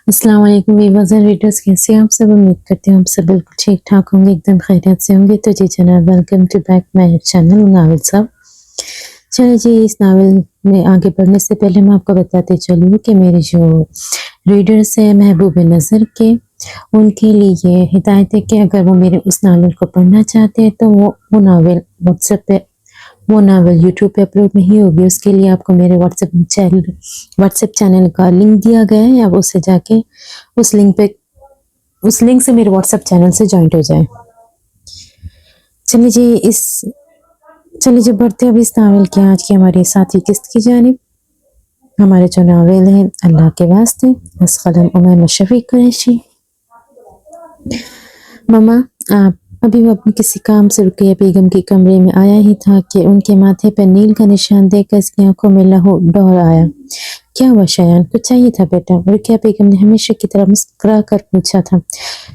अस्सलाम वालेकुम viewers and readers, कैसे हैं आप सब। उम्मीद करती हूँ आप सब बिल्कुल ठीक ठाक होंगे, एकदम खैरियत से होंगे। तो जी जनाब, welcome to back my channel नावल साहब। चलिए जी, इस नावल में आगे बढ़ने से पहले मैं आपको बताते चलूँ कि मेरे जो रीडर्स हैं महबूब नज़र के, उनके लिए ये हिदायत है कि अगर वो मेरे उस नावल को पढ़ना चाहते हैं तो वो नावल यूट्यूब पे अपलोड नहीं होगी। उसके लिए आपको मेरे व्हाट्सएप चैनल का लिंक दिया गया है, आप उससे जाके उस लिंक से मेरे व्हाट्सएप चैनल से ज्वाइंट हो जाए। चलिए जी बढ़ते अब इस नावल की आज की हमारी साथी किस्त की जानिब। हमारे जो नावल है अल्लाह के वास्ते, बस कलम उमैमा शफीक कुरैशी। मम्मा, आप अभी वो अपने किसी काम से रुकैया बेगम के कमरे में आया ही था कि उनके माथे पर नील का निशान देखकर इसकी आंखों में लहू दौड़ आया। क्या हुआ शयान, कुछ चाहिए था बेटा? रुकैया बेगम ने हमेशा की तरह मुस्कुरा कर पूछा था।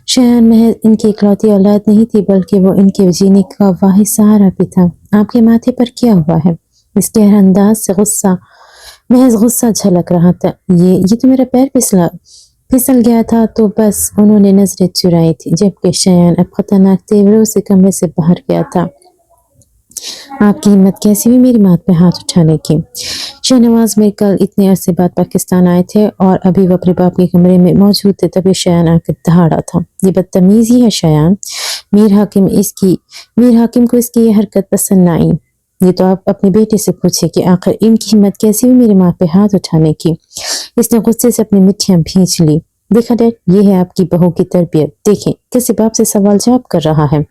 शयान महज इनकी इकलौती औलाद नहीं थी, बल्कि वो इनके जीने का वाहिद सहारा भी था। आपके माथे पर क्या हुआ है? इसके हर अंदाज से महज गुस्सा झलक रहा था। ये तो मेरा पैर फिसल गया था तो बस उन्होंने नजरें चुराई थी, जबकि शयान अब खतरनाक तेवरों से कमरे से बाहर गया था। आपकी हिम्मत कैसी हुई मेरी माथ पे हाथ उठाने की? शाहनवाज मीर कल इतने अरसे बाद पाकिस्तान आए थे और अभी वो अपने बाप के कमरे में मौजूद थे, तभी शयान आकर दहाड़ा था। ये बदतमीजी है शयान। मीर हाकिम को इसकी ये हरकत पसंद न आई। ये तो आप अपने बेटे से पूछे कि आखिर इनकी हिम्मत कैसी हुई मेरी माँ पे हाथ उठाने की। इसने गुस्से से अपनी मिट्टियां भींच ली। देखा डैड, ये है आपकी बहू की तरबियत। देखें किसी बाप से सवाल जवाब कर रहा है।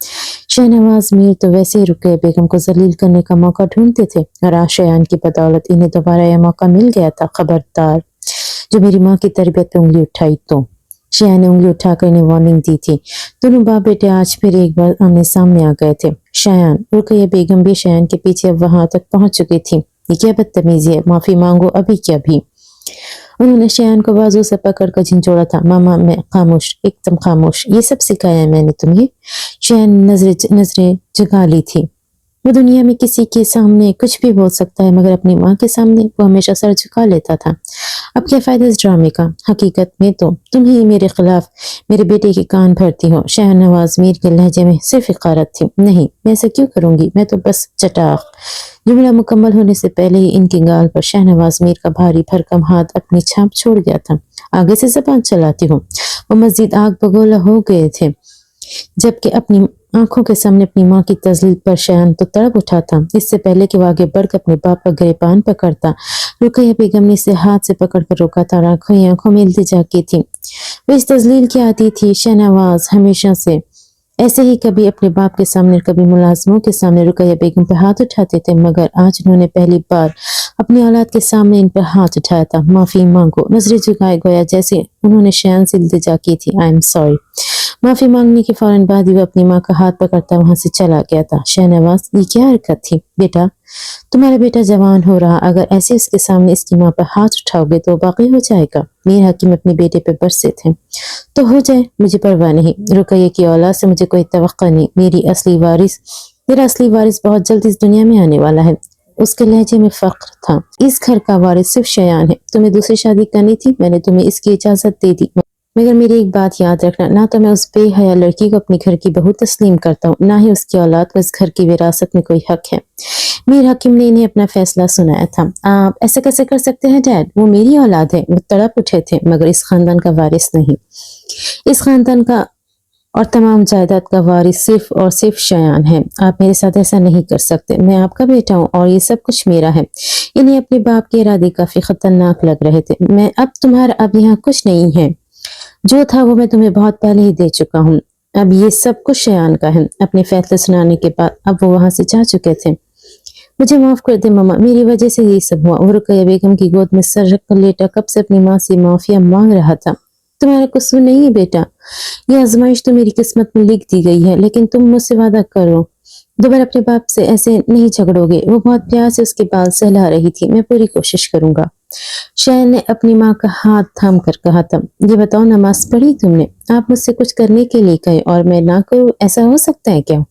शाहनवाज मीर तो वैसे ही रुकैया बेगम को जलील करने का मौका ढूंढते थे और आज शयान की बदौलत इन्हें दोबारा यह मौका मिल गया था। खबरदार, जो मेरी माँ की तरबियत पे उंगली उठाई तो। शयान ने उंगली उठाकर इन्हें वार्निंग दी थी। दोनों बाप बेटे आज फिर एक बार आमने सामने आ गए थे। रुकैया बेगम भी शयान के पीछे अब वहां तक पहुंच चुकी थी। ये क्या बदतमीजी है, माफी मांगो अभी क्या भी। उन्होंने शयान को बाजू से पकड़कर झिंझोड़ा था। मामा, मैं खामोश, एकदम खामोश। ये सब सिखाया है मैंने तुम्हें? शयान नजरें जगा ली थी। वो दुनिया में किसी के सामने कुछ भी बोल सकता है, मगर अपनी माँ के सामने वो हमेशा सर झुका लेता था। अब क्या फायदा इस ड्रामे का? हकीकत में तो तुम ही मेरे खिलाफ मेरे बेटे के कान भरती हो। शाहनवाज मीर के लहजे में सिर्फ इकारत थी। नहीं, मैं ऐसा क्यों करूंगी, मैं तो बस चटाक। जुमला मुकम्मल होने से पहले ही इनकी गाल पर शाहनवाज मीर का भारी भरकम हाथ अपनी छाप छोड़ गया था। आगे से जबान चलाती हूँ। वो मजीद आग बगोला हो गए थे, जबकि अपनी आंखों के सामने अपनी माँ की तजलील पर शयान तो तड़प उठा था। इससे पहले कि वो आगे बढ़कर अपने बाप का गिरेबान पकड़ता, रुकैया बेगम ने इसे हाथ से पकड़कर रोका था और आंखों में इल्तिजा की थी। वो इस तजलील की आती थी। शाहनवाज हमेशा से ऐसे ही कभी अपने बाप के सामने, कभी मुलाजमों के सामने रुकैया बेगम पर हाथ उठाते थे, मगर आज उन्होंने पहली बार अपनी औलाद के सामने इन पर हाथ उठाया था। माफी मांगो, नजरें झुकाए गोया जैसे उन्होंने शयान से इल्तिजा की थी। I am sorry. माफी मांगने के फौरन बाद ही वो अपनी माँ का हाथ पकड़ता वहां से चला गया था। शाहनवाज, ये क्या हरकत थी? बेटा, तुम्हारा बेटा जवान हो रहा, अगर ऐसे इसके सामने इसकी माँ पर हाथ उठाओगे तो बाकी हो जाएगा। मीर हाकिम अपने बेटे पे बरसे थे तो हो जाए, मुझे परवाह नहीं। रुकैया की औलाद से मुझे कोई तवक्का नहीं। मेरा असली वारिस बहुत जल्द इस दुनिया में आने वाला है। उसके लहजे में फख्र था। इस घर का वारिस सिर्फ शयान है। तुम्हें दूसरी शादी करनी थी, मैंने तुम्हें इसकी इजाजत दे दी, मगर मेरी एक बात याद रखना, ना तो मैं उस बेहया लड़की को अपनी घर की बहू तस्लीम करता हूँ, ना ही उसकी औलाद को इस घर की विरासत में कोई हक है। मीर हकीम ने इन्हें अपना फैसला सुनाया था। आप ऐसे कैसे कर सकते हैं डैड? वो मेरी औलाद है। वो तड़प उठे थे, मगर इस खानदान का वारिस नहीं। इस खानदान का और तमाम जायदाद का वारिस सिर्फ और सिर्फ शयान है। आप मेरे साथ ऐसा नहीं कर सकते। मैं आपका बेटा हूँ और ये सब कुछ मेरा है। इन्हें अपने बाप के इरादे काफी खतरनाक लग रहे थे। अब यहाँ कुछ नहीं है। जो था वो मैं तुम्हें बहुत पहले ही दे चुका हूँ। अब ये सब कुछ शयान का है। अपने फैसले सुनाने के बाद अब वो वहां से जा चुके थे। मुझे माफ कर दे मम्मा, मेरी वजह से ये सब हुआ। और रुकैया बेगम की गोद में सर रख कर लेटा कब से अपनी माँ से माफिया मांग रहा था। तुम्हारा कसूर नहीं है बेटा, ये आजमाइश तो मेरी किस्मत में लिख दी गई है, लेकिन तुम मुझसे वादा करो दोबारा अपने बाप से ऐसे नहीं झगड़ोगे। वो बहुत प्यार से उसके बाल सहला रही थी। मैं पूरी कोशिश करूंगा। शयान ने अपनी माँ का हाथ थाम कर कहा था। ये बताओ, नमाज पढ़ी तुमने? आप मुझसे कुछ करने के लिए कहे और मैं ना करूं, ऐसा हो सकता है क्या?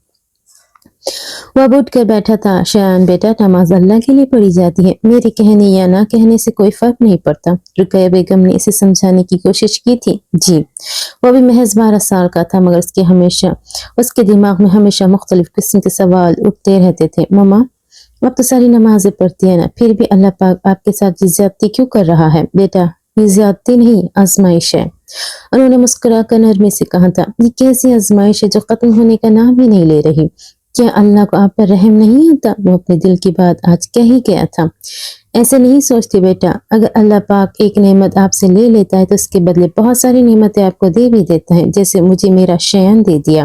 وہ اب اٹھ کر بیٹھا تھا۔ شایان بیٹا نماز اللہ کے لیے پڑھی جاتی ہے، میرے کہنے یا نہ کہنے سے کوئی فرق نہیں پڑتا۔ رقیہ بیگم نے اسے سمجھانے کی کوشش کی تھی۔ جی، وہ بھی محض 12 سال کا تھا مگر اس کے دماغ میں ہمیشہ مختلف قسم کے سوال اٹھتے رہتے تھے۔ ماما اب تو ساری نمازیں پڑھتی ہے نا، پھر بھی اللہ پاک آپ کے ساتھ یہ زیادتی کیوں کر رہا ہے؟ بیٹا یہ زیادتی نہیں، آزمائش ہے۔ انہوں نے مسکرا کر نرمی سے کہا تھا، یہ کیسی آزمائش ہے جو ختم ہونے کا نام بھی نہیں لے رہی؟ کیا اللہ کو آپ پر رحم نہیں آتا؟ وہ اپنے دل کی بات آج کہہ ہی گیا تھا۔ ایسے نہیں سوچتی بیٹا، اگر اللہ پاک ایک نعمت آپ سے لے لیتا ہے تو اس کے بدلے بہت ساری نعمتیں آپ کو دے بھی دیتا ہے، جیسے مجھے میرا شیان دے دیا۔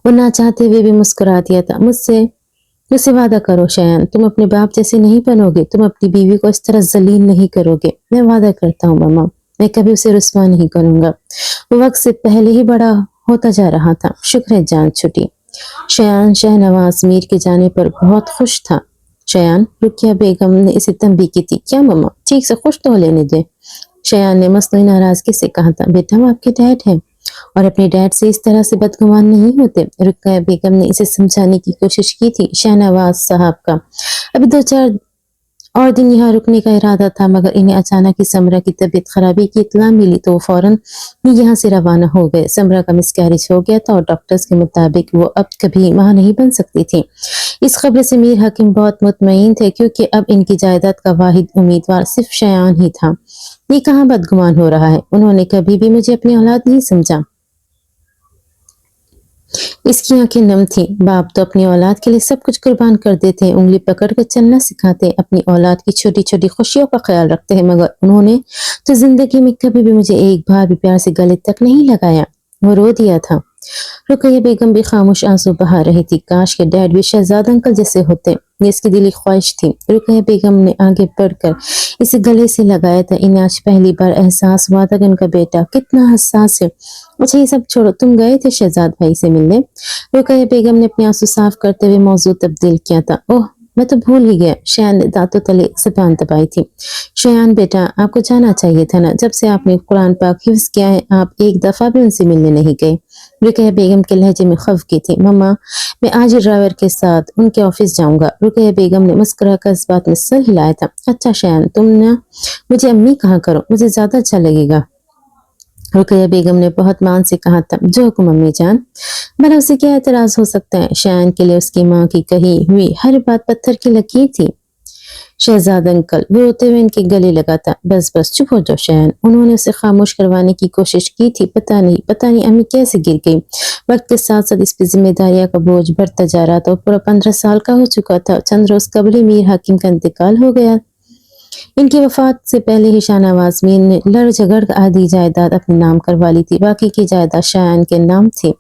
وہ نہ چاہتے ہوئے بھی مسکرا دیا تھا۔ مجھ سے وعدہ کرو شیان، تم اپنے باپ جیسے نہیں بنو گے، تم اپنی بیوی کو اس طرح ذلیل نہیں کرو گے۔ میں وعدہ کرتا ہوں ماما، میں کبھی اسے رسوا نہیں کروں گا۔ وہ وقت سے پہلے ہی بڑا ہوتا جا رہا تھا۔ شکر ہے جان چھٹی۔ شایان شہنواز میر کے جانے پر بہت خوش تھا۔ شایان، رقیہ بیگم نے اسے تنبیہ کی تھی۔ کیا ماما، ٹھیک سے خوش تو لینے دے۔ شایان نے مصنوعی ناراضگی سے کہا تھا، بیٹا وہ آپ کے ڈیڈ ہیں اور اپنے ڈیڈ سے اس طرح سے بدگمان نہیں ہوتے۔ رقیہ بیگم نے اسے سمجھانے کی کوشش کی تھی۔ شہنواز صاحب کا ابھی 2-4 اور دن یہاں رکنے کا ارادہ تھا مگر انہیں اچانک ہی سمرہ کی طبیعت خرابی کی اطلاع ملی تو وہ فوراً یہاں سے روانہ ہو گئے۔ سمرہ کا مسکیریج ہو گیا تھا اور ڈاکٹرز کے مطابق وہ اب کبھی وہاں نہیں بن سکتی تھی۔ اس خبر سے میر حکیم بہت مطمئن تھے کیونکہ اب ان کی جائیداد کا واحد امیدوار صرف شایان ہی تھا۔ یہ کہاں بدگمان ہو رہا ہے؟ انہوں نے کبھی بھی مجھے اپنی اولاد نہیں سمجھا۔ اس کی آنکھیں نم تھیں۔ باپ تو اپنی اولاد کے لیے سب کچھ قربان کر دیتے ہیں، انگلی پکڑ کر چلنا سکھاتے ہیں، اپنی اولاد کی چھوٹی چھوٹی خوشیوں کا خیال رکھتے ہیں، مگر انہوں نے تو زندگی میں کبھی بھی مجھے ایک بار بھی پیار سے گلے تک نہیں لگایا۔ وہ رو دیا تھا۔ رقیہ بیگم بھی خاموش آنسو بہا رہی تھی۔ کاش کے ڈیڈ بھی شہزاد انکل جیسے ہوتے، یہ اس کی دلی خواہش تھی۔ رقیہ بیگم نے آگے بڑھ کر اسے گلے سے لگایا تھا۔ انہیں آج پہلی بار احساس ہوا تھا کہ ان کا بیٹا کتنا حساس ہے۔ اچھا یہ سب چھوڑو، تم گئے تھے شہزاد بھائی سے ملنے؟ رقیہ بیگم نے اپنے آنسو صاف کرتے ہوئے موضوع تبدیل کیا تھا۔ اوہ میں تو بھول ہی گیا۔ شایان نے دانتوں تلے زبان دبائی تھی۔ شایان بیٹا آپ کو جانا چاہیے تھا نا، جب سے آپ نے قرآن پاک حفظ کیا ہے آپ ایک دفعہ بھی ان سے ملنے نہیں گئے۔ رقیہ بیگم کے لہجے میں خفگی تھی۔ ماما میں آج ڈرائیور کے ساتھ ان کے آفس جاؤں گا۔ رقیہ بیگم نے مسکرا کر اس بات میں سر ہلایا تھا۔ اچھا شایان تم نہ مجھے امی کہا کرو، مجھے زیادہ اچھا لگے گا۔ رقیہ بیگم نے بہت مان سے کہا تھا، جو حکم امی جان۔ بھلا اسے کیا اعتراض ہو سکتا ہے؟ شایان کے لیے اس کی ماں کی کہی ہوئی ہر بات پتھر کی لکیر تھی۔ شہزاد انکل وہ روتے ہوئے ان کے گلے لگا تھا۔ بس چپ ہو جاؤ شایان۔ انہوں نے اسے خاموش کروانے کی کوشش کی تھی۔ پتہ نہیں امی کیسے گر گئی۔ وقت کے ساتھ ساتھ اس پہ ذمہ داریاں کا بوجھ بڑھتا جا رہا تھا۔ وہ پورا 15 سال کا ہو چکا تھا۔ چند روز قبل ہی میر حکیم کا انتقال ہو گیا۔ ان کی وفات سے پہلے ہی شہنواز میر نے لڑ جھگڑ آدھی جائیداد اپنے نام کروا لی تھی، باقی کی جائیداد شایان کے نام تھی۔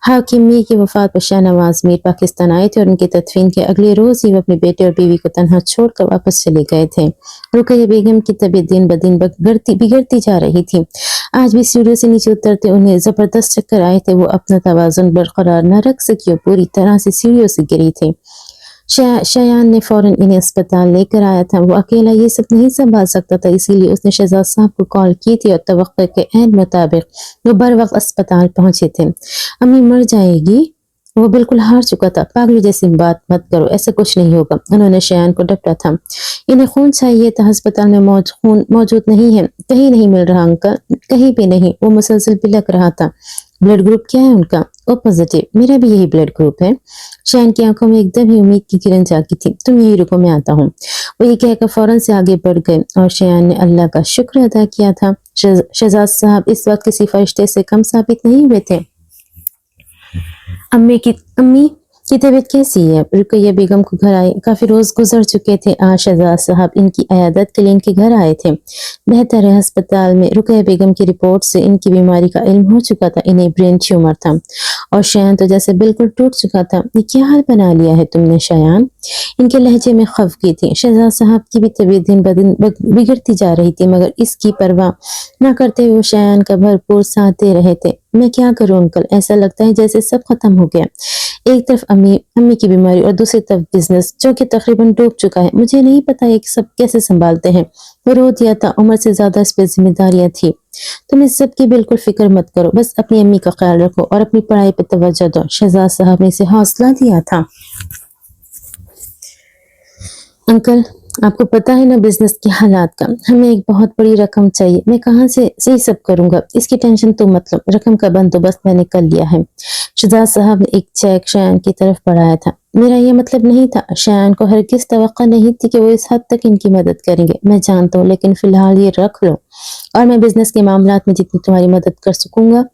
حاکم میر کی وفات پر شہنواز میر پاکستان آئے تھے اور ان کی تدفین کے اگلے روز ہی وہ اپنے بیٹے اور بیوی کو تنہا چھوڑ کر واپس چلے گئے تھے۔ رقیہ بیگم کی طبیعت دن بدن بگڑتی جا رہی تھی۔ آج بھی سیڑھیوں سے نیچے اترتے انہیں زبردست چکر آئے تھے۔ وہ اپنا توازن برقرار نہ رکھ سکی اور پوری طرح سے سیڑھیوں سے گری تھی۔ شایان نے فوراً انہیں اسپتال لے کر آیا تھا۔ وہ اکیلا یہ سب نہیں سنبھال سکتا تھا، اسی لیے اس نے شہزاد صاحب کو کال کی تھی اور توقع کے عین مطابق وہ بر وقت اسپتال پہنچے تھے۔ امی مر جائے گی؟ وہ بالکل ہار چکا تھا۔ پاگلوں جیسی بات مت کرو، ایسا کچھ نہیں ہوگا۔ انہوں نے شایان کو ڈپٹا تھا۔ انہیں خون چاہیے تھا، ہسپتال میں خون موجود نہیں ہے، کہیں نہیں مل رہا انکل، کہیں بھی نہیں۔ وہ مسلسل بلک رہا تھا۔ بلڈ گروپ کیا ہے ان کا؟ او پازیٹیو، میرا بھی یہی بلڈ گروپ ہے۔ شایان کی آنکھوں میں ایک دم ہی امید کی کرن جاگی تھی۔ تم یہی رکو میں آتا ہوں۔ وہ یہ کہہ کر فوراً سے آگے بڑھ گئے اور شایان نے اللہ کا شکر ادا کیا تھا۔ شہزاد صاحب اس وقت کسی فرشتے سے کم ثابت نہیں ہوئے تھے۔ امی کی طبیعت کیسی ہے؟ رقیہ بیگم کو گھر آئے کافی روز گزر چکے تھے۔ آج شہزاد صاحب ان کی عیادت کے لیے ان کے گھر آئے تھے۔ بہتر ہے، ہسپتال میں رقیہ بیگم کی رپورٹ سے ان کی بیماری کا علم ہو چکا تھا۔ انہیں برین ٹیومر تھا اور شایان تو جیسے بالکل ٹوٹ چکا تھا۔ یہ کیا حال بنا لیا ہے تم نے شایان؟ ان کے لہجے میں خفگی تھی۔ شہزاد صاحب کی بھی طبیعت دن بدن بگڑتی جا رہی تھی مگر اس کی پرواہ نہ کرتے ہوئے وہ شایان کا بھرپور ساتھ دے رہے تھے۔ میں کیا کروں انکل، ایسا لگتا ہے جیسے سب ختم ہو گیا۔ ایک طرف امی کی بیماری اور دوسری طرف بزنس جو کہ تقریباً ڈوب چکا ہے۔ مجھے نہیں پتا یہ سب کیسے سنبھالتے ہیں۔ वो रो दिया था, उम्र से ज्यादा इस पे जिम्मेदारियां थी। तुम इस सब की बिल्कुल फिक्र मत करो, बस अपनी अम्मी का ख्याल रखो और अपनी पढ़ाई पे तवज्जो दो। शहजाद साहब ने इसे हौसला दिया था। अंकल, आपको पता है ना बिजनेस के हालात का, हमें एक बहुत बड़ी रकम चाहिए। मैं कहाँ से ये सब करूंगा? इसकी टेंशन तो मतलब, रकम का बंदोबस्त मैंने कर लिया है। शहजाद साहब ने एक चेक शयान की तरफ बढ़ाया था। मेरा ये मतलब नहीं था, शयान को हरगिज तवक्को नहीं थी कि वो इस हद तक इनकी मदद करेंगे। मैं जानता हूँ, लेकिन फिलहाल ये रख लो और मैं बिजनेस के मामलात में जितनी तुम्हारी मदद कर सकूंगा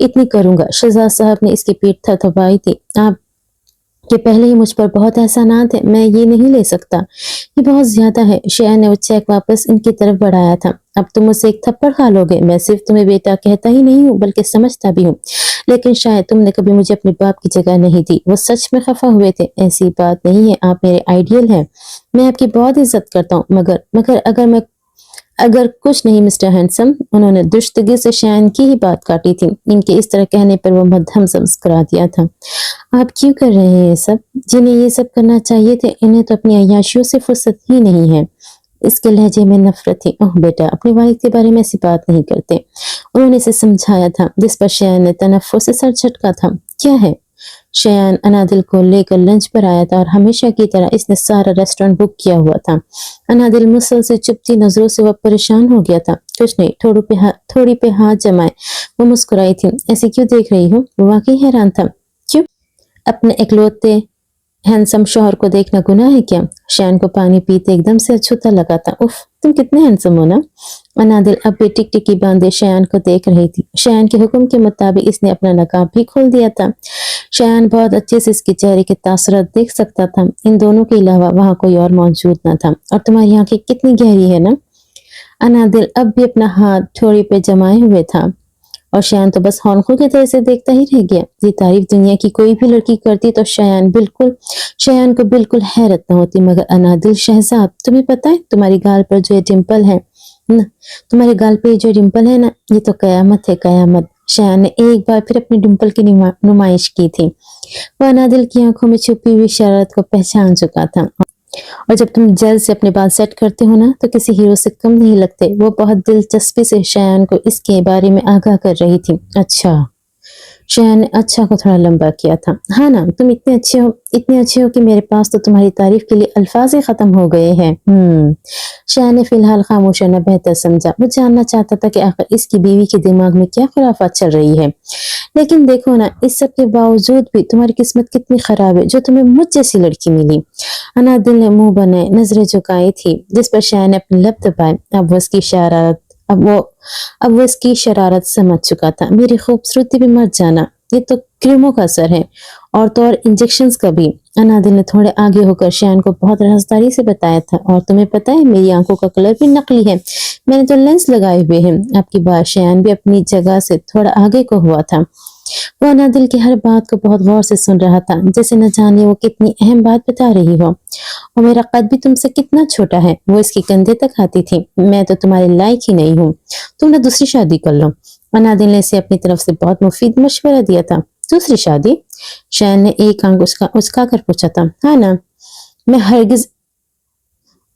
इतनी करूंगा। शहजाद साहब ने इसकी पीठ थपथपाई थी। आप कि पहले ही मुझ पर बहुत एहसानात है, मैं ये नहीं ले सकता, ये बहुत ज्यादा है। शेया ने वो चेक वापस इनकी तरफ बढ़ाया था। अब तुम मुझसे एक थप्पड़ खा लोगे। मैं सिर्फ तुम्हें बेटा कहता ही नहीं हूँ बल्कि समझता भी हूँ, लेकिन शायद तुमने कभी मुझे अपने बाप की जगह नहीं दी। वो सच में खफा हुए थे। ऐसी बात नहीं है, आप मेरे आइडियल हैं, मैं आपकी बहुत इज्जत करता हूँ, मगर मगर अगर कुछ नहीं मिस्टर हैंडसम। उन्होंने दुश्तगी से शयान की ही बात काटी थी। इनके इस तरह कहने पर वो मध्यम से मुस्कुरा दिया था। आप क्यों कर रहे हैं ये सब? जिन्हें ये सब करना चाहिए थे, इन्हें तो अपनी अय्याशियों से फुर्सत ही नहीं है। इसके लहजे में नफरत थी। ओह बेटा, अपने वालिद के बारे में ऐसी बात नहीं करते, उन्होंने इसे समझाया था, जिस पर शयान ने तनफ्फुर से सर झटका था। क्या है? शयान अनादिल को लेकर लंच पर आया था और हमेशा की तरह इसने सारा रेस्टोरेंट बुक किया हुआ था। अनादिल मुसल से चुपती नजरों से वह परेशान हो गया था। कुछ नहीं, थोड़ी पे हाथ जमाए वो मुस्कुराई थी। ऐसे क्यों देख रही हो? वो वाकई हैरान था। क्यों? अपने इकलौते हैंडसम शौहर को देखना गुनाह है क्या? शयान को पानी पीते एकदम से अछूता लगा था। उफ, तुम कितने हैंडसम हो ना। अनादिल अब भी टिकटिकी बांधे शयान को देख रही थी। शयान के हुक्म के मुताबिक इसने अपना नकाब भी खोल दिया था। शयान बहुत अच्छे से इसके चेहरे के तासुरात देख सकता था। इन दोनों के अलावा वहां कोई और मौजूद न था। और तुम्हारी आंखें कितनी गहरी है ना। अनादिल अब भी अपना हाथ ठोड़ी पे जमाए हुए था और शयान तो बस हौनखू की तरह से देखता ही रह गया। ये तारीफ दुनिया की कोई भी लड़की करती तो शयान को बिल्कुल हैरत न होती, मगर अनादिल शहजाद, तुम्हें पता है तुम्हारी गाल पर जो ये डिम्पल है ना, तुम्हारे गाल पे जो डिम्पल है ना, ये तो कयामत है, कयामत। शयान ने एक बार फिर अपनी डिम्पल की नुमाइश की थी। वह अनादिल की आंखों में छुपी हुई शरारत को पहचान चुका था। और जब तुम जल्द से अपने बाल सेट करते हो ना, तो किसी हीरो से कम नहीं लगते। वो बहुत दिलचस्पी से शयान को इसके बारे में आगाह कर रही थी। अच्छा। शयान ने अच्छा को थोड़ा लंबा किया था। हाँ ना, तुम इतने अच्छे हो कि मेरे पास तो तुम्हारी तारीफ के लिए अल्फाज ही खत्म हो गए हैं। शयान ने फिलहाल खामोश रहना बेहतर समझा। वो जानना चाहता था कि आखिर इसकी बीवी के दिमाग में क्या खुराफात चल रही है। लेकिन देखो ना, इस सब के बावजूद भी तुम्हारी किस्मत कितनी खराब है जो तुम्हें मुझ जैसी लड़की मिली। अनादिल ने मुंह बनाए नजरें झुकाई थी, जिस पर शयान ने अपने लब दबाए। अब वो इसकी शरारत समझ चुका था। मेरी खूबसूरती भी मर जाना, ये तो क्रीमों का असर है, और तो और इंजेक्शंस का भी। अनादिल ने थोड़े आगे होकर शयान को बहुत राजदारी से बताया था। और तुम्हें पता है मेरी आंखों का कलर भी नकली है, मैंने तो लेंस लगाए हुए हैं। आपकी बात। शयान भी अपनी जगह से थोड़ा आगे को हुआ था। वो अनादिल की हर बात को बहुत गौर से सुन रहा था, जैसे न जाने वो कितनी अहम बात बता रही हो। और मेरा कद भी तुमसे कितना छोटा है, वो इसके कंधे तक आती थी। मैं तो तुम्हारे लायक ही नहीं हूँ, तुम ना दूसरी शादी कर लो। अनादिल ने इसे अपनी तरफ से बहुत मुफीद मशवरा दिया था। दूसरी शादी? शयान ने एक आंख उसका कर पूछा था। हाँ ना, मैं हरगिज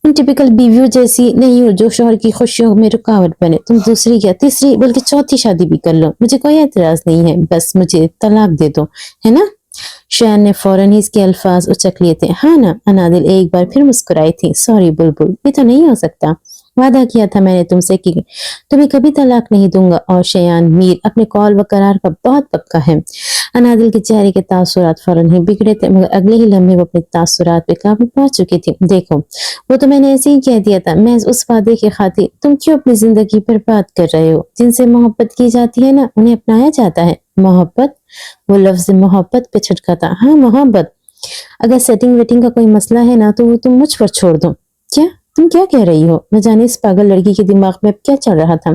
उन टिपिकल बीवियों जैसी नहीं हूँ जो शोहर की खुशियों में रुकावट बने। तुम दूसरी या तीसरी बल्कि चौथी शादी भी कर लो, मुझे कोई एतराज नहीं है, बस मुझे तलाक दे दो, है ना। शयान ने फौरन ही इसके अल्फाज उचक लिए थे। हाँ ना। अनादिल एक बार फिर मुस्कुराई थी। सॉरी बुलबुल, ये तो नहीं हो सकता। वादा किया था मैंने तुमसे कि तुम्हें कभी तलाक नहीं दूंगा। और शयान मीर अपने कौल व करार का बहुत पक्का है। अनादिल के चेहरे के तासुरात फौरन ही बिगड़े थे, मगर अगले ही लम्हे वो अपने तासुरात पे काबू पा चुकी थी। देखो, वो तो मैंने ऐसे ही कह दिया था, मैं उस वादे की खातिर तुम क्यों अपनी जिंदगी बर्बाद कर रहे हो? जिनसे मोहब्बत की जाती है ना, उन्हें अपनाया जाता है। मोहब्बत? वो लफ्ज मोहब्बत पे छिटका था। हाँ, मोहब्बत। अगर सेटिंग वेटिंग का कोई मसला है ना, तो वो तुम मुझ पर छोड़ दो। क्या? तुम क्या कह रही हो? न जाने इस पागल लड़की के दिमाग में अब क्या चल रहा था।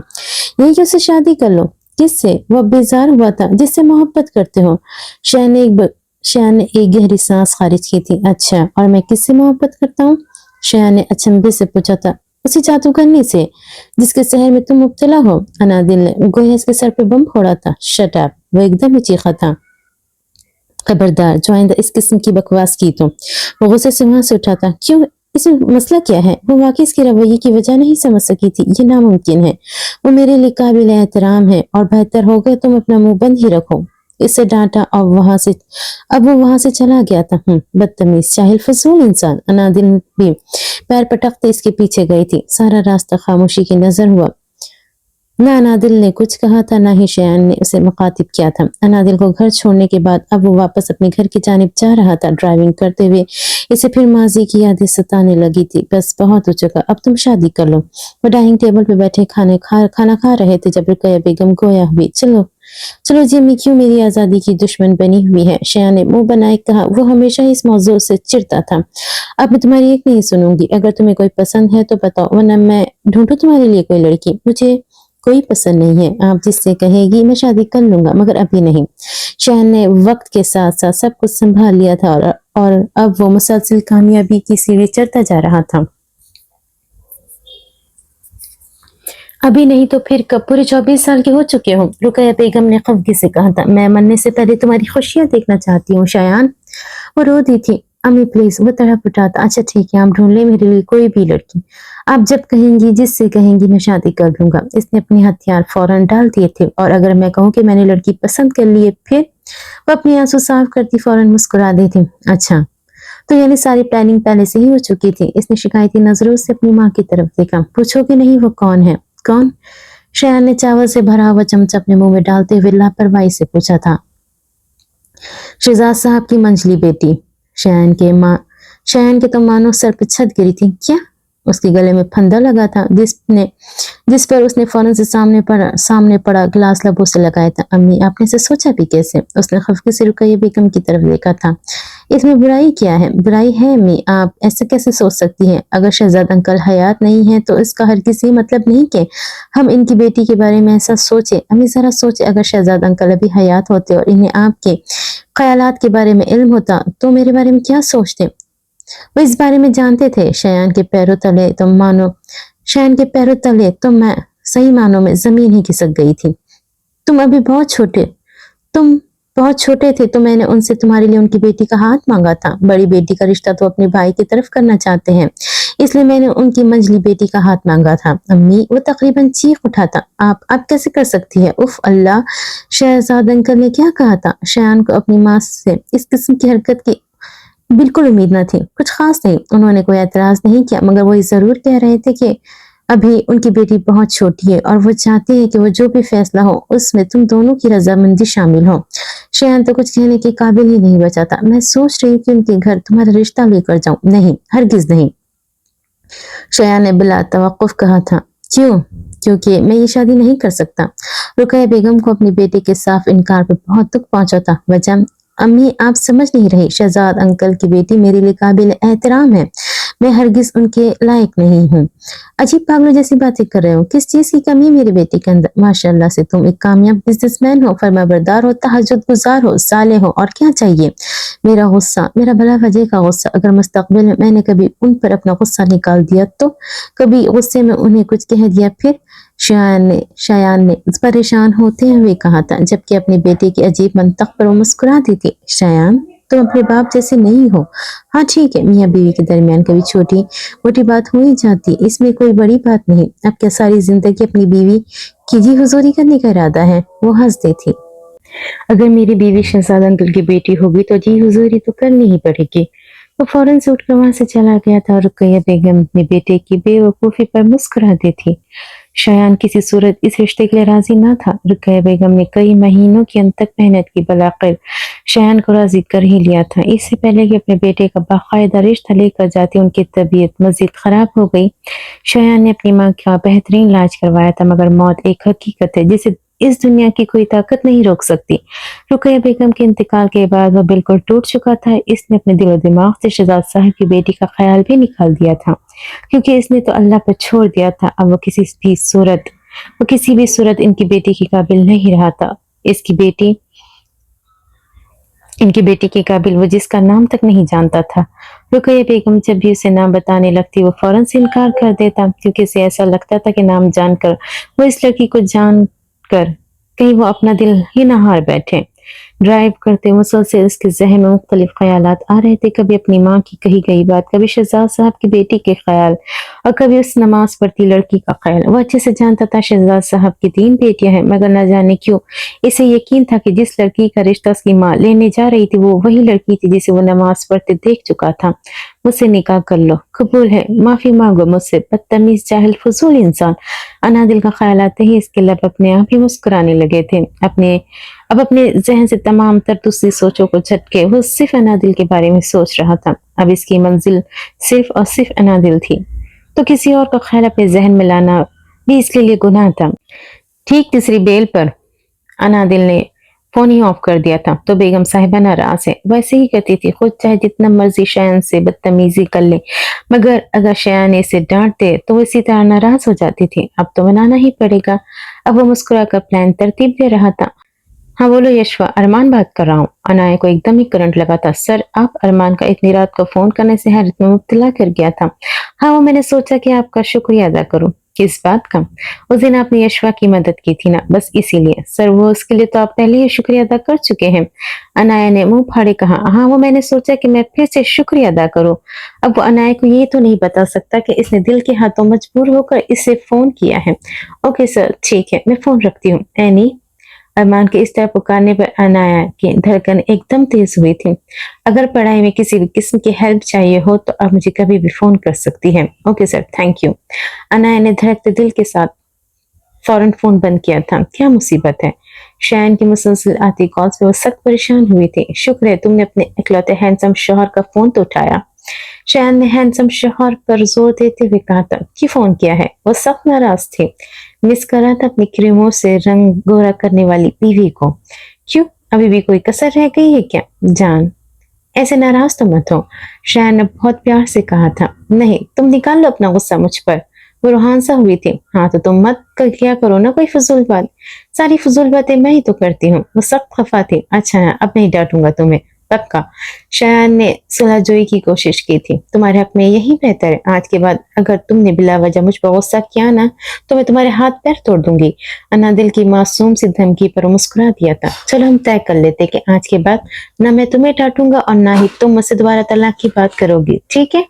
यही कि उससे शादी कर लो। किससे? वो बेजार हुआ था जिससे मोहब्बत करते हो। शयान ने एक गहरी सांस खारिज की थी। अच्छा, और मैं किससे मोहब्बत करता हूँ? शयान ने अचंभे से पूछा था। उसी जादूगरनी से जिसके शहर में तुम मुब्तला हो। अनादिल ने गोया इसके सर पे बम फोड़ा था। शट अप, वो एकदम ही चीखा था। खबरदार, जो आइंदा इस किस्म की बकवास की तो। वो गुस्से से वहां से उठा था। क्यों इसमें मसला क्या है? वो वाकई इसके रवैये की वजह नहीं समझ सकी थी। ये नामुमकिन है। वो मेरे लिए काबिल एहतराम है और बेहतर होगा तुम अपना मुंह बंद ही रखो। इससे डांटा और अब वो वहां से चला गया था। बदतमीज, जाहिल, फजूल इंसान। अनादिल भी पैर पटकते इसके पीछे गई थी। सारा रास्ता खामोशी की नजर हुआ। ना अनादिल ने कुछ कहा था, ना ही शयान ने उसे मुखातिब किया था। अनादिल को घर छोड़ने के बाद अब वो वापस अपने घर की जानिब जा रहा था। ड्राइविंग करते हुए इसे फिर माजी की यादें सताने लगी थी। बस बहुत हो चुका, अब तुम शादी कर लो। वो डाइनिंग टेबल पे बैठे खाना खा रहे थे जब रुकैया बेगम गोया हुई। चलो चलो जी, मैं क्यों मेरी आजादी की दुश्मन बनी हुई है? शयान ने मुंह बनाए कहा। वो हमेशा इस मौजू से चिढ़ता था। अब मैं तुम्हारी एक नहीं सुनूंगी। अगर तुम्हें कोई पसंद है तो बताओ, वरना मैं ढूंढूं तुम्हारे लिए कोई लड़की। मुझे कोई पसंद नहीं है। आप जिससे कहेगी मैं शादी कर लूंगा, मगर अभी नहीं। शयान ने वक्त के साथ साथ सब कुछ संभाल लिया था और अब वो मुसलसल कामयाबी की सीढ़ी चढ़ता जा रहा था। अभी नहीं तो फिर कब? पूरे 24 साल के हो चुके हो। रुकैया बेगम ने खफगी से कहा था। मैं मरने से पहले तुम्हारी खुशियां देखना चाहती हूँ शयान। वो रो दी थी। अम्मी प्लीज, वो तड़प उठा था। अच्छा ठीक है, आप ढूंढ ले मेरे लिए कोई भी लड़की। आप जब कहेंगी, जिससे कहेंगी, मैं शादी कर लूंगा। इसने अपने हथियार फौरन डाल दिए थे। और अगर मैं कहूँ कि मैंने लड़की पसंद कर ली है, फिर? वो अपने आंसू साफ करती फौरन मुस्कुरा दी थी। अच्छा, तो यानी सारी प्लानिंग पहले से ही हो चुकी थी। इसने शिकायती नजरों से अपनी माँ की तरफ देखा। पूछोगे नहीं वो कौन है? कौन? शयान ने चावल से भरा हुआ चमचा अपने मुंह में डालते हुए लापरवाही से पूछा था। शहजाद साहब की मंझली बेटी। शयान के तो मानो सर पे छत गिरी थी। क्या? उसके गले में फंदा लगा था जिस पर उसने फौरन से सामने पड़ा गिलास लबों से लगाया था। अम्मी, आपने से सोचा भी कैसे? उसने खफके से रुकैया बेगम की तरफ देखा था। इसमें बुराई क्या है? बुराई है अम्मी, आप ऐसा कैसे सोच सकती हैं? अगर शहजाद अंकल हयात नहीं है तो इसका हर किसी मतलब नहीं कि हम इनकी बेटी के बारे में ऐसा सोचे। अम्मी जरा सोचे, अगर शहजाद अंकल अभी हयात होते और इन्हें आपके ख्यालात के बारे में इल्म होता तो मेरे बारे में क्या सोचते? वो इस बारे में जानते थे। शयान के पैरों तले तो मैं सही मानों में जमीन ही खिसक गई थी। तुम बहुत छोटे थे तो मैंने उनसे तुम्हारे लिए उनकी बेटी का हाथ मांगा था। बड़ी बेटी का रिश्ता तो अपने भाई की तरफ करना चाहते हैं, इसलिए मैंने उनकी मंझली बेटी का हाथ मांगा था। अम्मी, वो तकरीबन चीख उठा था। आप कैसे कर सकती है? उफ अल्लाह, शहजाद अंकल ने क्या कहा था? शयान को अपनी माँ से इस किस्म की हरकत की बिल्कुल उम्मीद न थी। कुछ खास नहीं, उन्होंने कोई एतराज नहीं किया, मगर वो जरूर कह रहे थे कि अभी उनकी बेटी बहुत छोटी है और वो चाहते हैं कि वो जो भी फैसला हो उसमें तुम दोनों की रजामंदी शामिल हो। शयान तो कुछ कहने के काबिल ही नहीं बचा था। मैं सोच रही हूँ कि उनके घर तुम्हारा रिश्ता लेकर जाऊं। नहीं, हरगिज नहीं, शयान ने बिला तवक्कुफ कहा था। क्यों? क्योंकि मैं ये शादी नहीं कर सकता। रुकैया बेगम को अपनी बेटे के साफ इनकार पर बहुत दुख पहुंचा था। वजह? अम्मी, आप समझ नहीं रही। शहजाद अंकल की बेटी मेरे लिए काबिल एहतराम है। मैं हरगिज उनके लायक नहीं हूँ। अजीब पागलों जैसी बातें कर रहे हो। किस चीज की कमी है मेरी बेटी के अंदर? माशाल्लाह से तुम एक कामयाब बिजनेसमैन हो, फरमाबरदार हो, तहज्जुद गुजार हो, साले हो, और क्या चाहिए? मेरा गुस्सा, मेरा भला वजह का गुस्सा। अगर मुस्तकबिल में मैंने कभी उन पर अपना गुस्सा निकाल दिया तो? कभी गुस्से में उन्हें कुछ कह दिया फिर? शयान ने परेशान होते हुए कहा था, जबकि अपने बेटे की अजीब मंतक पर वो मुस्कुराती थी। शयान, तुम अपने बाप जैसे नहीं हो। हाँ ठीक है, मियाँ बीवी के दरमियान कभी छोटी मोटी बात हो ही जाती, इसमें कोई बड़ी बात नहीं। अब क्या सारी जिंदगी अपनी बीवी की जी हुजूरी करने का इरादा है? वो हंसती थी। अगर मेरी बीवी शहजाद अंकल की बेटी होगी तो जी हुजूरी तो करनी ही पड़ेगी। वो फौरन से उठकर वहां से चला गया था और रुकैया बेगम अपने बेटे की बेवकूफी पर मुस्कुराती थी। शयान किसी सूरत इस रिश्ते के लिए राजी ना था। रुकैया बेगम ने कई महीनों की अनथक मेहनत की, बलाखिर शयान को राजी कर ही लिया था। इससे पहले कि अपने बेटे का बाकायदा रिश्ता लेकर जाती उनकी तबीयत मजीद खराब हो गई। शयान ने अपनी माँ का बेहतरीन इलाज करवाया था, मगर मौत एक हकीकत है जिसे इस दुनिया की कोई ताकत नहीं रोक सकती। रुकैया बेगम के इंतकाल के बाद वह बिल्कुल टूट चुका था। इसने अपने दिलो दिमाग से शहजाद साहब की बेटी का ख्याल भी निकाल दिया था, क्योंकि इसने तो अल्लाह पर छोड़ दिया था। अब वो किसी भी सूरत इनकी बेटी के काबिल नहीं रहा था। इनकी बेटी के काबिल वो जिसका नाम तक नहीं जानता था। रुकैया बेगम जब भी उसे नाम बताने लगती वो फौरन से इनकार कर देता, क्योंकि उसे ऐसा लगता था कि नाम जानकर वो इस लड़की को जान कर कहीं वो अपना दिल ही ना हार बैठे। ड्राइव करते मुसलसल उसके जहन में मुख्तलिफ ख्यालात आ रहे थे, कभी अपनी माँ की कही गई बात, कभी शहजाद साहब की बेटी के ख्याल और कभी उस नमाज पढ़ती लड़की का ख्याल। वो अच्छे से जानता था शहजाद साहब की 3 बेटियां हैं, मगर न जाने क्यों इसे यकीन था कि जिस लड़की का रिश्ता उसकी माँ लेने जा रही थी वो वही लड़की थी जिसे वो नमाज पढ़ते देख चुका था। मुझसे निकाह कर लो, कबूल है, माफी मांगो मुझसे, बदतमीज जाहिल फजूल इंसान। अनादिल का ख्याल आते ही इसके लब अपने आप ही मुस्कुराने लगे थे। अब अपने जहन से तमाम तर दूसरी सोचों को झटके वो सिर्फ अनादिल के बारे में सोच रहा था। अब इसकी मंजिल सिर्फ और सिर्फ अनादिल थी, तो किसी और का ख्याल अपने जहन में लाना भी इसके लिए गुनाह था। ठीक तीसरी बेल पर अनादिल ने फोन ही ऑफ कर दिया था तो बेगम साहिबा नाराज है, वैसे ही करती थी, खुद चाहे जितना मर्जी शयान से बदतमीजी कर ले, मगर अगर शयान इसे डांट दे तो वो इसी तरह नाराज हो जाती थी। अब तो मनाना ही पड़ेगा। अब वो मुस्कुरा कर प्लान तरतीब दे रहा था। हाँ बोलो यशवा, अरमान बात कर रहा हूँ। अनाया को एकदम ही करंट लगा था। सर, आप अरमान का इतनी रात को फोन करने से हैरत में मुब्तला कर गया था। हाँ, वो मैंने सोचा कि आपका शुक्रिया अदा करूँ। किस बात का? उस दिन आपने यशवा की मदद की थी ना, बस इसीलिए। सर, वो उसके लिए तो आप पहले ही शुक्रिया अदा कर चुके हैं। अनाया ने मुंह फाड़े कहा। हाँ, वो मैंने सोचा कि मैं फिर से शुक्रिया अदा करूं। अब वो अनाया को ये तो नहीं बता सकता कि इसने दिल के हाथों मजबूर होकर इसे फोन किया है। ओके सर, ठीक है, मैं फोन रखती हूँ। एनी, अरमान के इस तरह पुकारने पर अनाया की धड़कन एकदम तेज हुई थी। अगर पढ़ाई में किसी भी किस्म की हेल्प चाहिए हो तो आप मुझे कभी भी फोन कर सकती हैं। Okay sir, thank you. Anaya ने धड़कते दिल के साथ फौरन फोन बंद किया था। क्या मुसीबत है? शयान की मुसलसल आती कॉल्स पे वो सख्त परेशान हुई थी। शुक्र है तुमने अपने इकलौते हैंडसम शौहर का फोन तो उठाया। शयान ने हैंडसम शौहर पर जोर देते हुए कहा था। क्यों फोन किया है? वो सख्त नाराज थी। मिस कर रहा था अपनी क्रीमों से रंग गोरा करने वाली बीवी को। क्यों, अभी भी कोई कसर रह गई है क्या? जान, ऐसे नाराज तो मत हो। शयान ने बहुत प्यार से कहा था। नहीं, तुम निकाल लो अपना गुस्सा मुझ पर। वो रूहान सा हुई थी। हाँ तो तुम मत किया करो ना कोई फजूल बात। सारी फजूल बातें मैं ही तो करती हूँ। वो सख्त खफा थी। अच्छा, अब नहीं डांटूंगा तुम्हें, पक्का। शयान ने सुलहजोई की कोशिश की थी। तुम्हारे हक में यही बेहतर है। आज के बाद अगर तुमने बिला वजह मुझ पर गुस्सा किया ना तो मैं तुम्हारे हाथ पैर तोड़ दूंगी। अनादिल की मासूम सी धमकी पर मुस्कुरा दिया था। चलो हम तय कर लेते कि आज के बाद ना मैं तुम्हें डांटूंगा और ना ही तुम मुझसे दोबारा तलाक की बात करोगी, ठीक है?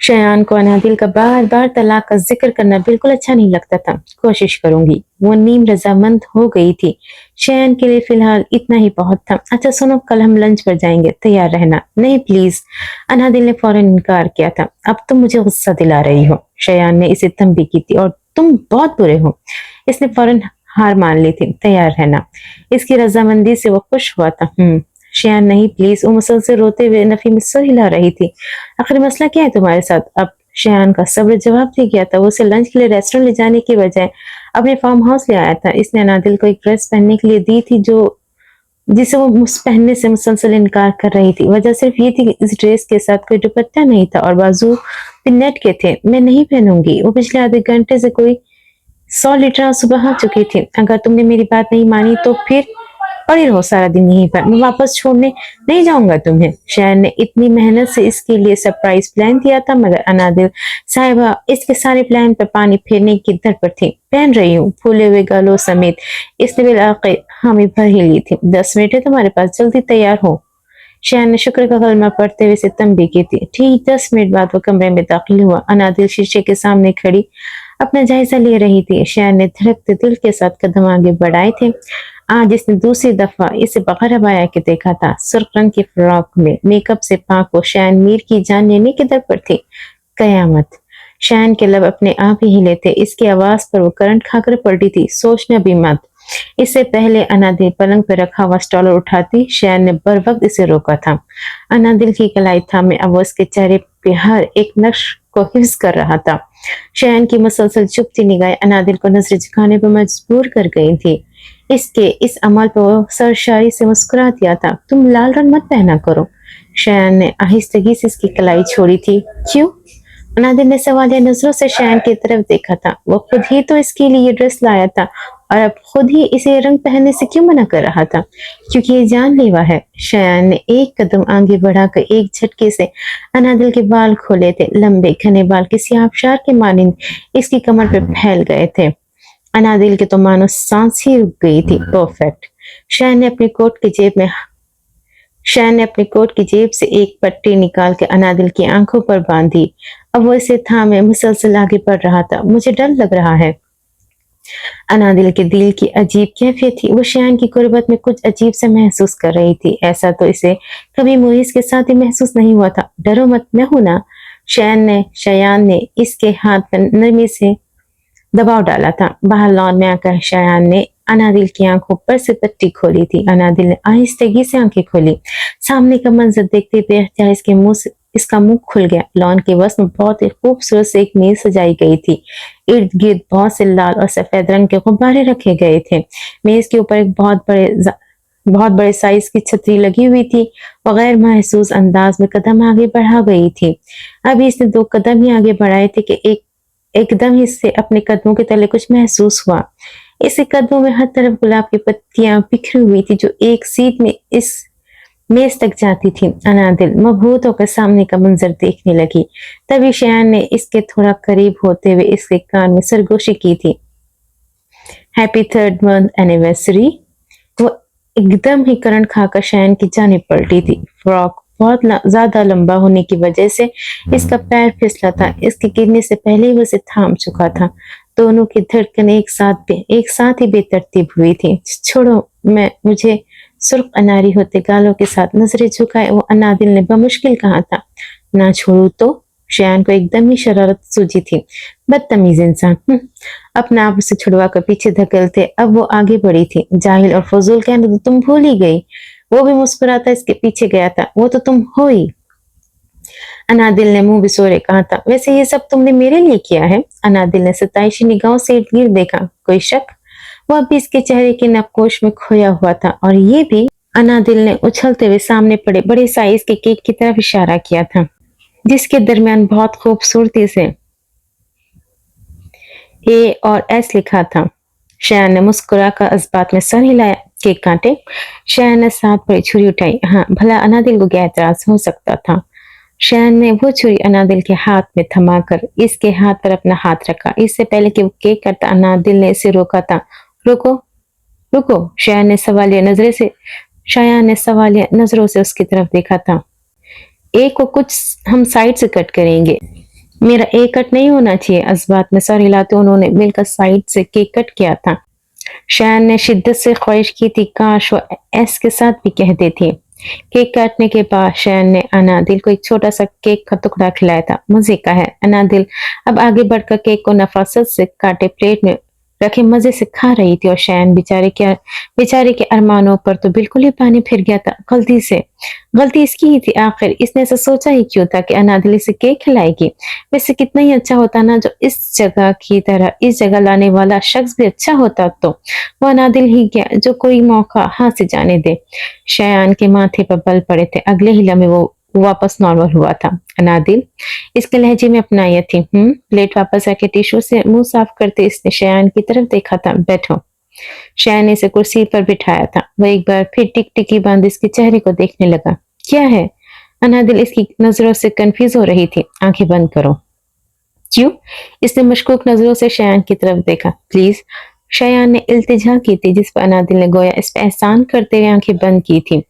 शयान को अनादिल का बार बार तलाक का जिक्र करना बिल्कुल अच्छा नहीं लगता था। कोशिश करूंगी। वो नीम रजामंद हो गई थी। शयान के लिए फिलहाल इतना ही बहुत था। अच्छा सुनो, कल हम लंच पर जाएंगे, तैयार रहना। नहीं प्लीज, अनादिल ने फौरन इनकार किया था। अब तुम मुझे गुस्सा दिला रही हो। शयान ने इसे तंबी की थी। और तुम बहुत बुरे हो। इसने फौरन हार मान ली थी। तैयार रहना। इसकी रजामंदी से वो खुश हुआ था। शयान, नहीं प्लीज। वो मुसलसल रोते हुए नफी में सर हिला रही थी। आखिर मसला क्या है तुम्हारे साथ? अब शयान का सब्र जवाब दे गया था। वो उसे लंच के लिए रेस्टोरेंट ले जाने की बजाय अपने फार्म हाउस ले आया था। इसने अनादिल को एक ड्रेस पहनने के लिए दी थी जिसे वो पहनने से मुसलसल इनकार कर रही थी। वजह सिर्फ ये थी कि इस ड्रेस के साथ कोई दुपट्टा नहीं था और बाजू भी नेट के थे। मैं नहीं पहनूंगी। वो पिछले आधे घंटे से कोई 100 लीटर आंसू बहा चुकी थी। अगर तुमने मेरी बात नहीं मानी तो फिर पड़ी रहो सारा दिन यहीं पर। मैं वापस छोड़ने नहीं जाऊंगा तुम्हें। शयान ने इतनी मेहनत से इसके लिए सरप्राइज प्लान किया था, मगर अनादिल साहिबा इसके सारे प्लान पर पानी फेरने की दर पर थी। पहन रही हूँ, फूले हुए गालों समेत इसने बिलाखिर हामी भर ही ली थी। 10 मिनट है तुम्हारे पास, जल्दी तैयार हो। शयान ने शुक्र का कलमा पढ़ते हुए इसे तंबी की थी। ठीक 10 मिनट बाद वो कमरे में दाखिल हुआ। अनादिल शीशे के सामने खड़ी अपना जायजा ले रही थी। शयान ने धड़कते दिल के साथ कदम आगे बढ़ाए थे। आज इसने दूसरी दफा इसे बगैर अबाया के देखा था। सुर्ख रंग की फ्रॉक में मेकअप से पाक वो शयान मीर की जान लेने की दर पर थी। कयामत। शयान के लब अपने आप ही हिले थे। इसकी आवाज पर वो करंट खाकर पलटी थी। सोचना भी मत। इससे पहले अनादिल पलंग पर रखा हुआ स्टॉलर उठाती शयान ने बर वक्त इसे रोका था। अनादिल की कलाई थामे अब वो इसके चेहरे पे हर एक नक्श को हिफ्ज कर रहा था। शयान की मुसलसल चुपती निगाहें अनादिल को नजर झुकाने पर मजबूर कर गई थी। इसके इस अमल पर वो सरशारी से मुस्कुरा दिया था। तुम लाल रंग मत पहना करो। शयान ने आहिस्तगी से इसकी कलाई छोड़ी थी। क्यों? अनादिल ने सवालिया नजरों से शयान की तरफ देखा था। वो खुद ही तो इसके लिए ये ड्रेस लाया था और अब खुद ही इसे रंग पहनने से क्यों मना कर रहा था? क्योंकि ये जानलेवा है। शयान ने एक कदम आगे बढ़ाकर एक झटके से अनादिल के बाल खोले थे। लंबे घने बाल किसी आबशार के मानिंद इसकी कमर पर फैल गए थे। अनादिल के तो मानो सांस ही रुक गई थी। परफेक्ट। शयान ने अपने कोट की जेब में शयान ने अपनी कोट की जेब से एक पट्टी निकाल के अनादिल की आंखों पर बांधी। अब वो इसे थामे मुसलसल आगे बढ़ रहा था। मुझे डर लग रहा है। अनादिल के दिल की अजीब कैफियत थी। वो शयान की कुर्बत में कुछ अजीब सा महसूस कर रही थी। ऐसा तो इसे कभी मोइस के साथ ही महसूस नहीं हुआ था। डरो मत, मैं हूं ना। शयान ने इसके हाथ पर नरमी से दबाव डाला था। बाहर लॉन में आकर शयान ने अनादिल की आंखों पर से पट्टी खोली थी। अनादिल ने आहिस्तगी से आंखें खोली। सामने का मंजर देखते बेख्तियार इसका मुंह खुल गया। लॉन के वसत में बहुत ही खूबसूरत से एक मेज सजाई गई थी। इर्द गिर्द बहुत से लाल और सफेद रंग के गुब्बारे रखे गए थे। मेज के ऊपर एक बहुत बड़े साइज की छतरी लगी हुई थी। वो गैर महसूस अंदाज में कदम आगे बढ़ा गई थी। अभी इसने 2 कदम ही आगे बढ़ाए थे कि एकदम ही इससे अपने कदमों के तले कुछ महसूस हुआ। इसके कदमों में हर तरफ गुलाब की पत्तियां बिखरी हुई थी जो एक सीध में इस मेज तक जाती थी। अनादिल मबहूत होकर सामने का मंजर देखने लगी। तभी शयान ने इसके थोड़ा करीब होते हुए इसके कान में सरगोशी की थी। Happy 3rd month anniversary. वो एकदम ही करंट खाकर शयान की जानिब पलटी थी। फ्रॉक बहुत ज्यादा लंबा होने की वजह से इसका पैर फिसला था। इसके गिरने से पहले ही वो उसे थाम चुका था। दोनों की धड़कन एक साथ ही बेतरतीब हुई थी। छोड़ो, मुझे सुर्ख अनारी होते गालों के साथ नजरें झुकाए वो अनादिल ने बमुश्किल कहा था। ना छोड़ू तो। शयान को एकदम ही शरारत सूझी थी। बदतमीज इंसान। अपना आप उसे छुड़वा कर पीछे धकेलते अब वो आगे बढ़ी थी। जाहिल और फजूल कहने तो तुम भूल ही गई। वो भी मुस्कुराता इसके पीछे गया था। वो तो तुम हो ही। अनादिल ने मुंह बिसोरे कहा था। वैसे ये सब तुमने मेरे लिए किया है। अनादिल ने सताइशी निगाहों से इर्द गिर्द देखा। कोई शक? वह भी इसके चेहरे के नक्कोश में खोया हुआ था। और ये भी। अनादिल ने उछलते हुए सामने पड़े बड़े साइज के केक की तरफ इशारा किया था जिसके दरमियान बहुत खूबसूरती से ए और एस लिखा था। शयान ने मुस्कुरा कर इस्बात में सर हिलाया। केक काटे। शयान ने साथ पड़ी छुरी उठाई। हाँ, भला अनादिल को क्या एतराज हो सकता था। शयान ने वो छुरी अनादिल के हाथ में थमाकर इसके हाथ पर अपना हाथ रखा। इससे पहले कि वो केक करता अनादिल ने इसे रोका था। रुको रुको। शयान ने सवालिया नजरों से उसकी तरफ देखा था। एक को कुछ हम साइड से कट करेंगे। मेरा एक कट नहीं होना चाहिए। इस्बात में सर हिलाते उन्होंने मिलकर साइड से केक कट किया था। शयान ने शिद्दत से ख्वाहिश की थी काश वो एस के साथ भी कह देती। केक काटने के बाद शयान ने अनादिल को एक छोटा सा केक का टुकड़ा खिलाया था। मजे का है। अनादिल अब आगे बढ़कर केक को नफासत से काटे प्लेट में रखे मजे से खा रही थी और शयान बेचारे के अरमानों पर तो बिल्कुल ही पानी फिर गया था। गलती इसकी ही थी। आखिर इसने ऐसा सोचा ही क्यों था कि अनादिल इसे केक खिलाएगी। वैसे कितना ही अच्छा होता ना जो इस जगह की तरह इस जगह लाने वाला शख्स भी अच्छा होता तो वो अनादिल ही क्या जो कोई मौका हाथ से जाने दे। शयान के माथे पर बल पड़े थे। अगले ही लम्हे वो वापस नॉर्मल हुआ था। अनादिल इसके लहजे में अपनाया थी। प्लेट वापस आके टिश्यू से मुंह साफ करते इसने शयान की तरफ देखा था। बैठो। शयान ने इसे कुर्सी पर बिठाया था। वह एक बार फिर टिकटिकी बांध इसके चेहरे को देखने लगा। क्या है? अनादिल इसकी नजरों से कंफ्यूज हो रही थी। आंखें बंद करो। क्यों? इसने मशकूक नजरों से शयान की तरफ देखा। प्लीज। शयान ने इल्तिजा की थी जिस पर अनादिल ने गोया इस पर एहसान करते हुए आंखें बंद की थी।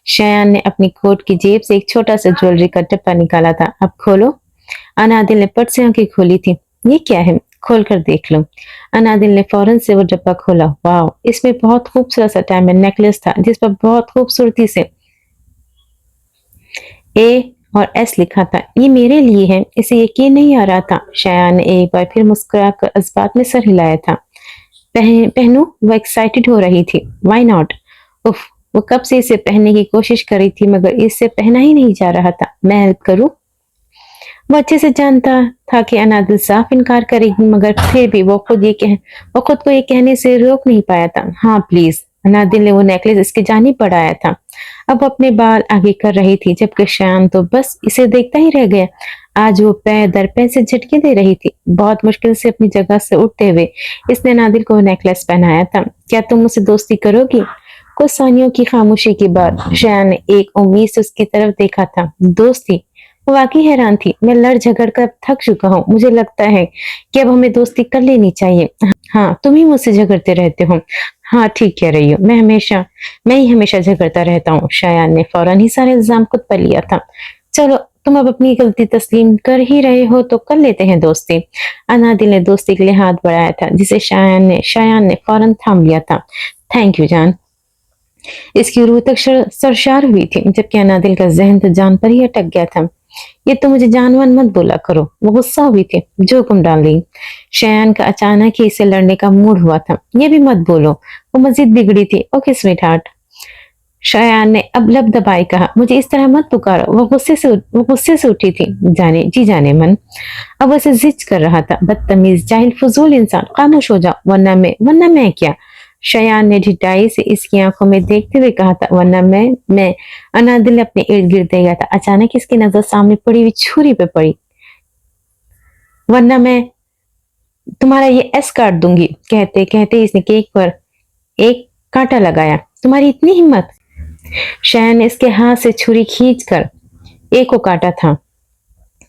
शयान ने अपनी कोट की जेब से एक छोटा सा ज्वेलरी का डब्बा निकाला था। अब खोलो। अनादिल ने पट से आंखें खोली थी। ये क्या है? खोल कर देख लो। अनादिल ने फौरन से वो डब्बा खोला। वाह, इसमें बहुत खूबसूरत सा डायमंड नेकलेस था जिस पर बहुत खूबसूरती से ए और एस लिखा था। ये मेरे लिए है। इसे यकीन नहीं आ रहा था। शयान ने एक बार फिर मुस्कुरा कर इस्बात में सर हिलाया था। पहनूं? वो एक्साइटेड हो रही थी। Why not? उफ, वो कब से इसे पहनने की कोशिश कर रही थी मगर इससे पहना ही नहीं जा रहा था। मैं हेल्प करूं? वो अच्छे से जानता था कि अनादिल साफ इनकार करेगी मगर फिर भी वो खुद को ये कहने से रोक नहीं पाया था। हाँ प्लीज। अनादिल ने वो नेकलेस इसकी जानिब बढ़ाया था। अब अपने बाल आगे कर रही थी जबकि शयान तो बस इसे देखता ही रह गया। आज वो पैर दर पैर से झटके दे रही थी। बहुत मुश्किल से अपनी जगह से उठते हुए इसने अनादिल को नेकलेस पहनाया था। क्या तुम मुझसे दोस्ती करोगी? कुछ सानियों की खामोशी के बाद शयान ने एक उम्मीद से उसकी तरफ देखा था। दोस्ती? वो वाकई हैरान थी। मैं लड़ झगड़ कर थक चुका हूँ। मुझे लगता है कि अब हमें दोस्ती कर लेनी चाहिए। हाँ, तुम ही मुझसे झगड़ते रहते हो। हाँ ठीक कह रही हो, मैं ही हमेशा झगड़ता रहता हूँ। शायान ने फौरन ही सारे इल्जाम खुद पर लिया था। चलो तुम अब अपनी गलती तस्लीम कर ही रहे हो तो कर लेते हैं दोस्ती। अनादिल ने दोस्ती के लिए हाथ बढ़ाया था, जिसे शायान ने फौरन थाम लिया था। थैंक यू जान। इसकी रूह तक सरशार हुई थी, जबकि अनादिल का जहन तो जान पर ही अटक गया था। ये तो मुझे जानवर मत बोला करो, वो गुस्सा हुई थी, जोखम डाल दी। शयान का अचानक ही इसे लड़ने का मूड हुआ था। ये भी मत बोलो, वो मजीद बिगड़ी थी। Okay sweet heart. शयान ने अब लब दबाई कहा, मुझे इस तरह मत पुकारो। वो गुस्से से उठी थी। जाने मन। अब उसे जिद कर रहा था, बदतमीज जाहिल फजूल इंसान, खामोश हो जाओ वरना मैं क्या। शयान ने ढिठाई से इसकी आंखों में देखते हुए कहा था, वरना मैं अनादिल अपने इर्द गिर्द गया था। अचानक इसकी नजर सामने पड़ी हुई छुरी पे पड़ी। वरना मैं तुम्हारा ये एस काट दूंगी। कहते कहते इसने केक पर एक कांटा लगाया। तुम्हारी इतनी हिम्मत। शयान ने इसके हाथ से छुरी खींचकर एक को काटा था।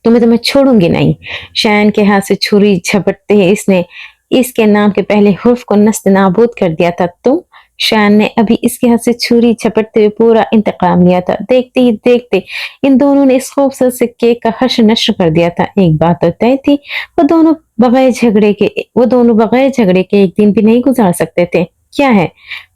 तुम्हें तो मैं छोड़ूंगी नहीं। शयान के हाथ से छुरी झपटते ही इसने इसके नाम के पहले हुर्फ को नस्त नाबूद कर दिया था। तुम। शयान ने अभी इसके हाथ से छुरी झपटते हुए पूरा इंतकाम लिया था। देखते ही देखते इन दोनों ने इस खूबसूरत से केक का हश्र नश्र कर दिया था। एक बात तो तय थी, वो दोनों बगैर झगड़े के एक दिन भी नहीं गुजार सकते थे। क्या है?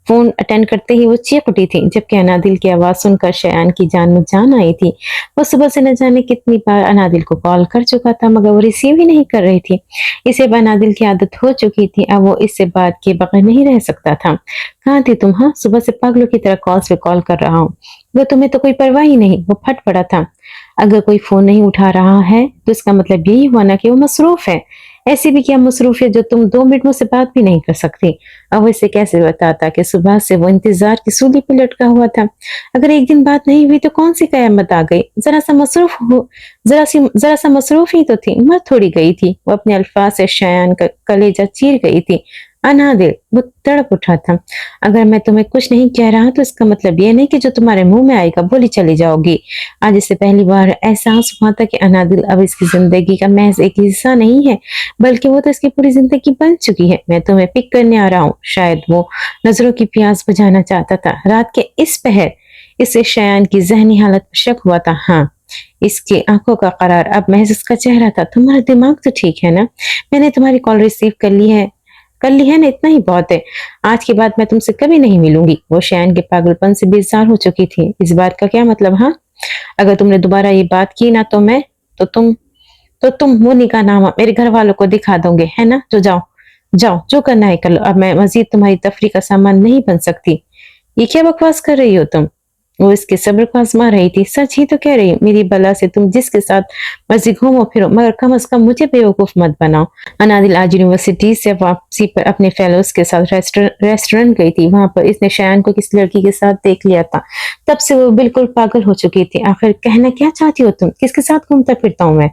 फोन अटेंड करते ही वो चीख उठी थी, जबकि अनादिल की आवाज सुनकर शयान की जान में जान आई थी। वो सुबह से न जाने कितनी बार अनादिल को कॉल कर चुका था, मगर वो रिसीव ही नहीं कर रही थी। इसे अब अनादिल की आदत हो चुकी थी। अब वो इससे बात के बगैर नहीं रह सकता था। कहाँ थी तुम? हाँ, सुबह से पागलों की तरह कॉल्स पे कॉल कर रहा हूँ। वो तुम्हें तो कोई परवाह ही नहीं। वो फट पड़ा था। अगर कोई फोन नहीं उठा रहा है तो इसका मतलब यही हुआ ना कि वो मसरूफ है। ऐसी भी क्या मसरूफियत जो तुम 2 मिनट मुझसे बात भी नहीं कर सकती। अब वो इसे कैसे बताता कि सुबह से वो इंतजार की सूली पे लटका हुआ था। अगर एक दिन बात नहीं हुई तो कौन सी कयामत आ गई। जरा सा मसरूफ ही तो थी, मर थोड़ी गई थी। वो अपने अल्फाज से शयान का कलेजा चीर गई थी। अनादिल, वो तड़प उठा था। अगर मैं तुम्हें कुछ नहीं कह रहा तो इसका मतलब ये नहीं कि जो तुम्हारे मुंह में आएगा बोली चली जाओगी। आज इसे पहली बार एहसास हुआ था कि अनादिल अब इसकी जिंदगी का महज एक हिस्सा नहीं है, बल्कि वो तो इसकी पूरी जिंदगी बन चुकी है। मैं तुम्हें पिक करने आ रहा हूँ। शायद वो नजरों की प्यास बुझाना चाहता था। रात के इस पहर इससे शयान की जहनी हालत पर शक हुआ था। हाँ, इसकी आंखों का करार अब महज उसका चेहरा था। तुम्हारा दिमाग तो ठीक है ना? मैंने तुम्हारी कॉल रिसीव कर ली है ना, इतना ही बहुत है। आज के बाद मैं तुमसे कभी नहीं मिलूंगी। वो शयान के पागलपन से बेजार हो चुकी थी। इस बात का क्या मतलब? हाँ, अगर तुमने दोबारा ये बात की ना तो तुम वो निकाहनामा मेरे घर वालों को दिखा दोगे, है ना? तो जाओ जाओ, जो करना है कर लो। अब मैं मजीद तुम्हारी तफरी का सामान नहीं बन सकती। ये क्या बकवास कर रही हो तुम? वो इसके सब्र को आजमा रही थी। सच ही तो कह रही हूँ, मेरी बला से तुम जिसके साथ मर्जी घूमो फिरो, मगर कम से कम मुझे बेवकूफ मत बनाओ। अनादिल आज यूनिवर्सिटी से वापसी पर अपने फेलोज के साथ रेस्टोरेंट गई थी। वहां पर इसने शयान को किसी लड़की के साथ देख लिया था। तब से वो बिल्कुल पागल हो चुकी थी। आखिर कहना क्या चाहती हो तुम? किसके साथ घूमता फिरता हूँ मैं?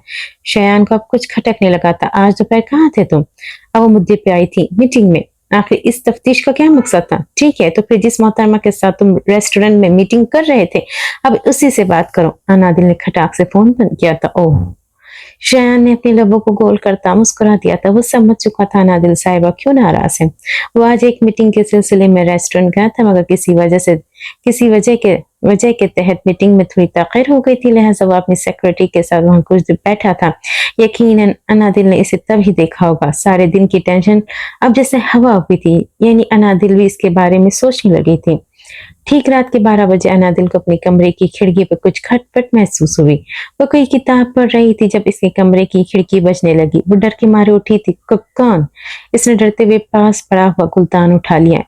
शयान को अब कुछ खटकने लगा था। आज दोपहर कहाँ थे तुम? अब वो मुद्दे पे आई थी, मीटिंग में। आखिर इस तफ्तीश का क्या मकसद था? ठीक है, तो फिर जिस मोहतरमा के साथ तुम रेस्टोरेंट में मीटिंग कर रहे थे, अब उसी से बात करो। अनादिल ने खटाक से फोन बंद किया था। ओह, शयान ने अपने लबों को गोल करता मुस्कुरा दिया था। वो समझ चुका था अनादिल साहिबा क्यों नाराज है। वो आज एक मीटिंग के सिलसिले में रेस्टोरेंट गया था, मगर किसी वजह के तहत मीटिंग में थोड़ी ताखिर हो गई थी, लिहाजा वो अपनी सेक्रेटरी के साथ वहां कुछ देर बैठा था। यकीनन अनादिल ने इसे तब ही देखा होगा। सारे दिन की टेंशन अब जैसे हवा हुई थी, यानी अनादिल भी इसके बारे में सोचने लगी थी। ठीक रात के 12 बजे अनादिल को अपने कमरे की खिड़की पर कुछ खटपट महसूस हुई। वो कोई किताब पढ़ रही थी जब इसके कमरे की खिड़की बजने लगी। वो डर के मारे उठी थी। कौन? इसने डरते हुए पास पड़ा हुआ गुलदान उठा लिया।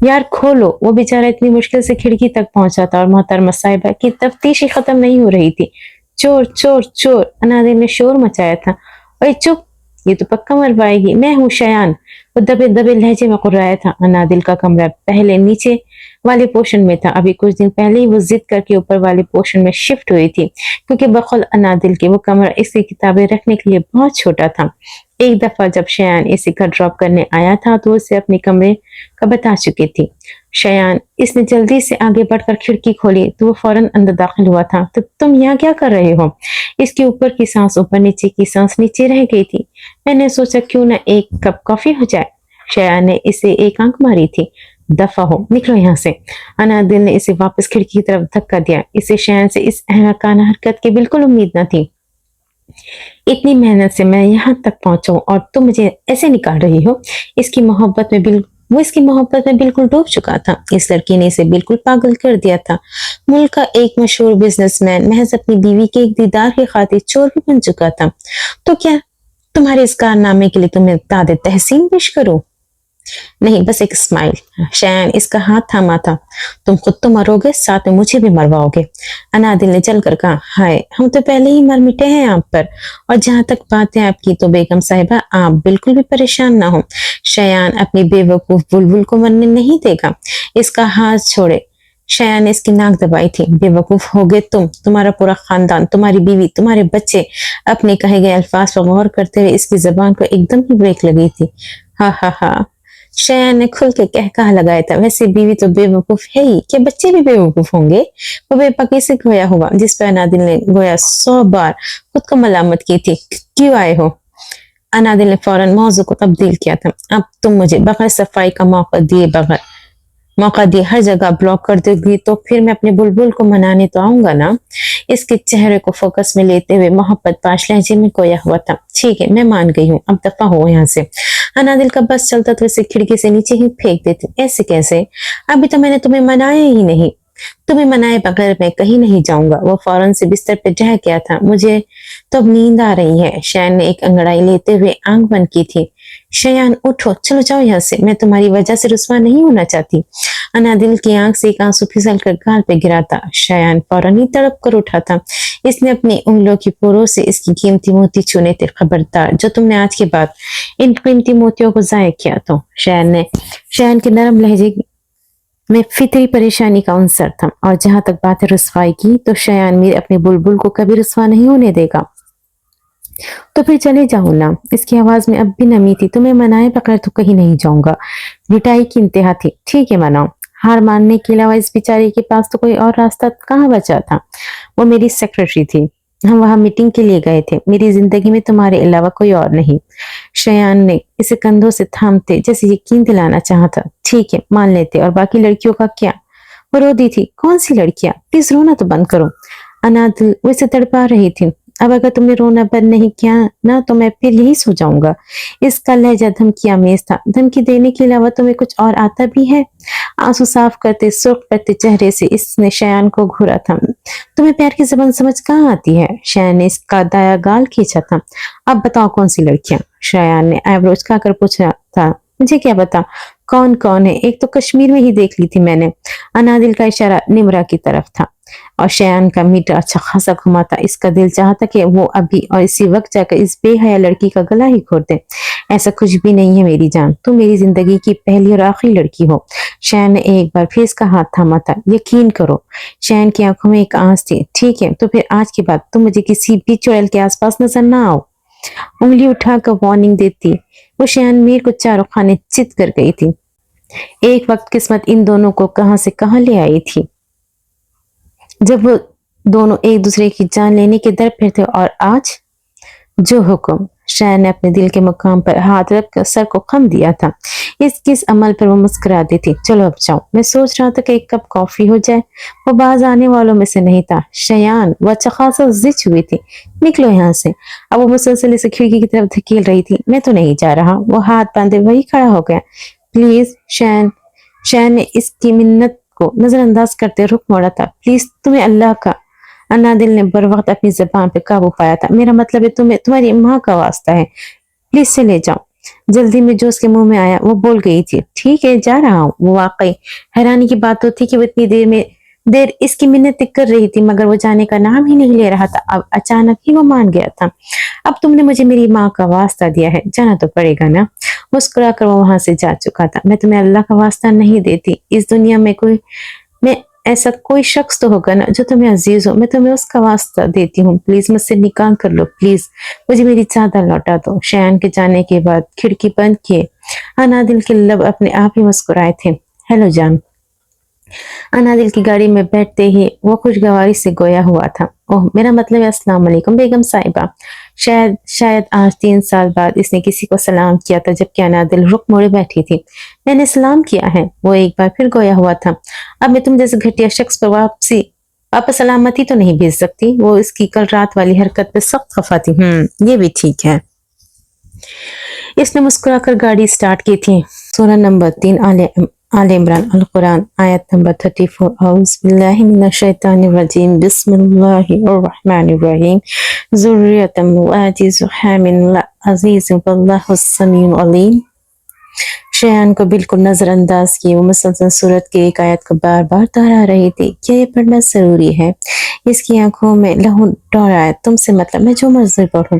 यार खोलो। वो बेचारा इतनी मुश्किल से खिड़की तक पहुंचा था और मोहतरमा साहिबा की तफ्तीश ही खत्म नहीं हो रही थी। चोर चोर चोर, अनादिल ने शोर मचाया था। ओए चुप, ये तो पक्का मरवाएगी। मैं हूँ शयान। वो दबे दबे लहजे में कुर्राया था। अनादिल का कमरा पहले नीचे वाले पोर्शन में था। अभी कुछ दिन पहले ही वो जिद करके ऊपर वाले पोर्शन में शिफ्ट हुई थी, क्योंकि बखौल अनादिल के वो कमरा इसकी किताबें रखने के लिए बहुत छोटा था। एक दफा जब शयान इसे घर ड्रॉप करने आया था तो उसे अपने कमरे का बता चुकी थी। शयान, इसने जल्दी से आगे बढ़कर खिड़की खोली तो वो फौरन अंदर दाखिल हुआ था। तो तुम यहाँ क्या कर रहे हो? इसके ऊपर की सांस ऊपर, नीचे की सांस नीचे रह गई थी। मैंने सोचा क्यों ना एक कप कॉफी हो जाए। शयान ने इसे एक आंख मारी थी। दफा हो, निकलो यहाँ से। अनादिल ने इसे वापस खिड़की की तरफ धक्का दिया। इसे शयान से इस अहमकाना हरकत की बिल्कुल उम्मीद न थी। इतनी मेहनत से मैं यहाँ तक पहुंचा हूं और तुम मुझे ऐसे निकाल रही हो। वो इसकी मोहब्बत में बिल्कुल डूब चुका था। इस लड़की ने इसे बिल्कुल पागल कर दिया था। मुल्क का एक मशहूर बिजनेसमैन महज अपनी बीवी के एक दीदार की खातिर चोर भी बन चुका था। तो क्या तुम्हारे इस कारनामे के लिए तुम्हें तादे तहसीन पेश करूं? नहीं, बस एक स्माइल। शयान इसका हाथ थामा था। तुम खुद तो मरोगे, साथ में मुझे भी मरवाओगे। अनादिल ने चलकर कहा, हाय, हम तो पहले ही मर मिटे हैं आप पर। और जहां तक बात है आपकी, तो बेगम साहिबा आप बिल्कुल भी परेशान ना हो। शयान अपनी बेवकूफ बुलबुल को मरने नहीं देगा। इसका हाथ छोड़े। शयान ने इसकी नाक दबाई थी। बेवकूफ हो गए तुम, तुम्हारा पूरा खानदान, तुम्हारी बीवी, तुम्हारे बच्चे। अपने कहे गए अल्फाज पर गौर करते हुए इसकी जबान को एकदम ही ब्रेक लगी थी। हा हा हा, शयान ने खुल के कहकहा लगाया था। वैसे बीवी तो बेवकूफ है ही, क्या बच्चे भी बेवकूफ होंगे? वो बेपकी से गोया हुआ, जिस पर अनादिल ने गोया 100 बार खुद को मलामत की थी। क्यों आए हो? अनादिल ने फौरन मौजू को तब्दील किया था। अब तुम मुझे बगैर सफाई का मौका दिए हर जगह ब्लॉक कर दोगी, तो फिर मैं अपने बुलबुल को मनाने तो आऊंगा ना। इसके चेहरे को फोकस में लेते हुए मोहब्बत पाश लहजे में गोया हुआ था। ठीक है, मैं मान गई हूँ, अब दफा हो यहाँ से। अनादिल का बस चलता तो इसे खिड़की से नीचे ही फेंक देती। ऐसे कैसे? अभी तो मैंने तुम्हें मनाया ही नहीं। तुम्हें मनाए बगैर मैं कहीं नहीं जाऊंगा। वो फौरन से बिस्तर पर जह गया था। मुझे तो अब नींद आ रही है। शयान ने एक अंगड़ाई लेते हुए आंख बंद की थी। शयान उठो, चलो जाओ यहाँ से, मैं तुम्हारी वजह से रुस्वा नहीं होना चाहती। अनादिल की आंख से एक आंसू फिसल कर गाल पे गिरा था। शयान फौरन ही तड़प कर उठा था। इसने अपनी उंगलियों की पोरों से इसकी कीमती मोती छूने थे। खबरदार, जो तुमने आज के बाद इन कीमती मोतियों को जाया किया तो। शयान के नरम लहजे में फितरी परेशानी का अंसर था। और जहां तक बात है रुस्वाई की, तो शयान मीर अपने बुलबुल को कभी रुस्वा नहीं होने देगा। तो फिर चले जाओ ना। इसकी आवाज में अब भी नमी थी। तुम्हें मनाए बगैर तो कहीं नहीं जाऊंगा। मिठाई की इंतहा थी। ठीक है, मनाओ। हार मानने के अलावा इस बेचारे के पास तो कोई और रास्ता कहाँ बचा था। वो मेरी सेक्रेटरी थी। हम वहां मीटिंग के लिए गए थे। मेरी जिंदगी में तुम्हारे अलावा कोई और नहीं। शयान ने इसे कंधों से थामते जैसे यकीन दिलाना चाहता। ठीक है, मान लेते, और बाकी लड़कियों का क्या? वो रो दी थी। कौन सी लड़कियां? प्लीज रोना तो बंद करो। अनादिल वो इसे तड़पा रही थी। अब अगर तुमने रोना बंद नहीं किया ना, तो मैं फिर यही सो जाऊंगा। इसका लहजा धमकी आमेज था। धमकी देने के अलावा तुम्हें कुछ और आता भी है? आंसू साफ करते सुर्ख पड़ते चेहरे से इसने शयान को घूरा था। तुम्हें प्यार की जबान समझ कहाँ आती है? शयान ने इसका दाया गाल खींचा था। अब बताओ कौन सी लड़कियां? शयान ने आईब्रोज खाकर पूछा था। मुझे क्या पता कौन कौन है, एक तो कश्मीर में ही देख ली थी मैंने। अनादिल का इशारा निमरा की तरफ था और शयान का मीटर अच्छा खासा घुमा था। इसका दिल चाहता कि वो अभी और इसी वक्त जाकर इस बेहया लड़की का गला ही घोट दे। ऐसा कुछ भी नहीं है मेरी जान, तुम मेरी जिंदगी की पहली और आखिरी लड़की हो। शयान ने एक बार फिर इसका हाथ थामा था। यकीन करो। शयान की आंखों में एक आंस थी। ठीक है, तो फिर आज के बाद तुम मुझे किसी भी चुड़ैल के आसपास नजर ना आओ। उंगली उठाकर वार्निंग देती वो शयान मीर को चारों खाने चित कर गई थी। एक वक्त किस्मत इन दोनों को कहां से कहां ले आई थी, जब वो दोनों एक दूसरे की जान लेने के दर पर थे। और आज जो हुक्म। शयान ने अपने दिल के मुकाम पर हाथ रख कर सर को खम दिया था। किस अमल पर वो मुस्कुरा दी थी। चलो अब जाओ, मैं सोच रहा था कि एक कप कॉफी हो जाए। वो बाज आने वालों में से नहीं था। शयान वो अच्छा खासा जिच हुई थी। निकलो यहाँ से। अब वो मुसलसल से खिड़की की तरफ धकेल रही थी। मैं तो नहीं जा रहा। वो हाथ बांधे वही खड़ा हो गया। प्लीज शयान। शयान ने इसकी मिन्नत को नजरअंदाज करते रुख मोड़ा था। प्लीज, तुम्हें अल्लाह का। अनादिल ने बर वक्त अपनी जबान पे काबू पाया था। मेरा मतलब है तुम्हारी माँ का वास्ता है। प्लीज चले जाओ। जल्दी में जो उसके मुंह में आया वो बोल गई थी। ठीक है, जा रहा हूँ। वो वाकई हैरानी की बात तो थी कि वो इतनी देर इसकी मिन्नत कर रही थी, मगर वो जाने का नाम ही नहीं ले रहा था। अब अचानक ही वो मान गया था। अब तुमने मुझे मेरी माँ का वास्ता दिया है, जाना तो पड़ेगा ना। मुस्कुरा कर वो वहां से जा चुका था। मैं तुम्हें अल्लाह का वास्ता नहीं देती। इस दुनिया में मैं ऐसा कोई शख्स तो होगा ना जो तुम्हें अजीज हो। मैं तुम्हें उसका वास्ता देती हूँ। प्लीज मुझसे निकाह कर लो। प्लीज मुझे मेरी चादर लौटा दो। शयान के जाने के बाद खिड़की बंद किए अनादिल के लब अपने आप ही मुस्कुराए थे। हेलो जान। अनादिल की गाड़ी में बैठते ही वो खुशगवारी से गोया हुआ था। ओह, मेरा मतलब है अस्सलाम वालेकुम बेगम साहिबा। शायद आज 3 साल बाद इसने किसी को सलाम किया था जबकि अनादिल रुक मोड़े बैठी थी। मैंने सलाम किया है, वो एक बार फिर गोया हुआ था। अब मैं तुम जैसे घटिया शख्स पर वापस सलामती तो नहीं भेज सकती। वो इसकी कल रात वाली हरकत पे सख्त खफा थी। ये भी ठीक है। इसने मुस्कुराकर गाड़ी स्टार्ट की थी। सूरह नंबर 3 आले इमरान अल कुरान आयत नंबर 34। औज़ु बिल्लाहि मिनश शैतानिर रजीम बिस्मिल्लाहिर रहमानिर रहीम ज़ुर्रियतम वाजिज़ुहा मिन अज़ीज़ वल्लाहु समीउन अलीम। शयान को बिल्कुल नजरअंदाज किए वो मुसलसल सूरत की एक आयत को बार बार दोहरा रही थी। क्या ये पढ़ना जरूरी है? इसकी आंखों में लहू दौड़ आया। तुमसे मतलब मैं जो मर्जी पढ़ूं।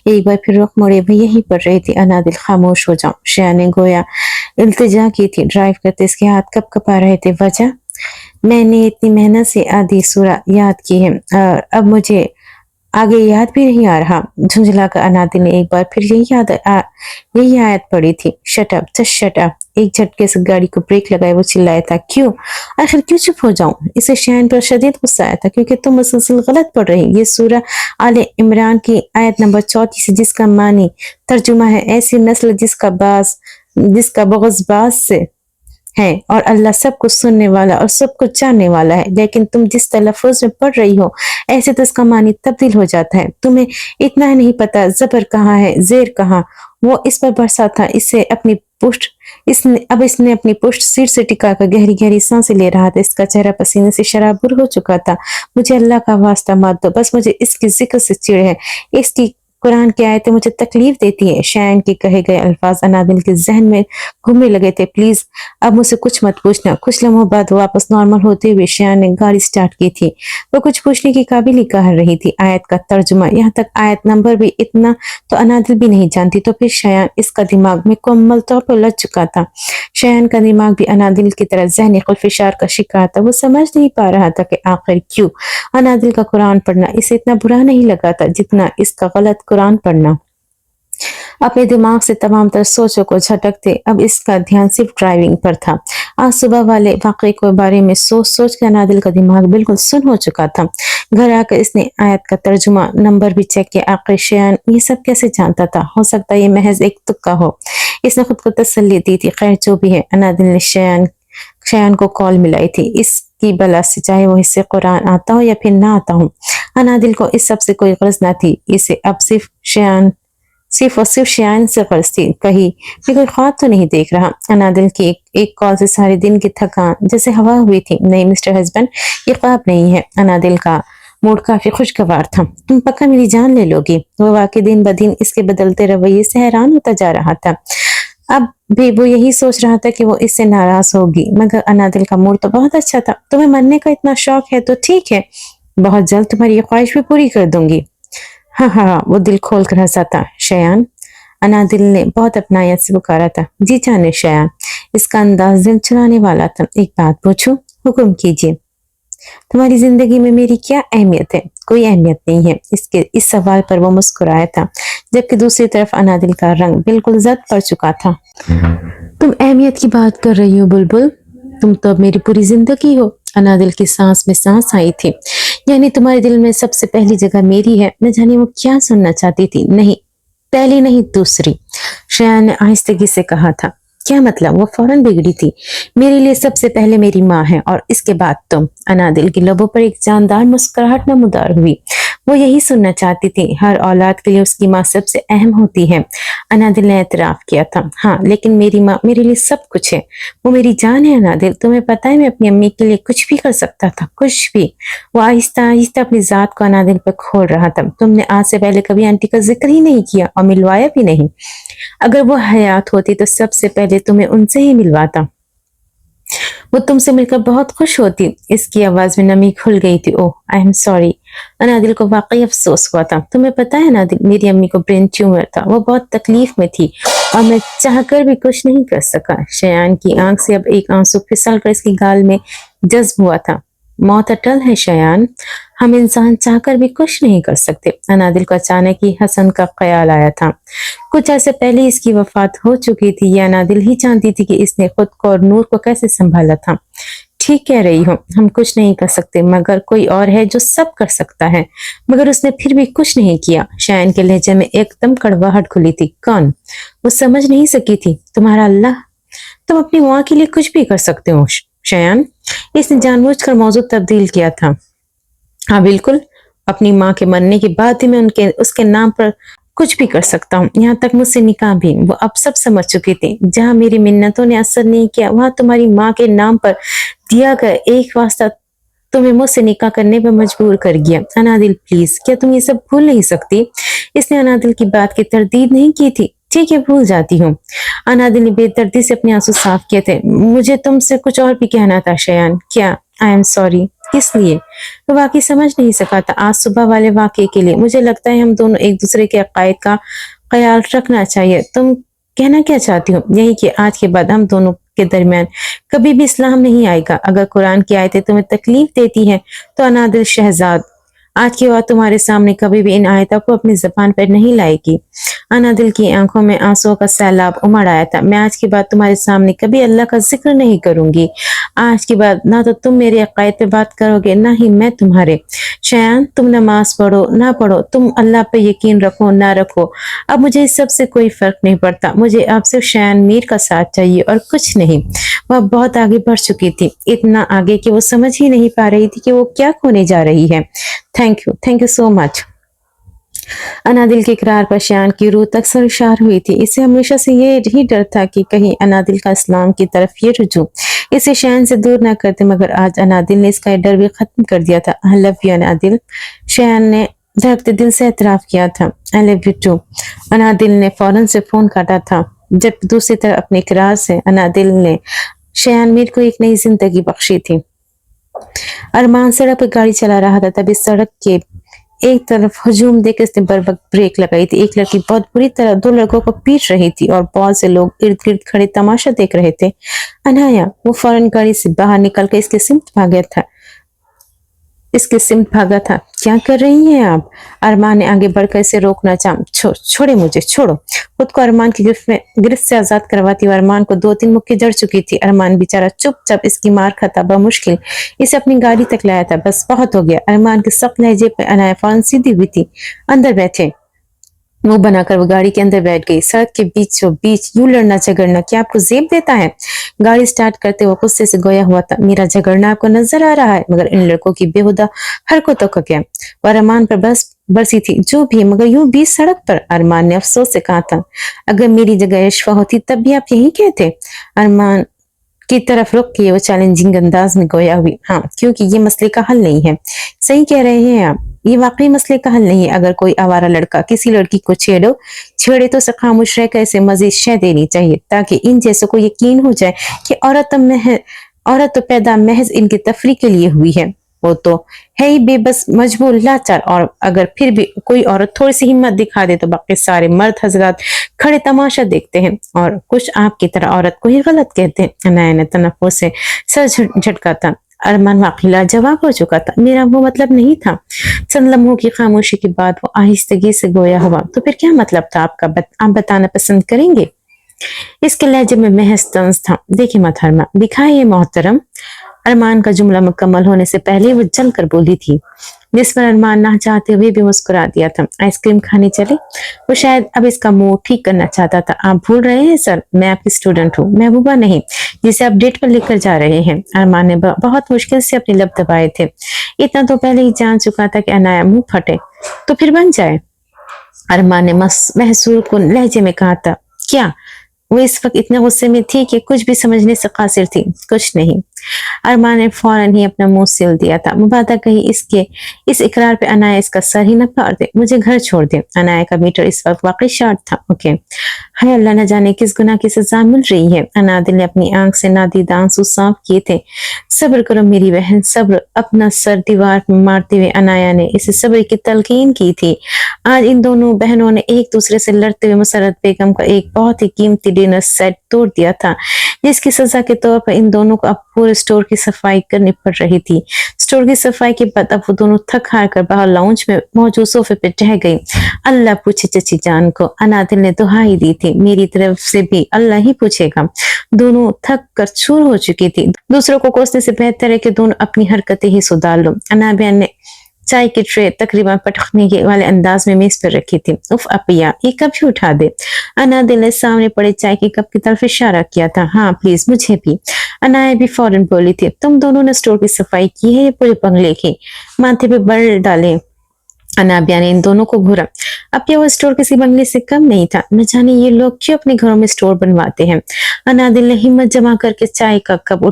एक बार फिर रुख मोड़े वो यही पढ़ रही थी। अनादिल खामोश हो जाओ। शयान ने गोया इल्तिजा की थी। ड्राइव करते इसके हाथ कब कपा रहे थे। वजह मैंने इतनी मेहनत से आधी सूरा याद की है और अब मुझे आगे याद भी नहीं आ रहा। झुंझला कर अनादिल ने एक बार फिर यही आयत पड़ी थी। Shut up, just shut up. एक झटके से गाड़ी को ब्रेक लगाए वो चिल्लाया था। क्यों? आखिर क्यों चुप हो जाऊं? इसे शयान पर शदीद गुस्सा आया था क्योंकि तुम मुसलसल गलत पढ़ रही। ये सूरह आले इमरान की आयत नंबर 34 जिसका मानी तर्जुमा है ऐसी नस्ल जिसका बग़ज़बाज से है और अल्लाह सब कुछ सुनने वाला और सब कुछ जानने वाला है। लेकिन तुम जिस तलफ़ुज़ में पढ़ रही हो ऐसे तो इसका मानी तब्दील हो जाता है। तुम्हें इतना ही नहीं पता ज़बर कहाँ है, ज़ेर कहाँ। वो इस पर बरसा था। इसने अपनी पुष्ट सिर से टिकाकर गहरी गहरी सांसें ले रहा था। इसका चेहरा पसीने से शराबुर हो चुका था। मुझे अल्लाह का वास्ता मत दो, बस मुझे इसके जिक्र से चिढ़ है। इसकी कुरान की आयतें मुझे तकलीफ देती है। शयान के कहे गए अल्फाज अनादिल के जहन में घूमने लगे थे। प्लीज अब मुझसे कुछ मत पूछना। कुछ लम्हों बाद वापस नॉर्मल होते हुए शयान ने गाड़ी स्टार्ट की थी। वो कुछ पूछने की काबिल ही कह रही थी। आयत का तर्जुमा यहाँ तक आयत नंबर भी इतना तो अनादिल भी नहीं जानती। तो फिर शयान इसका दिमाग मुकम्मल तौर पर उलझ चुका था। शयान का दिमाग भी अनादिल की तरह ज़हनी खुलफिशार का शिकार था। वो समझ नहीं पा रहा था कि आखिर क्यों अनादिल का कुरान पढ़ना इसे इतना बुरा नहीं लगा था जितना इसका गलत कुरान पढ़ना। अपने दिमाग से तमाम तरह सोचों को झटकते अब इसका ध्यान सिर्फ ड्राइविंग पर था। आज सुबह वाले वाक़े के बारे में सोच सोच कर अनादिल का दिमाग बिल्कुल सुन्न हो चुका था। घर आकर इसने आयत का तर्जुमा नंबर भी चेक किया। आखिर शयान ये सब कैसे जानता था? हो सकता है ये महज एक तुक्का हो। इसने खुद को तसल्ली दी थी। खैर जो भी है, अनादिल ने शयान को कॉल मिलाई थी। इसकी बला से चाहे वो इससे कुरान आता हो या फिर ना आता हो, अनादिल को इस सब से कोई गर्ज ना थी। इसे अब सिर्फ और सिर्फ शयान से गर्ज थी। कहीं भी कोई ख्वाब तो नहीं देख रहा। अनादिल की एक कॉल से सारे दिन की थकान जैसे हवा हुई थी। नहीं मिस्टर हस्बैंड, ये ख्वाब नहीं है। अनादिल का मूड काफी खुशगवार था। तुम पक्का मेरी जान ले लोगी? वो वाकई दिन ब दिन इसके बदलते रवैये से हैरान होता जा रहा था। अब भी वो यही सोच रहा था कि वो इससे नाराज होगी, मगर अनादिल का मूड तो बहुत अच्छा था। तुम्हें मरने का इतना शौक है तो ठीक है, बहुत जल्द तुम्हारी ये ख्वाहिश भी पूरी कर दूंगी। हाँ हाँ, वो दिल खोल कर हंसा था। शयान, अनादिल ने बहुत अपनायत से पुकारा था। जी जाने शयान। इसका अंदाज दिल चुराने वाला था। एक बात पूछूं? हुक्म कीजिए। तुम्हारी जिंदगी में मेरी क्या अहमियत है? कोई अहमियत नहीं है। इस सवाल पर वो मुस्कुराया था, जबकि दूसरी तरफ अनादिल का रंग बिल्कुल जद पड़ चुका था। तुम अहमियत की बात कर रही हो बुलबुल? तुम तो अब मेरी पूरी जिंदगी हो। अनादिल की सांस में सांस आई थी। यानी तुम्हारे दिल में सबसे पहली जगह मेरी है। न जाने वो क्या सुनना चाहती थी। नहीं, पहली नहीं, दूसरी। शयान ने आहिस्तगी से कहा था। क्या मतलब? वो फौरन बिगड़ी थी। मेरे लिए सबसे पहले मेरी माँ है और इसके बाद तुम। अनादिल की लबों पर एक जानदार मुस्कुराहट नमूदार हुई। वो यही सुनना चाहती थी। हर औलाद के लिए उसकी माँ सबसे अहम होती है। अनादिल ने एतराफ किया था। हाँ, लेकिन मेरी माँ मेरे लिए सब कुछ है। वो मेरी जान है अनादिल। तुम्हें पता है मैं अपनी अम्मी के लिए कुछ भी कर सकता था, कुछ भी। वो आहिस्ता आहिस्ता अपनी जात को अनादिल पर खोल रहा था। तुमने आज से पहले कभी आंटी का जिक्र ही नहीं किया और मिलवाया भी नहीं। अगर वो हयात होती तो सबसे पहले तुम्हें उनसे ही मिलवाता। वो तुमसे मिलकर बहुत खुश होती। इसकी आवाज में नमी घुल गई थी। ओह, आई एम सॉरी। अनादिल को वाकई अफसोस हुआ था। तुम्हें पता है अनादिल, मेरी अम्मी को ब्रेन ट्यूमर था। वो बहुत तकलीफ में थी और मैं चाहकर भी कुछ नहीं कर सका। शयान की आंख से अब एक आंसू फिसल कर इसकी गाल में जज्ब हुआ था। मौत अटल है शयान, हम इंसान चाहकर भी कुछ नहीं कर सकते। अनादिल को अचानक ही हसन का ख्याल आया था। कुछ ऐसे पहले इसकी वफात हो चुकी थी। ये अनादिल ही जानती थी कि इसने खुद को और नूर को कैसे संभाला था। ठीक कह रही हो, हम कुछ नहीं कर सकते, मगर कोई और है जो सब कर सकता है। मगर उसने फिर भी कुछ नहीं किया। शायन के लहजे में एकदम कड़वाहट खुली थी। कौन? वो समझ नहीं सकी थी। तुम्हारा अल्लाह। तुम अपनी माँ के लिए कुछ भी कर सकते हो शायन। इसने जानबूझकर मौजूद तब्दील किया था। हाँ बिल्कुल, अपनी माँ के मरने के बाद ही मैं उनके उसके नाम पर कुछ भी कर सकता हूँ, यहाँ तक मुझसे निकाह भी। वो अब सब समझ चुकी थी। जहाँ मेरी मिन्नतों ने असर नहीं किया, वहां तुम्हारी माँ के नाम पर दिया गया एक वास्ता तुम्हें मुझसे निकाह करने पर मजबूर कर गया। अनादिल प्लीज, क्या तुम ये सब भूल नहीं सकती? इसने अनादिल की बात की तरदीद नहीं की थी। ठीक है, भूल जाती हूँ। अनादिल ने बेदर्दी से अपने आंसू साफ किए थे। मुझे तुमसे कुछ और भी कहना था शयान। क्या? I am sorry. किस लिए? वो वाकई समझ नहीं सका था। आज सुबह वाले वाकये के लिए। मुझे लगता है हम दोनों एक दूसरे के अकायद का ख्याल रखना चाहिए। तुम कहना क्या चाहती हो? यही कि आज के बाद हम दोनों के दरमियान कभी भी इस्लाम नहीं आएगा। अगर कुरान की आयतें तुम्हें तकलीफ देती हैं तो अनादिल शहजाद, आज के बाद तुम्हारे सामने कभी भी इन आयतों को अपनी जबान पर नहीं लाएगी। अनादिल की आंखों में आंसुओं का सैलाब उमड़ आया था। मैं आज के बाद तुम्हारे सामने कभी अल्लाह का जिक्र नहीं करूंगी। आज के बाद ना तो तुम मेरे अकायद पे बात करोगे, ना ही मैं तुम्हारे। शयान, तुम नमाज पढ़ो ना पढ़ो, तुम अल्लाह पे यकीन रखो ना रखो, अब मुझे इस सब से कोई फर्क नहीं पड़ता। मुझे अब सिर्फ शयान मीर का साथ चाहिए और कुछ नहीं। वह बहुत आगे बढ़ चुकी थी, इतना आगे कि वो समझ ही नहीं पा रही थी कि वो क्या खोने जा रही है। Thank you so much. Anadil के इकरार पर शयान की रूह तक सरशार हुई थी। इसे हमेशा से ये ही डर था कि कहीं अनादिल का इस्लाम की तरफ ये रुजू इसे शयान से दूर ना करते, मगर आज अनादिल ने इसका डर भी खत्म कर दिया था। I love you Anadil, Shayan ने धड़कते दिल से एतराफ किया था। I love you too. Anadil ने फौरन से फोन काटा था। जब दूसरी तरफ अपने इकरार से अनादिल ने शयान मीर को एक नई जिंदगी बख्शी थी। अरमान सड़क पर गाड़ी चला रहा था, तभी सड़क के एक तरफ हजूम देकर इसने बर वक्त ब्रेक लगाई थी। एक लड़की बहुत बुरी तरह दो लड़कों को पीट रही थी और बहुत से लोग इर्द गिर्द खड़े तमाशा देख रहे थे। अनाया, वो फौरन गाड़ी से बाहर निकलकर इसके सिमत भागा था। क्या कर रही हैं आप? अरमान ने आगे बढ़कर इसे रोकना चाहा। छोड़े मुझे, छोड़ो। खुद को अरमान की गिरफ्त से आजाद करवाती हुई अरमान को 2-3 मुक्के जड़ चुकी थी। अरमान बेचारा चुपचाप इसकी मार खाता बमुश्किल इसे अपनी गाड़ी तक लाया था। बस बहुत हो गया। अरमान के सख्त लहजे पर अनाया फौरन सीधी हुई थी। अंदर बैठे। मुंह बनाकर वो गाड़ी के अंदर बैठ गई। सड़क के बीचों बीच यूं लड़ना झगड़ना क्या आपको जेब देता है? गाड़ी स्टार्ट करते वो गुस्से से गोया हुआ था। मेरा झगड़ना आपको नजर आ रहा है, मगर इन लड़कों की बेहुदा हरकतों का क्या? वो अरमान पर बस बरसी थी। जो भी, मगर यूं बीच सड़क पर। अरमान ने अफसोस से कहा था, अगर मेरी जगह यशफा होती तब भी आप यही कहते। अरमान की तरफ रुक के वो चैलेंजिंग अंदाज में गोया हुई। हाँ, क्योंकि ये मसले का हल नहीं है। सही कह रहे हैं आप, ये वाकई मसले का हल नहीं है। अगर कोई आवारा लड़का किसी लड़की को छेड़े तो उसे खामोश रहकर इसे मजीद शय देनी चाहिए, ताकि इन जैसों को यकीन हो जाए कि औरत तो पैदा महज इनकी तफरी के लिए हुई है। वो तो है ही बेबस, मजबूर, लाचार। और अगर फिर भी कोई औरत थोड़ी सी हिम्मत दिखा दे तो बाकी सारे मर्द हजरात खड़े तमाशा देखते हैं और कुछ आपकी तरह औरत को ही गलत कहते हैं। अनाया ने तनफ्फुस से सर झटका था। अरमान वाकई लाजवाब हो चुका था। मेरा वो मतलब नहीं था। चंद लम्हों की खामोशी के बाद वो आहिस्तगी से गोया हुआ। तो फिर क्या मतलब था आपका? आप बताना पसंद करेंगे? इसके लहजे में महज तंज था। देखिए मोहतरमा, दिखाइए मोहतरम। अरमान का जुमला मुकम्मल होने से पहले वो जल कर बोली थी, जिस पर अरमान ना चाहते हुए भी मुस्कुरा दिया था। आइसक्रीम खाने चले? वो शायद अब इसका मूड ठीक करना चाहता था। आप भूल रहे हैं सर, मैं आपकी स्टूडेंट हूँ, महबूबा नहीं, जिसे आप डेट पर लेकर जा रहे हैं। अरमान ने बहुत मुश्किल से अपने लब दबाए थे। इतना तो पहले ही जान चुका था कि अनाया मुंह फटे तो फिर बन जाए। अरमान ने महसूर को लहजे में कहा था। क्या? वो इस वक्त इतने गुस्से में थी कि कुछ भी समझने से कासिर थी। कुछ नहीं। अरमान ने फौरन ही अपना मुंह सिल दिया था। मुबादा कहीं इसके इस इकरार पे अनाया इसका सर ही न फाड़ दे। मुझे घर छोड़ दे। अनाया का मीटर इस वक्त वाकई शार्ट था। ओके। हाय अल्लाह, न जाने किस गुनाह की सजा मिल रही है। अनादिल ने अपनी आंख से नादीदा आंसू साफ किए थे। सब्र करो मेरी बहन, सब्र। अपना सर दीवार में मारते हुए अनाया ने इसे सब्र की तलकीन की थी। आज इन दोनों बहनों ने एक दूसरे से लड़ते हुए मुसर्रत बेगम का एक बहुत ही कीमती डिनर सेट तोड़ दिया था, जिसकी सजा के तौर पर इन दोनों को अब पूरे स्टोर की सफाई करनी पड़ रही थी। स्टोर की सफाई के बाद अब वो दोनों थक हार कर बाहर लाउंज में मौजूद सोफे पे टह गई। अल्लाह पूछे चची जान को, अनादिल ने दुहाई दी थी, मेरी तरफ से भी अल्लाह ही पूछेगा। दोनों थक कर चूर हो चुकी थी। दूसरों को कोसने से बेहतर है कि दोनों अपनी हरकतें ही सुधार लो। अनाबिया ने चाय की ट्रे तकरीबन पटखने के वाले अंदाज में मेज पर रखी थी। उफ अपिया, ये कप भी उठा दे। अनादिल ने सामने पड़े चाय के कप की तरफ इशारा किया था। हाँ प्लीज, मुझे भी। अनाया भी फौरन बोली थी, तुम दोनों ने स्टोर की सफाई की है या पूरे बंगले की? माथे पे बल डाले अनाबिया ने इन दोनों को घूरा। अब क्या वो स्टोर किसी बंगले से कम नहीं था? न जाने ये लोग क्यों अपने घरों में स्टोर बनवाते हैं। अनादिल ने हिम्मत जमा करके चाय का कप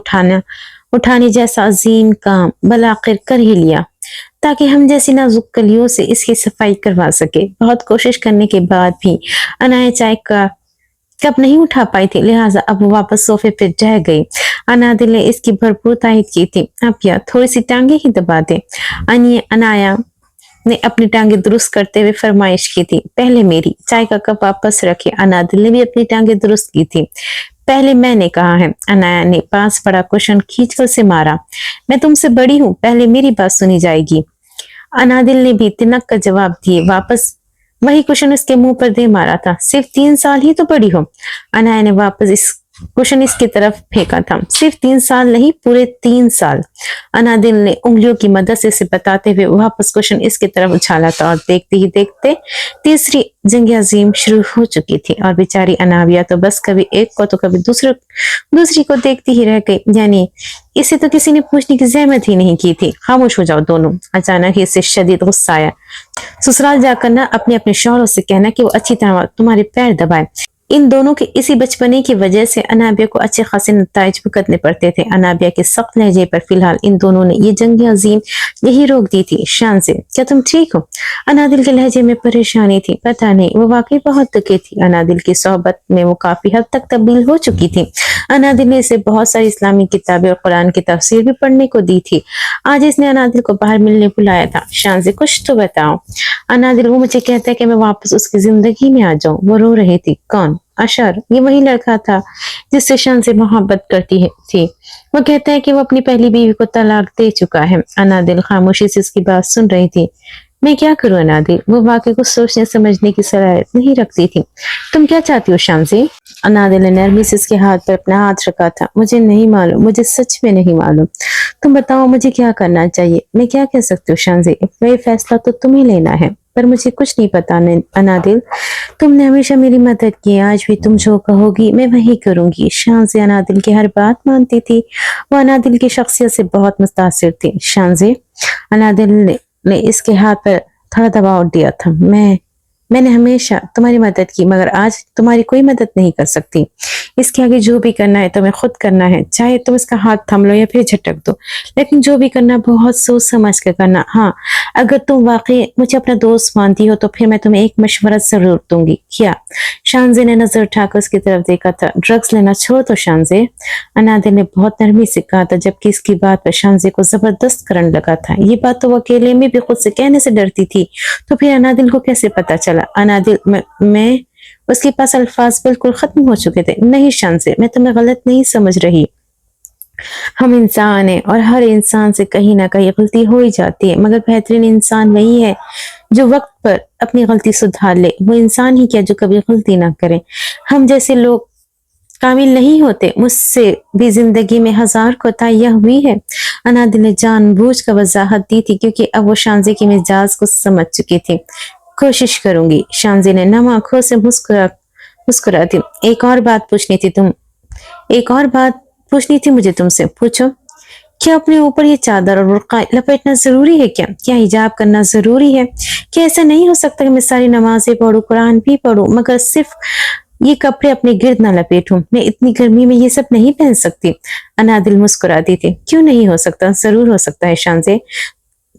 उठाने जैसा अजीम काम बलाखिर कर ही लिया, ताकि हम जैसी नाजुक कलियों से इसकी सफाई करवा सके। बहुत कोशिश करने के बाद भी अनाया चाय का कप नहीं उठा पाई थी, लिहाजा अब वो वापस सोफे पे जा गई। अनादिल ने इसकी भरपूर तारीफ की थी। अब या थोड़ी सी टांगे ही दबा दे। अनाया ने अपनी टांगे दुरुस्त करते हुए फरमाइश की थी। पहले मेरी। चाय का कप वापस रखे अनादिल ने भी अपनी टांगे दुरुस्त की थी। पहले मैंने कहा है। अनाया ने पास पड़ा कुशन खींचकर से मारा। मैं तुमसे बड़ी हूँ, पहले मेरी बात सुनी जाएगी। अनादिल ने भी तिनक का जवाब दिए वापस वही कुशन उसके मुंह पर दे मारा था। सिर्फ 3 साल ही तो बड़ी हो। अनाया ने वापस इस कुशन इसकी तरफ फेंका था। सिर्फ 3 साल नहीं, पूरे 3 साल। अनादिल ने उंगलियों की मदद से इसे बताते हुए वापस कुशन इसकी तरफ उछाला था और देखते ही देखते तीसरी जंग अजीम शुरू हो चुकी थी और बेचारी अनाविया तो बस कभी एक को तो कभी दूसरी को देखती ही रह गई। यानी इसे तो किसी ने पूछने की जहमत ही नहीं की थी। खामोश हो जाओ दोनों। अचानक ही इसे शदीद गुस्सा आया। ससुराल जाकर ना अपने अपने शौहरों से कहना कि वो अच्छी तरह तुम्हारे पैर दबाए। इन दोनों के इसी बचपने की वजह से अनाबिया को अच्छे खासे नताइज भुगतने पड़ते थे। अनाबिया के सख्त लहजे पर फिलहाल इन दोनों ने ये जंग अजीम यही रोक दी थी। शान से, क्या तुम ठीक हो? अनादिल के लहजे में परेशानी थी। पता नहीं, वो वाकई बहुत दुखी थी। अनादिल की सोहबत में वो काफी हद तक तब्दील हो चुकी थी। अनादिल ने इसे बहुत सारी इस्लामी किताबें और कुरान की तफसीर भी पढ़ने को दी थी। आज इसने अनादिल को बाहर मिलने बुलाया था। शान से, कुछ तो बताओ। अनादिल, वो मुझे कहता है कि मैं वापस उसकी जिंदगी में आ जाऊं। वो रो रही थी। कौन? अशर। ये वही लड़का था जिससे शान से मोहब्बत करती थी। वो कहता है कि वो अपनी पहली बीवी को तलाक दे चुका है। अनादिल खामोशी से इसकी बात सुन रही थी। मैं क्या करूं अनादिल? वो वाकई कुछ सोचने समझने की सलाहियत नहीं रखती थी। तुम क्या चाहती हो शान से? अनादिल ने नरमी से इसके हाथ पर अपना हाथ रखा था। मुझे नहीं मालूम, मुझे सच में नहीं मालूम। तुम बताओ मुझे क्या करना चाहिए? मैं क्या कह सकती हूँ शान से? वही फैसला तो तुम्हें लेना है, पर मुझे कुछ नहीं पता। अनादिल, तुमने हमेशा मेरी मदद की है, आज भी तुम जो कहोगी मैं वही करूंगी। शान से अनादिल की हर बात मानती थी। वो अनादिल की शख्सियत से बहुत मुतासिर थी। शान से, अनादिल ने इसके हाथ पर थोड़ा दबाव दिया था। मैंने हमेशा तुम्हारी मदद की, मगर आज तुम्हारी कोई मदद नहीं कर सकती। इसके आगे जो भी करना है तुम्हें खुद करना है, चाहे तुम इसका हाथ थम लो या फिर झटक दो, लेकिन जो भी करना बहुत सोच समझ कर करना। हाँ, अगर तुम वाकई मुझे अपना दोस्त मानती हो तो फिर मैं तुम्हें एक मशवरा जरूर दूंगी। क्या? शानजे ने नजर उठाकर उसकी तरफ देखा था। ड्रग्स लेना छोड़ दो शानजे, अनादिल ने बहुत नरमी से कहा था, जबकि इसकी बात पर शानजे को जबरदस्त करने लगा था। ये बात तो वो अकेले में भी खुद से कहने से डरती थी, तो फिर अनादिल को कैसे पता चला? अनादिल, मैं उसके पास अल्फाज बिल्कुल खत्म हो चुके थे। नहीं शानजे, मैं तुम्हें गलत नहीं समझ रही। हम इंसान हैं और हर इंसान से कहीं ना कहीं गलती हो ही जाती है, मगर बेहतरीन इंसान वही है जो वक्त पर अपनी गलती सुधार ले। वो इंसान ही क्या जो कभी गलती ना करे। हम जैसे लोग कामिल नहीं होते। मुझसे भी जिंदगी में हजार कोताहियां हुई है। अनादिल ने जानबूझ कर वजाहत दी थी, क्योंकि अब वो शानजे की मिजाज को समझ चुकी थी। कोशिश करूंगी, शानजे ने नम आंखों से मुस्कुरा दी। एक और बात पूछनी थी मुझे तुमसे। पूछो। क्या अपने ऊपर ये चादर और बुर्का लपेटना जरूरी है? क्या हिजाब करना जरूरी है? क्या ऐसा नहीं हो सकता कि मैं सारी नमाजें पढ़ूं, कुरान भी पढ़ूं, मगर सिर्फ ये कपड़े अपने गिर्द ना लपेटूं? मैं इतनी गर्मी में ये सब नहीं पहन सकती। अनादिल मुस्कुराती थी। क्यों नहीं हो सकता? जरूर हो सकता है शानजे।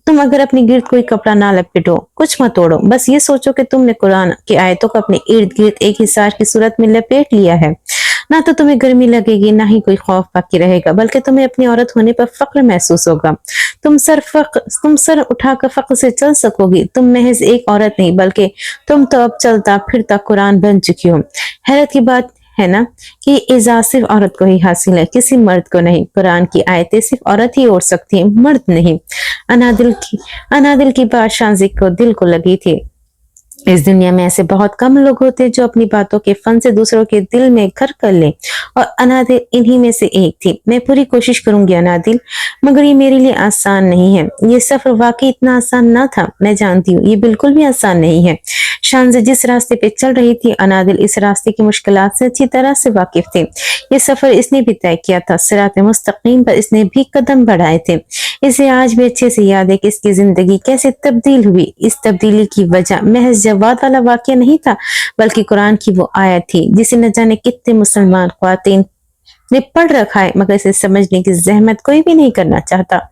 तुम अगर अपने गिर्द कोई कपड़ा ना लपेटो, कुछ मत ओढ़ो, बस ये सोचो कि तुमने कुरान की आयतों को अपने इर्द गिर्द एक हिसार की सूरत में लपेट लिया है, ना तो तुम्हें गर्मी लगेगी, ना ही कोई खौफ बाकी रहेगा, बल्कि तुम्हें अपनी औरत होने पर फख्र महसूस होगा। तुम सर उठाकर फख्र से चल सकोगी। तुम महज एक औरत नहीं, बल्कि तुम तो अब चलता फिरता कुरान बन चुकी हो। हैरत की बात है ना कि एजाज सिर्फ औरत को ही हासिल है, किसी मर्द को नहीं। कुरान की आयतें सिर्फ औरत ही ओढ़ सकती है, मर्द नहीं। अनादिल की बात शाजिक को दिल को लगी थी। इस दुनिया में ऐसे बहुत कम लोग होते हैं जो अपनी बातों के फन से दूसरों के दिल में घर कर ले, और अनादिल इन्हीं में से एक थी। मैं पूरी कोशिश करूंगी अनादिल, मगर ये मेरे लिए आसान नहीं है। ये सफर वाकई इतना आसान ना था, मैं जानती हूँ, ये बिल्कुल भी आसान नहीं है। शानज़ जिस रास्ते पे चल रही थी, अनादिल इस रास्ते की मुश्किलात से अच्छी तरह से वाकिफ थी। ये सफर इसने भी तय किया था, सिरात मुस्तकीम पर इसने भी कदम बढ़ाए थे। इसे आज भी अच्छे से याद है कि इसकी जिंदगी कैसे तब्दील हुई। इस तब्दीली की वजह महज जवाब वाला वाक्य नहीं था, बल्कि कुरान की वो आयत थी जिसे न जाने कितने मुसलमान ख्वातीन ने पढ़ रखा है, मगर इसे समझने की जहमत कोई भी नहीं करना चाहता।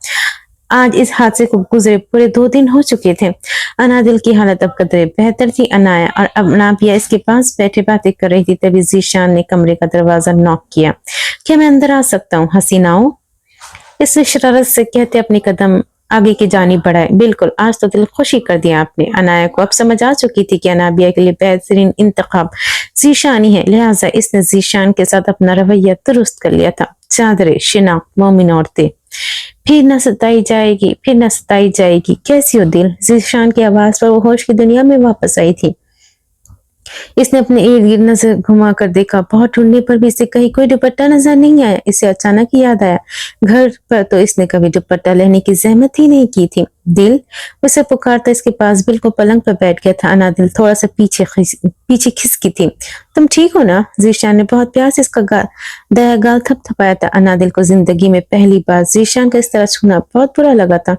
आज इस हादसे को गुजरे पूरे 2 दिन हो चुके थे। अनादिल की हालत अब कदरे बेहतर थी। अनाया और अनाबिया इसके पास बैठे बातें कर रही थी, तभी जीशान ने कमरे का दरवाजा नॉक किया। क्या मैं अंदर आ सकता हूँ हसीनाओं? इस शरारत से कहते अपने कदम आगे की जानी बढ़ाए। बिल्कुल, आज तो दिल खुशी कर दिया आपने। अनाया को अब समझ आ चुकी थी कि अनाबिया के लिए बेहतरीन इंतखाब जीशानी है, लिहाजा इसने जीशान के साथ अपना रवैया दुरुस्त कर लिया था। चादरे, शिना, मोमिन औरतें, फिर न सताई जाएगी, फिर न सताई जाएगी। कैसी हो दिल? जीशान की आवाज पर वो होश की दुनिया में वापस आई थी। इसने अपने इर्द गिर्द नजर घुमा कर देखा, बहुत ढूंढने पर भी इसे कहीं कोई दुपट्टा नजर नहीं आया। इसे अचानक याद आया, घर पर तो इसने कभी दुपट्टा लेने की जहमत ही नहीं की थी। दिल, उसे पुकारता इसके पास बिल्कुल पलंग पर बैठ गया था। अनादिल थोड़ा सा पीछे खिसकी थी। तुम ठीक हो ना? जीशान ने बहुत प्यार से इसका दया गाल थपथपाया था। अनादिल को जिंदगी में पहली बार जीशान का इस तरह छूना बहुत बुरा लगा था।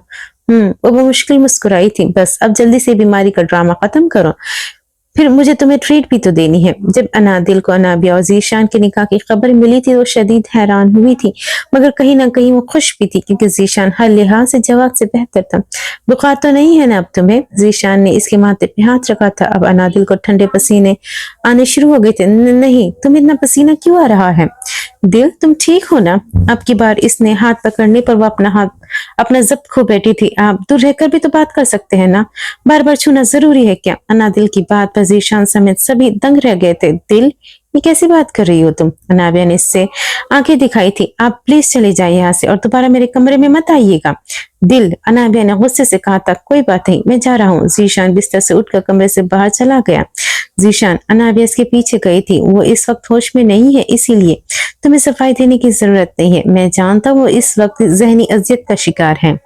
वो मुश्किल मुस्कुराई थी। बस अब जल्दी से बीमारी का ड्रामा खत्म करो, फिर मुझे तुम्हें ट्रीट भी तो देनी है। जब अनादिल को अनाबिया और जीशान के निकाह की खबर मिली थी, वो शदीद हैरान हुई थी, मगर कहीं ना कहीं वो खुश भी थी, क्योंकि जीशान हर लिहाज से जवाब से बेहतर था। बुखार तो नहीं है ना अब तुम्हें? जीशान ने इसके माथे पे हाथ रखा था। अब अनादिल को ठंडे पसीने आने शुरू हो गए थे। नहीं, तुम इतना पसीना क्यों आ रहा है? दिल, तुम ठीक हो ना? अब की बार इसने हाथ पकड़ने पर वो अपना जब्त खो बैठी थी। आप दूर रहकर भी तो बात कर सकते हैं ना, बार बार छूना जरूरी है क्या? अनादिल की बात पर जीशान समेत सभी दंग रह गए थे। दिल, ये कैसी बात कर रही हो तुम? अनाबिया ने इससे आंखें दिखाई थी। आप प्लीज चले जाइए यहाँ से और दोबारा मेरे कमरे में मत आइएगा। दिल, अनाबिया ने गुस्से से कहा था। कोई बात नहीं, मैं जा रहा हूँ। जीशान बिस्तर से उठकर कमरे से बाहर चला गया। जीशान, अनाबिया इसके पीछे गई थी। वो इस वक्त होश में नहीं है, इसीलिए तुम्हें सफाई देने की जरूरत नहीं है। मैं जानता हूँ वो इस वक्त जहनी अजियत का शिकार है।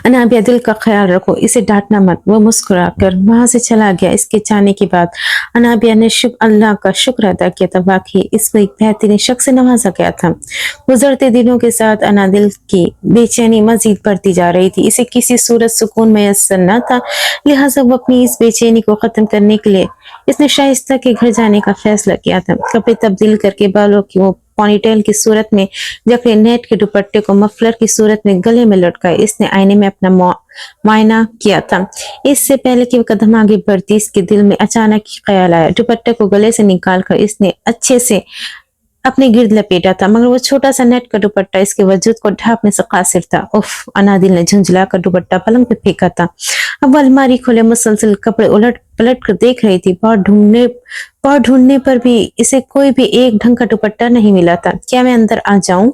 अनाबिया, दिल का ख्याल रखो, इसे डांटना मत। वो मुस्कुराकर वहां से चला गया। इसके जाने के बाद अनाबिया ने अल्लाह का शुक्र अदा किया था, वाकई इसको एक बेहतरीन शख्स से नवाजा गया था। गुजरते दिनों के साथ अनादिल की बेचैनी मजीद बढ़ती जा रही थी। इसे किसी सूरत सुकून मैसर न था, लिहाजा वो अपनी इस बेचैनी को खत्म करने के लिए इसने शाइस्ता के घर जाने का फैसला किया था। कपड़े तब्दील करके बालों की वो पोनीटेल की सूरत में जकड़े नेट के दुपट्टे को मफलर की सूरत में गले में लटकाए इसने आईने में अपना मुआयना किया था। इससे पहले कि वो कदम आगे बढ़ती, इसके दिल में अचानक ही ख्याल आया। दुपट्टे को गले से निकालकर इसने अच्छे से अपने गिर्द लपेटा था, मगर वो छोटा सा नेट का दुपट्टा इसके वजूद को ढांपने से कासिर था। उफ, अनादिल ने झुंझला कर दुपट्टा पलंग पे फेंका था। अब वो अलमारी खोले मुसलसल कपड़े उलट पलट कर देख रही थी। बहुत ढूंढने पर भी इसे कोई भी एक ढंग का दुपट्टा नहीं मिला था। क्या मैं अंदर आ जाऊं?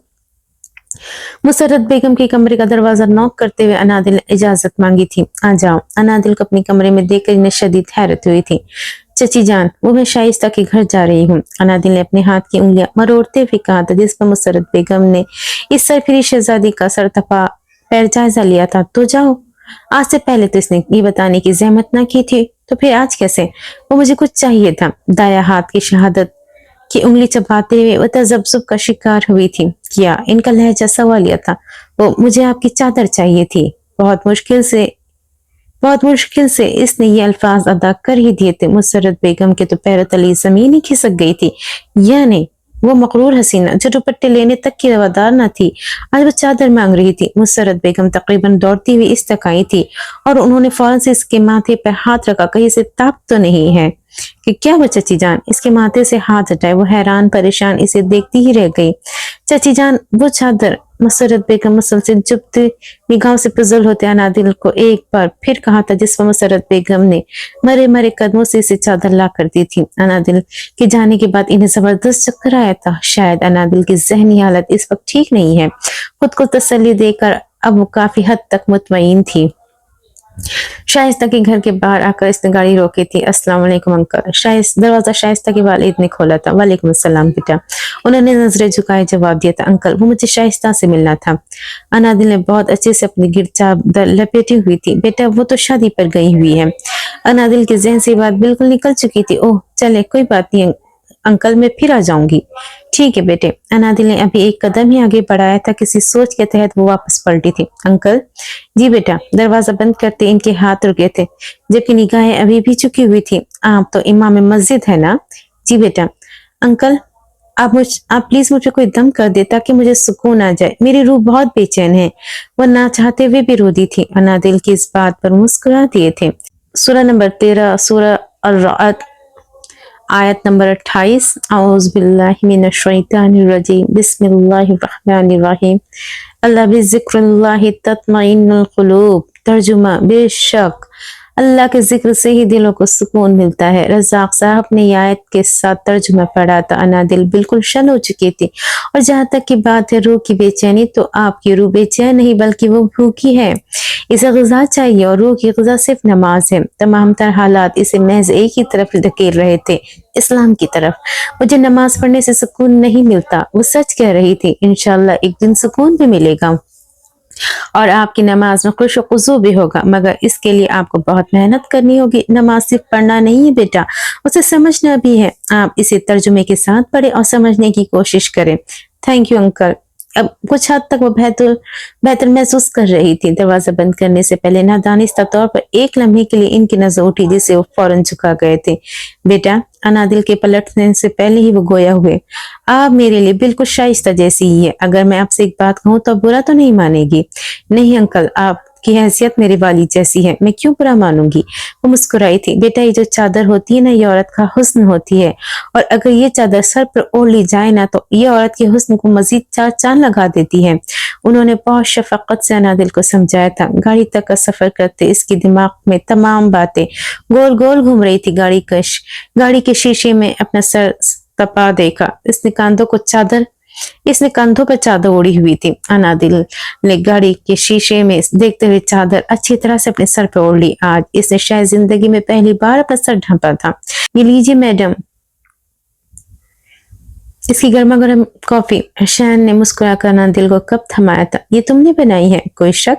मुसर्रत बेगम के कमरे का दरवाजा नॉक करते हुए अनादिल ने इजाजत मांगी थी। आ जाओ। अनादिल को अपने कमरे में देखकर इन्हें शदीद हैरत हुई थी। चची जान, वो मैं शाइस्ता के घर जा रही हूँ। अनादिल ने अपने हाथ की उंगलियां मरोड़ते हुए कहा था, जिस पर मुसर्रत बेगम ने इस सरफिरी शहजादी का सरतफा पैर जायजा लिया था। तो जाओ। आज से पहले तो इसने ये बताने की जहमत ना की थी, तो फिर आज कैसे? वो मुझे कुछ चाहिए था। दाया हाथ की शहादत की उंगली चबाते हुए वो तजब्जुब का शिकार हुई थी। क्या? इनका लहजा सवालिया था। वो मुझे आपकी चादर चाहिए थी। बहुत मुश्किल से इसने ये अल्फाज अदा कर ही दिए थे। मुसर्रत बेगम के तो पैरों तले जमीन ही खिसक गई थी। यानी वो मकरूर हसीना जो दुपट्टे लेने तक की रवादार न थी, आज वो चादर मांग रही थी। मुसर्रत बेगम तकरीबन दौड़ती हुई इस तक आई थी और उन्होंने फौरन से इसके माथे पर हाथ रखा। कहीं से ताप तो नहीं है? कि क्या वो चची जान? इसके माथे से हाथ हटाए। वो हैरान परेशान इसे देखती ही रह गई। चची जान, वो चादर मसरत बेगम मुसलसल चुपती निगाहों से पुजुल होते अनादिल को एक बार फिर कहा था, जिस पर मसरत बेगम ने मरे मरे कदमों से इसे चादर ला कर दी थी। अनादिल के जाने के बाद इन्हें जबरदस्त चक्कर आया था। शायद अनादिल की जहनी हालत इस वक्त ठीक नहीं है। खुद को तसल्ली देकर अब वो काफी हद तक मुतमईन थी। शाइस्ता के घर के बाहर आकर इसने गाड़ी रोकी थी। अस्सलाम वालेकुम अंकल। दरवाजा शाइस्ता के वालिद ने खोला था। वालेकुम अस्सलाम बेटा। उन्होंने नजरें झुकाए जवाब दिया था, अंकल वो मुझे शाइस्ता से मिलना था। अनादिल ने बहुत अच्छे से अपनी गिरचादर लपेटी हुई थी। बेटा वो तो शादी पर गई हुई है। अनादिल के जहन से बात बिल्कुल निकल चुकी थी। ओह चले कोई बात नहीं अंकल, मैं फिर आ जाऊंगी। ठीक है बेटे। अनादिल ने अभी एक कदम ही आगे बढ़ाया था, किसी सोच के तहत वो वापस पलटी थी। अंकल। जी बेटा। दरवाजा बंद करते इनके हाथ रुके थे, जबकि निगाहें अभी भी झुकी हुई थी। आप तो इमाम मस्जिद है ना? जी बेटा। अंकल आप प्लीज मुझे कोई दम कर दे ताकि मुझे सुकून आ जाए। मेरी रूह बहुत बेचैन है। वो ना चाहते हुए भी रो दी थी। अनादिल की इस बात पर मुस्कुरा दिए थे। सूरह नंबर 13 सूरह अर-रअद आयत नंबर 28। औज़ुबिल्लाहि मिनश्शैतानिर्रजीम बिस्मिल्लाहिर्रहमानिर्रहीम अल्ला बिज़िक्रिल्लाहि तत्मइन्नुल क़ुलूब। तर्जुमा बेशक अल्लाह के जिक्र से ही दिलों को सुकून मिलता है। रज़ाक साहब ने ये आयत के साथ तर्जुमा पढ़ा था। अनादिल बिल्कुल शन हो चुकी थी। और जहाँ तक की बात है रूह की बेचैनी, तो आपकी रूह बेचैन नहीं बल्कि वो भूखी है। इसे ग़िज़ा चाहिए और रूह की ग़िज़ा सिर्फ नमाज है। तमाम तर हालात इसे महज एक ही तरफ धकेल रहे थे, इस्लाम की तरफ। मुझे नमाज पढ़ने से सुकून नहीं मिलता, वो सच कह रही थी। इंशाअल्लाह एक दिन सुकून भी मिलेगा और आपकी नमाज में खुश खुजू भी होगा, मगर इसके लिए आपको बहुत मेहनत करनी होगी। नमाज सिर्फ पढ़ना नहीं है बेटा, उसे समझना भी है। आप इसे तर्जुमे के साथ पढ़े और समझने की कोशिश करें। Thank you uncle. अब कुछ हद तक वो बेहतर महसूस कर रही थी। दरवाजा बंद करने से पहले नादानिस्ता तौर पर एक लम्हे के लिए इनकी नजर उठी, जिसे वो फौरन झुका गए थे। बेटा। अनादिल के पलटने से पहले ही वो गोया हुए, आप मेरे लिए बिल्कुल शाइस्ता जैसी ही है। अगर मैं आपसे एक बात कहूँ तो बुरा तो नहीं मानेगी? नहीं अंकल, आपकी हैसियत मेरे वालिद जैसी है, मैं क्यों बुरा मानूंगी? वो मुस्कुराई थी। बेटा ये जो चादर होती है ना, ये औरत का हुस्न होती है, और अगर ये चादर सर पर ओढ़ ली जाए ना, तो ये औरत के हुस्न को मजीद चार चांद लगा देती है। उन्होंने बहुत शफकत से अनादिल को समझाया था। गाड़ी तक का सफर करते इसके दिमाग में तमाम बातें गोल गोल घूम रही थी। गाड़ी के शीशे में अपना सर तपा देखा। इसने कंधों पर चादर ओढ़ी हुई थी। अनादिल ने गाड़ी के शीशे में देखते हुए चादर अच्छी तरह से अपने सर पर ओढ़ ली। आज इसने शायद जिंदगी में पहली बार अपना सर ढांपा था। ये लीजिए मैडम, इसकी गर्मा गर्म कॉफी। शयान ने मुस्कुराकर अनादिल को कप थमाया था। ये तुमने बनाई है? कोई शक?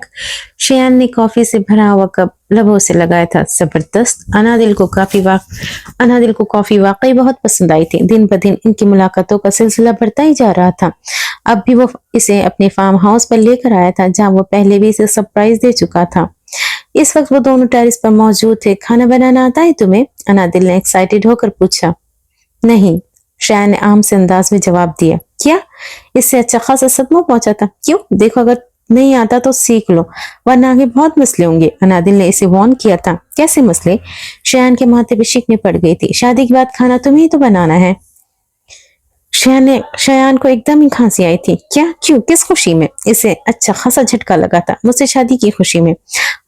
शयान ने कॉफी से भरा हुआ कप लबों से लगाया था। जबरदस्त। अनादिल को कॉफी वाकई बहुत पसंद आई थी। दिन ब दिन इनकी मुलाकातों का सिलसिला बढ़ता ही जा रहा था। अब भी वो इसे अपने फार्म हाउस पर लेकर आया था, जहाँ वो पहले भी इसे सरप्राइज दे चुका था। इस वक्त वो दोनों टेरेस पर मौजूद थे। खाना बनाना आता है तुम्हें? अनादिल ने एक्साइटेड होकर पूछा। नहीं, शायन ने आम से अंदाज में जवाब दिया। क्या? इससे अच्छा खासा सदमा पहुंचा था। क्यों? देखो अगर नहीं आता तो सीख लो, वरना आगे बहुत मसले होंगे। अनादिल ने इसे वार्न किया था। कैसे मसले? शयान के माथे पे शिकने पड़ गई थी। शादी के बाद खाना तुम्हें ही तो बनाना है। शयान को एकदम ही खांसी आई थी। क्या? क्यों? किस खुशी में? इसे अच्छा खासा झटका लगा था। मुझसे शादी की खुशी में।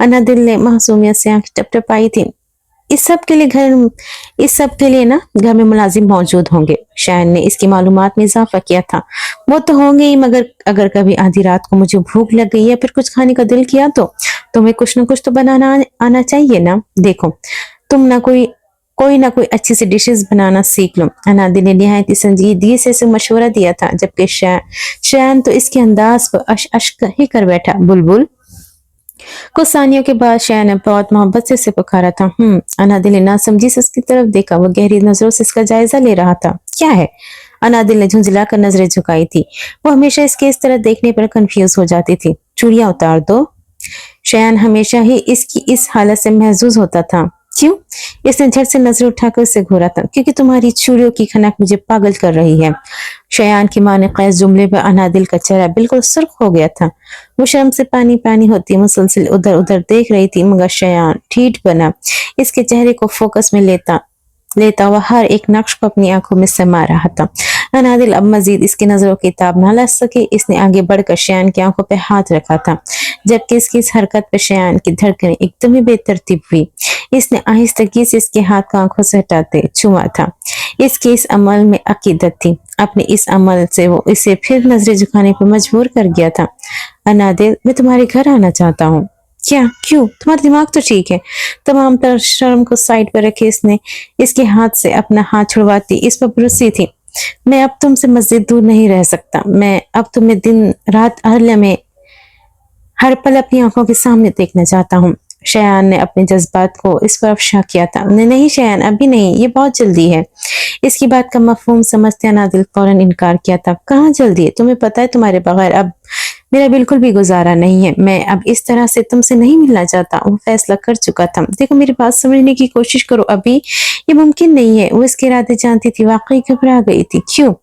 अनादिल ने मासूमियत से आंख टपटपाई थी। इस सब के लिए ना घर में मुलाजिम मौजूद होंगे। शायन ने इसकी मालूमात में इजाफा किया था। वो तो होंगे ही, मगर अगर कभी आधी रात को मुझे भूख लग गई या फिर कुछ खाने का दिल किया तो तुम्हें कुछ ना कुछ तो बनाना आना चाहिए ना। देखो तुम ना कोई ना कोई अच्छी सी डिशेस बनाना सीख लो। अनादिल ने निहायत संजीदगी से इसे मशवरा दिया था, जबकि शायन तो इसके अंदाज पर अश्क ही कर बैठा। बुलबुल। कुछ सानियों के बाद शायन ने बहुत मोहब्बत से पुकारा था। अनादिल ने नासमझी से उसकी तरफ देखा। वो गहरी नजरों से इसका जायजा ले रहा था। क्या है? अनादिल ने झुंझलाकर नजरें झुकाई थी। वो हमेशा इसके इस तरह देखने पर कंफ्यूज हो जाती थी। चूड़ियां उतार दो। शायन हमेशा ही इसकी इस हालत से महजूज होता था। क्यों? इसने झट से नजर उठाकर उसे घूरा था। क्योंकि तुम्हारी चूड़ियों की खनक मुझे पागल कर रही है। शयान की मां ने कैस जुमले पर अनादिल का चेहरा बिल्कुल सुर्ख हो गया था। वो शर्म से पानी पानी होती मुसलसल उधर उधर देख रही थी, मगर शयान ठीठ बना इसके चेहरे को फोकस में लेता हुआ हर एक नक्श को अपनी आंखों में समा रहा था। अनादिल अब मजीद इसकी नजरों की ताब ना ला सके। इसने आगे बढ़कर शयान की आंखों पे हाथ रखा था, जबकि इसकी इस हरकत पे शयान की धड़कनें एकदम ही बेतरतीब हुई। इसने आहिस्तगी से इसके हाथ को आंखों से हटाते छुआ था। इसके इस अमल में अकीदत थी। अपने इस अमल से वो इसे फिर नजरें झुकाने पर मजबूर कर गया था। अनादिल, मैं तुम्हारे घर आना चाहता हूँ। क्या? क्यों? तुम्हारा दिमाग तो ठीक है। तमाम तरह शर्म को साइड पर रखे इसने इसके हाथ से अपना हाथ छुड़वाती इस पर बरसी थी। मैं अब तुमसे मस्जिद दूर नहीं रह सकता। मैं अब तुम्हें दिन रात हर लम्हे हर पल अपनी आंखों के सामने देखना चाहता हूँ। शयान ने अपने जज्बात को इस पर अफशा किया था। नहीं शयान, अभी नहीं, ये बहुत जल्दी है। इसकी बात का मफहूम समझते अनादिल फौरन इनकार किया था। कहाँ जल्दी है? तुम्हें पता है तुम्हारे बगैर अब मेरा बिल्कुल भी गुजारा नहीं है। मैं अब इस तरह से तुमसे नहीं मिलना चाहता। वो फैसला कर चुका था। देखो मेरी बात समझने की कोशिश करो, अभी ये मुमकिन नहीं है। वो इसके इरादे जानती थी, वाकई घबरा गई थी। क्यों?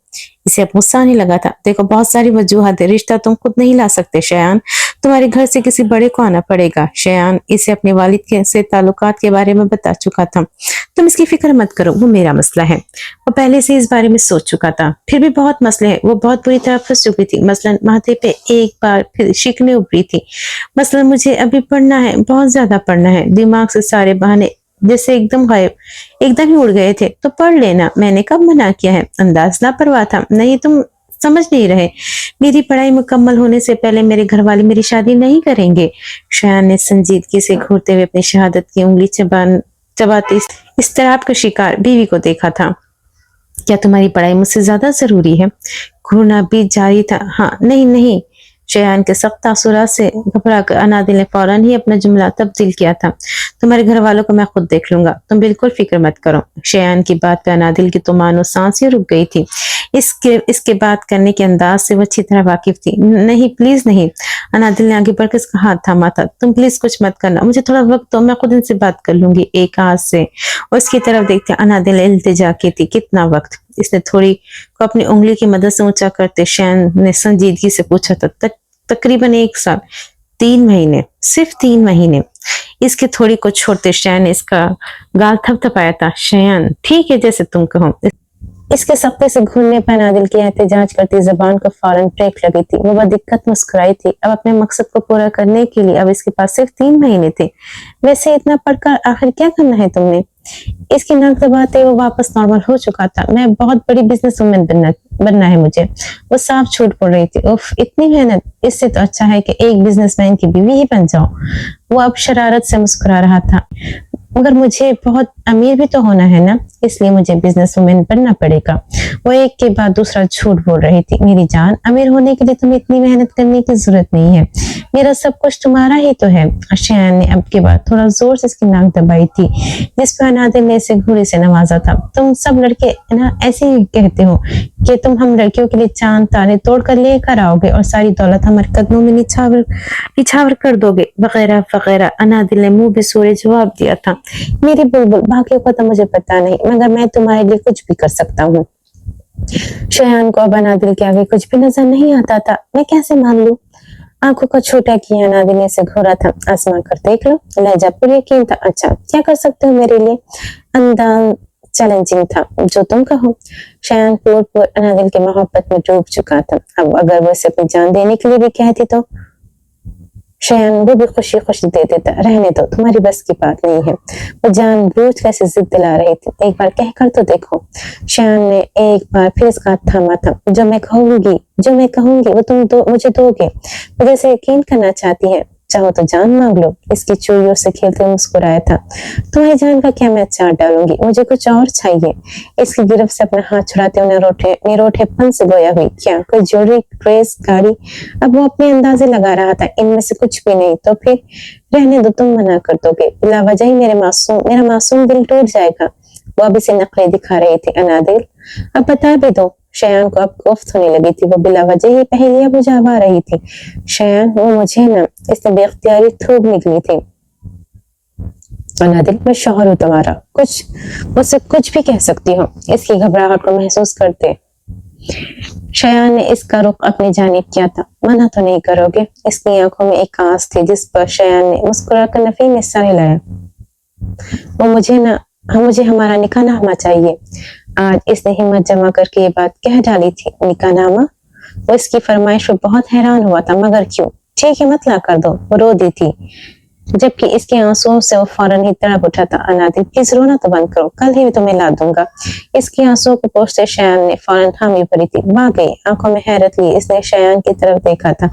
इसे अब गुस्सा आने लगा था। देखो बहुत सारी वजूहत है। रिश्ता तुम खुद नहीं ला सकते शयान, तुम्हारे घर से किसी बड़े को आना पड़ेगा। शयान इसे अपने वालिद के से ताल्लुकात के बारे में बता चुका था। तुम इसकी फिक्र मत करो, वो मेरा मसला है। वो पहले से इस बारे में सोच चुका था। फिर भी बहुत मसले हैं। वो बहुत बुरी तरह फंस चुकी थी। मसलन माथे पे एक बार फिर शिकने उभरी थी। मसलन मुझे अभी पढ़ना है, बहुत ज्यादा पढ़ना है। दिमाग से सारे बहाने जैसे एकदम गायब, एकदम ही उड़ गए थे। तो पढ़ लेना, मैंने कब मना किया है? अंदाज लापरवाह था। नहीं, तुम समझ नहीं रहे। मेरी पढ़ाई मुकम्मल होने से पहले मेरे घर वाले मेरी शादी नहीं करेंगे। शयान ने संजीदगी से घूरते हुए अपनी शहादत की उंगली चबाते इस्तराब का शिकार बीवी को देखा था। क्या तुम्हारी पढ़ाई मुझसे ज्यादा जरूरी है? घूरना भी जारी था। हाँ, नहीं नहीं। शयान के सख्त तासुरात से घबरा कर अनादिल ने फौरन ही अपना जुमला तब्दील किया था। तुम्हारे घर वालों को मैं खुद देख लूंगा, तुम बिल्कुल फिक्र मत करो। शयान की बात पे अनादिल की तो मानो सांस ही रुक गई थी। इसके बात करने के अंदाज से वो अच्छी तरह वाकिफ थी। नहीं प्लीज नहीं। अनादिल ने आगे बढ़कर इसका हाथ थामा था। तुम प्लीज कुछ मत करना, मुझे थोड़ा वक्त दो, मैं खुद इनसे बात कर लूंगी। एक हाथ से उसकी तरफ देखते अनादिल इल्तिजा की थी। कितना वक्त? इसने थोड़ी को अपनी उंगली की मदद से ऊंचा करते शयान ने संजीदगी से पूछा था। तकरीबन 1 साल 3 महीने, सिर्फ 3 महीने। इसके थोड़ी को छोड़ते शयान ने इसका गाल थपथपाया था। शयान, ठीक है जैसे तुम कहो। इसके सख्ते से घूरने पर अनादिल की एहतजाज करती जबान को फौरन ब्रेक लगी थी। वो बदिक्कत मुस्कुराई थी। अब अपने मकसद को पूरा करने के लिए अब इसके पास सिर्फ 3 महीने थे। वैसे इतना पढ़कर आखिर क्या करना है तुमने? इसकी नाक दबाते वो वापस नॉर्मल हो चुका था। मैं बहुत बड़ी बिजनेस वुमेन बनना है मुझे। वो साफ झूठ बोल रही थी। उफ, इतनी मेहनत, इससे तो अच्छा है कि एक बिजनेसमैन की बीवी ही बन जाओ। वो अब शरारत से मुस्कुरा रहा था। मगर मुझे बहुत अमीर भी तो होना है ना, इसलिए मुझे बिजनेस वुमेन बनना पड़ेगा। वो एक के बाद दूसरा झूठ बोल रही थी। मेरी जान, अमीर होने के लिए तुम्हें इतनी मेहनत करने की जरूरत नहीं है। मेरा सब कुछ तुम्हारा ही तो है। शयान ने अब के बाद थोड़ा जोर से इसकी नाक दबाई थी, जिस पर अनादिल ने इसे घूरे से नवाजा था। तुम सब लड़के ना ऐसे ही कहते हो कि तुम हम लड़कियों के लिए चांद तारे तोड़ कर लेकर आओगे और सारी दौलत हमारे कदमों में निछावर कर दोगे, वगैरह वगैरह। अनादिल ने मुंह बेसुरे जवाब दिया था। मेरी बुलबुल, बाकियों का तो मुझे पता नहीं, मगर मैं तुम्हारे लिए कुछ भी कर सकता हूँ। शयान को अब अनादिल के आगे कुछ भी नजर नहीं आता था। मैं कैसे मान लूं? आंखों को छोटा किया अनादिल ने इसे घूरा था। आसमान कर देख लो। लहजा पर यकीन था। अच्छा, क्या कर सकते हो मेरे लिए? अंदाज चैलेंजिंग था। जो तुम कहो। शयान पूर अनादिल की मोहब्बत में डूब चुका था। अब अगर वो इसे अपनी जान देने के लिए भी कहती तो शयान वो भी खुशी खुशी दे देता। रहने दो, तुम्हारी बस की बात नहीं है। वो जानबूझ कैसे जिद दिला रही थी। एक बार कहकर तो देखो। शयान ने एक बार फिर इसका हाथ थामा था। जो मैं कहूंगी वो तुम मुझे दोगे। वो जैसे यकीन करना चाहती है। चाहो तो जान मांग लो। इसकी चूड़ियों से खेलते मुस्कुराया था। तुम्हारी जान का क्या मैं चाट डालूंगी, मुझे कुछ और चाहिए। इसकी गिरफ्त से अपना हाथ छुड़ाते हुए निरोठेपन से गोया हुई। क्या कोई ज्वेलरी, ड्रेस, गाड़ी? अब वो अपने अंदाजे लगा रहा था। इनमें से कुछ भी नहीं। तो फिर रहने दो, तुम मना कर दोगे। बिला वजह ही मेरा मासूम दिल टूट जाएगा। वो अब इसे नकले दिखा रही थी। अनादिल, अब बता भी दो। शयान को अब कोफ्त होने लगी थी। वो बिला वजह ही पहेलियां बुझावा रही थी। शयान, वो मुझे ना, इसने बेख्तियारी थूक निकली थी। अनादिल, मैं शौहर हूं तुम्हारा, मुझसे कुछ भी कह सकती हो। इसकी घबराहट को महसूस करते शयान ने इसका रुख अपनी जानिब किया था। मना तो नहीं करोगे? इसकी आंखों में एक आस थी, जिस पर शयान ने मुस्कुराकर नफी में हिस्सा हिलाया। वो मुझे हमारा निकाह नामा चाहिए। आज इसने हिम्मत जमा करके ये बात कह डाली थी। निकाहनामा, वो इसकी फरमाइश पर बहुत हैरान हुआ था, मगर क्यों? ठीक है, मत ला कर दो। वो रो दी थी, जबकि इसके आंसुओं से वो फौरन ही तड़प उठा था। अनादिल, प्लीज रोना तो बंद करो, कल ही तुम्हें ला दूंगा। इसके आंसुओं को पोंछते शयान ने फौरन हामी भरी थी। वाकई, आंखों में हैरत लिए इसने शयान की तरफ देखा था,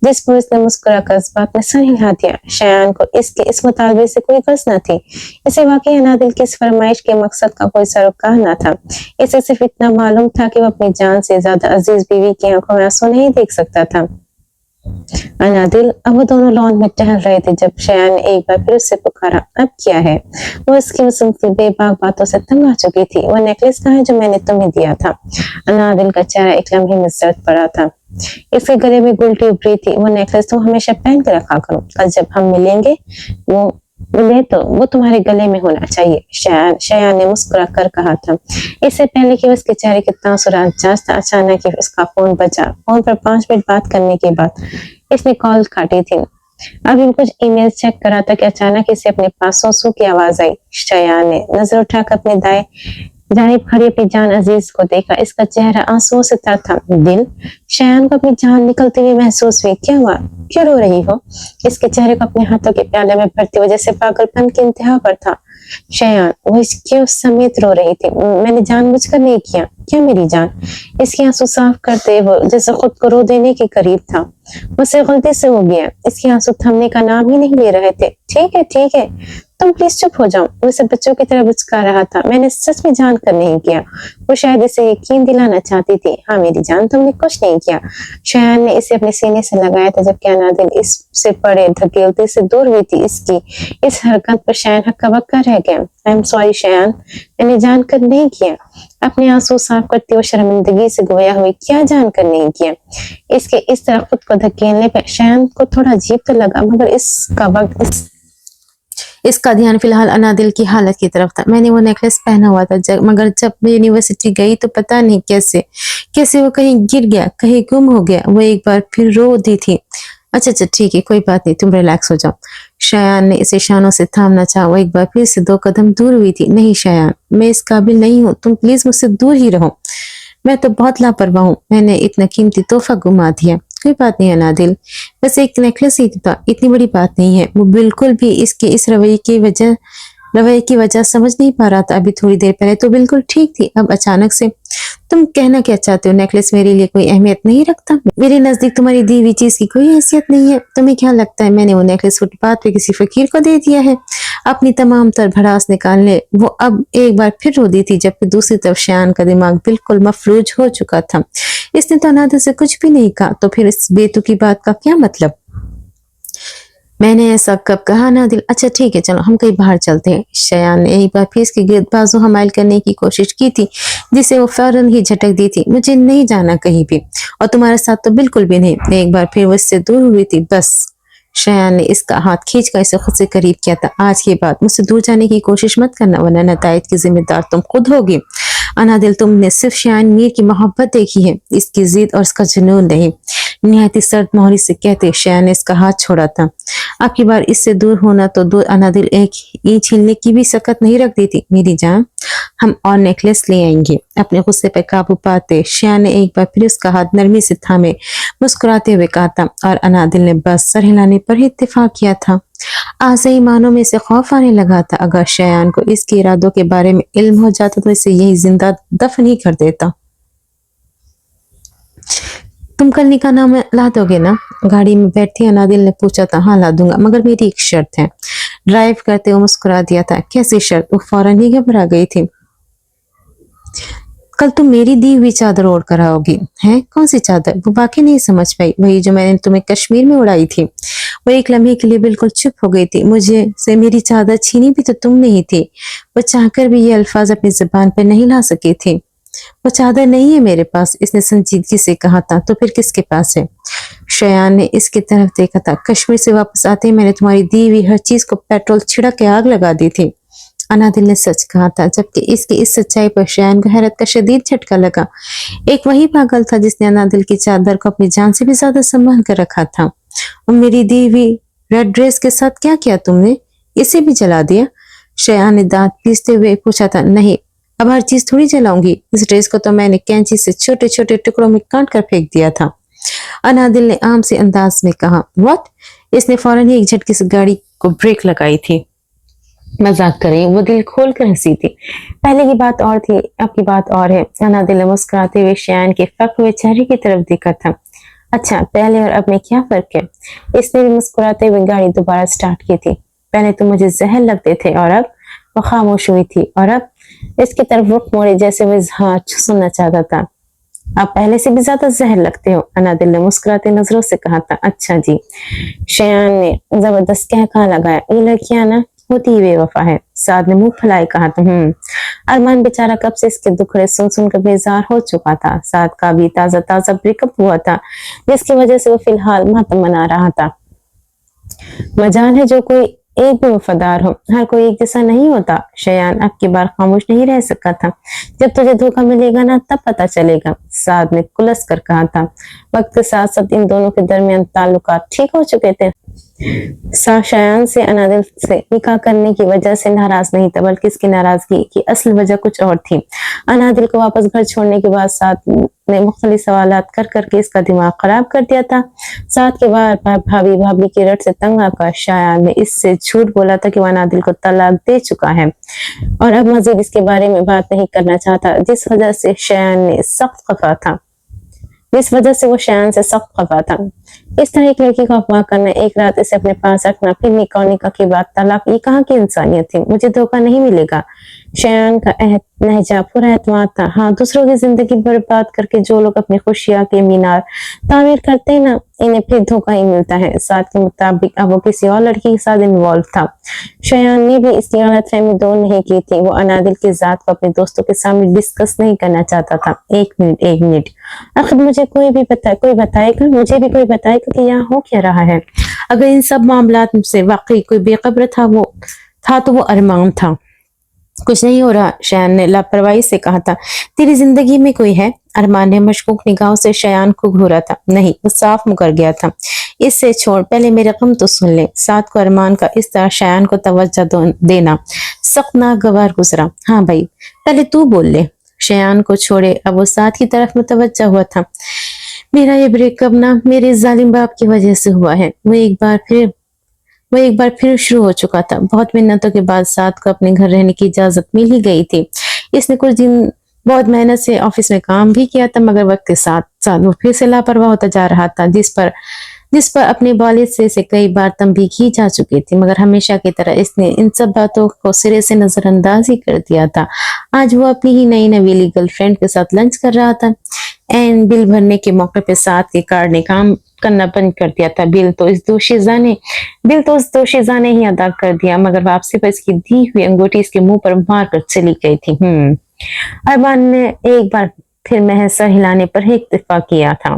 जिस पर इसने मुस्कुराकर इस बात में सर हिला दिया। शयान को इसके इस मुतालबे से कोई गज़ न थी। इसे वाकई अनादिल की इस फरमाइश के मकसद का कोई सरोकार न था। इसे सिर्फ इतना मालूम था कि वो अपनी जान से ज्यादा अजीज बीवी की आंखों में आंसू नहीं देख सकता था। अनादिल, अब वो दोनों लॉन में टहल रहे थे जब शयान ने एक बार फिर उससे पुकारा। अब क्या है? वो उसकी मुसलसल बेबाक बातों से तंग आ चुकी थी। वो नेकलेस कहाँ है जो मैंने तुम्हें दिया था? अनादिल का चेहरा एक लम्हे में जर्द पड़ा था। इसके गले में गुलटी उभरी थी। वो नेकलेस तुम हमेशा पहन के रखा करो, कल जब हम मिलेंगे वो मिले तो वो तुम्हारे गले में होना चाहिए। शयान ने मुस्कुरा कर कहा था। इससे पहले कि उसके चेहरे के तासुरात जांचता, अचानक ही उसका फोन बजा। फोन पर 5 मिनट बात करने के बाद इसने कॉल काटी थी। अभी कुछ ईमेल चेक करा था कि अचानक इसे अपने पास सोसू की आवाज आई। शयान ने नजर उठाकर अपने दाएं जानिब खड़ी अपनी जान अजीज को देखा। इसका चेहरा आंसुओं से तर था। दिल, शयान को अपनी जान निकलती हुई महसूस हुई। क्या हुआ? क्यों रो रही हो? इसके चेहरे को अपने हाथों के प्याले में भरते हुए जैसे पागलपन की इंतहा पर था। शयान, वो इसके उस समेत रो रही थी। मैंने जानबूझकर नहीं किया। क्या मेरी जान? इसके आंसू साफ करते वो जैसे खुद को रो देने के करीब था। मुझसे गलती से हो गया। इसके आंसू थमने का नाम ही नहीं ले रहे थे। ठीक है, तुम प्लीज चुप हो जाओ। वो इसे बच्चों की तरह बुचका रहा था। मैंने सच में जानकर नहीं किया। वो शायद इसे यकीन दिलाना चाहती थी। हाँ मेरी जान, तुमने कुछ नहीं किया। शयान ने इसे अपने सीने से लगाया था, जबकि अनादिल इससे पड़े धकेलते से दूर हुई थी। इसकी इस हरकत पर शयान हक्का बक्का रह गया। आई एम सॉरी शयान, मैंने जानकर नहीं किया। अपने आंसू साफ करते हुए शर्मिंदगी से गोया हुई। क्या जानकर नहीं किया? इसके इस तरह खुद को धकेलने पर शयान को थोड़ा अजीब तो लगा, मगर इसका ध्यान फिलहाल अनादिल की हालत की तरफ था। मैंने वो नेकलेस पहना हुआ था, मगर जब मैं यूनिवर्सिटी गई तो पता नहीं कैसे वो कहीं गिर गया, कहीं गुम हो गया। वो एक बार फिर रो दी थी। अच्छा ठीक है, कोई बात नहीं, तुम रिलैक्स हो जाओ। शयान ने इसे शानों से थामना चाहा। वो एक बार फिर से 2 कदम दूर हुई थी। नहीं शयान, मैं इस काबिल नहीं हूँ, तुम प्लीज मुझसे दूर ही रहो। मैं तो बहुत लापरवाह हूँ, मैंने इतना कीमती तोहफा गुमा दिया। कोई बात नहीं अनादिल, बस एक नेकलेस ही था, इतनी बड़ी बात नहीं है। वो बिल्कुल भी इसके इस रवैये की वजह समझ नहीं पा रहा था। अभी थोड़ी देर पहले तो बिल्कुल ठीक थी, अब अचानक से। तुम कहना क्या चाहते हो? नेकलेस मेरे लिए कोई अहमियत नहीं रखता? मेरे नजदीक तुम्हारी दी हुई चीज की कोई हैसियत नहीं है। तुम्हें क्या लगता है मैंने वो नेकलेस फुटपाथ पे किसी फकीर को दे दिया है अपनी तमाम तर भड़ास निकालने? वो अब एक बार फिर रो दी थी, जबकि दूसरी तरफ शयान का दिमाग बिल्कुल मफलूज हो चुका था। इसने तो अनादिल से कुछ भी नहीं कहा, तो फिर इस बेतुकी बात का क्या मतलब? मैंने ऐसा कब कहा अनादिल? अच्छा ठीक है, चलो हम कहीं बाहर चलते हैं। शयान ने एक बार फिर इसकी गिरद बाजू हमाइल करने की कोशिश की थी, जिसे वो फौरन ही झटक दी थी। मुझे नहीं जाना कहीं भी, और तुम्हारे साथ तो बिल्कुल भी नहीं। एक बार फिर वो इससे दूर हुई थी। बस। शयान ने इसका हाथ खींचकर इसे खुद से करीब किया था। आज के बाद मुझसे दूर जाने की कोशिश मत करना, वरना नतायज की जिम्मेदार तुम खुद होगी। अनादिल, तुमने सिर्फ शयान मीर की मोहब्बत देखी है, इसकी जिद और इसका जुनून नहीं। निहायती सर्द मोहरी से कहते शयान ने इसका हाथ छोड़ा था। अब की बार इससे दूर होना तो दूर, अनादिल एक ईंच हिलने की भी सकत नहीं रख दी थी। मेरी जान, हम और नेकलेस ले आएंगे। अपने गुस्से पर काबू पाते शयान ने एक बार फिर उसका हाथ नरमी से थामे मुस्कुराते हुए कहा था, और अनादिल ने बस सर हिलाने पर ही इत्तेफाक किया था। आज़ई मानों में से खौफ आने लगा था। अगर शयान को इसके इरादों के बारे में इल्म हो जाता तो इसे यही जिंदा दफन ही कर देता। तुम कल निकाहनामा ला दोगे ना? गाड़ी में बैठी अनादिल ने पूछा था। हाँ ला दूंगा, मगर मेरी एक शर्त है। ड्राइव करते हुए मुस्कुरा दिया था। कैसी शर्त? वो फौरन ही घबरा गई थी। कल तुम मेरी दी हुई चादर ओढ़ कर आओगी। हैं? कौन सी चादर? वो बाकी नहीं समझ पाई। वही जो मैंने तुम्हें कश्मीर में उड़ाई थी। वो एक लम्हे के लिए बिल्कुल चुप हो गई थी। मुझे से मेरी चादर छीनी भी तो तुम नहीं थी। वो चाहकर भी ये अल्फाज अपनी जुबान पर नहीं ला सकी थी। वो चादर नहीं है मेरे पास, इसने संजीदगी से कहा था। तो फिर किसके पास है? शयान ने इसकी तरफ देखा था। कश्मीर से वापस आते ही मैंने तुम्हारी दी हुई हर चीज को पेट्रोल छिड़क के आग लगा दी थी। अनादिल ने सच कहा था, जबकि इसकी इस सच्चाई पर शयान को हैरत का शदीद झटका लगा। एक वही पागल था जिसने अनादिल की चादर को अपनी जान से भी ज्यादा संभाल कर रखा था। और मेरी दी हुई रेड ड्रेस के साथ क्या किया तुमने? इसे भी जला दिया? शयान ने दांत पीसते हुए पूछा था। नहीं, अब हर चीज थोड़ी जलाऊंगी, इस ड्रेस को तो मैंने कैंची से छोटे छोटे टुकड़ों में काट कर फेंक दिया था। अनादिल ने आम से अंदाज में कहा। व्हाट? इसने फौरन ही एक झटके से गाड़ी को ब्रेक लगाई थी। मजाक करें, वो दिल खोल कर हंसी थी। पहले की बात और थी, अब की बात और है। अनादिल ने मुस्कुराते हुए शयान के फक्र हुए चेहरे की तरफ देखा था। अच्छा, पहले और अब में क्या फर्क है? इसने भी मुस्कुराते हुए गाड़ी दोबारा स्टार्ट की थी। पहले तो मुझे जहर लगते थे और अब? वो खामोश हुई थी और अब इसकी तरफ रुख मोड़े जैसे वो इजहार सुनना चाहता था। आप पहले से भी ज्यादा जहर लगते हो, अनादिल ने मुस्कुराते नजरों से कहा था। अच्छा जी, शयान ने जबरदस्त कहका लगाया। ये लड़कियां ना होती ही बेवफा है, साद ने मुंह फैलाए कहा था। अरमान बेचारा कब से इसके दुखड़े सुन सुनकर बेजार हो चुका था। साद का भी ताजा ताजा ब्रेकअप हुआ था, जिसकी वजह से वो फिलहाल मातम मना रहा था। मजाल है जो कोई एक भी वफादार हो, हर कोई एक जैसा नहीं होता। शयान अब की बार खामोश नहीं रह सका था। जब तुझे धोखा मिलेगा ना तब पता चलेगा, साद ने कुलस कर कहा था। वक्त के साथ साथ इन दोनों के दरमियान ताल्लुकात ठीक हो चुके थे। शयान से अनादिल से निकाह करने की वजह से नाराज नहीं था, बल्कि इसकी नाराजगी की असल वजह कुछ और थी। अनादिल को वापस घर छोड़ने के बाद साथ ने मुख्तलिफ सवालात कर करके इसका दिमाग खराब कर दिया था। साथ के बार भाभी भाभी की रट से तंग आकर शयान ने इससे झूठ बोला था कि वह अनादिल को तलाक दे चुका है और अब मजीद इसके बारे में बात नहीं करना चाहता, जिस वजह से शयान से सख्त खफा था। इस तरह एक लड़की को अगवा करना, एक रात इसे अपने पास रखना, फिर निकाह और निकाह के बाद तलाक, ये कहाँ की इंसानियत थी? मुझे धोखा नहीं मिलेगा। शयान का लहजा पूरा एतमाद था। हाँ, दूसरों की जिंदगी बर्बाद करके जो लोग अपनी खुशियां के मीनार तामीर करते हैं ना, इन्हें फिर धोखा ही मिलता है। साथ के मुताबिक अब वो किसी और लड़की के साथ इन्वॉल्व था। शयान ने भी इसकी गलतफहमी दूर नहीं की थी। वो अनादिल की जात को अपने दोस्तों के सामने डिस्कस नहीं करना चाहता था। एक मिनट, आखिर मुझे कोई भी बताएगा कि यहाँ हो क्या रहा है? अगर इन सब मामलात से वाकई कोई बेखबर था तो वो अरमान था। कुछ नहीं हो रहा, शयान ने लापरवाही से कहा था। तेरी जिंदगी में कोई है? अरमान ने मशकूक निगाहों से शयान को घूरा था। नहीं, वो साफ मुकर गया था। इससे छोड़, पहले मेरे गम तो सुन ले। साथ को अरमान का इस तरह शयान को तवज्जो देना सख्त नागवार गुजरा। हाँ भाई, पहले तू बोल ले। शयान को छोड़े अब वो साथ की तरफ मुतवज्जा हुआ था। मेरा ये ब्रेकअप ना मेरे जालिम बाप की वजह से हुआ है। वो एक बार फिर शुरू हो चुका था। बहुत मिन्नतों के बाद साथ को अपने घर रहने की इजाजत मिल ही गई थी। इसने कुछ दिन बहुत मेहनत से ऑफिस में काम भी किया था, मगर वक्त के साथ साथ वो फिर से लापरवाह होता जा रहा था, जिस पर अपने वालिद से इसे कई बार तंबीह की जा चुकी थी, मगर हमेशा की तरह इसने इन सब बातों को सिरे से नजरअंदाज ही कर दिया था। आज वो अपनी ही नई नवीली गर्लफ्रेंड के साथ लंच कर रहा था। एंड बिल भरने के मौके पे साथ के कार्ड ने काम करना बंद कर दिया था। बिल तो उस दोशीजा ने ही अदा कर दिया, मगर वापसी पर इसकी दी हुई अंगूठी इसके मुंह पर मार कर चली गई थी। अरमान ने एक बार फिर महज सर हिलाने पर ही इत्तेफाक किया था।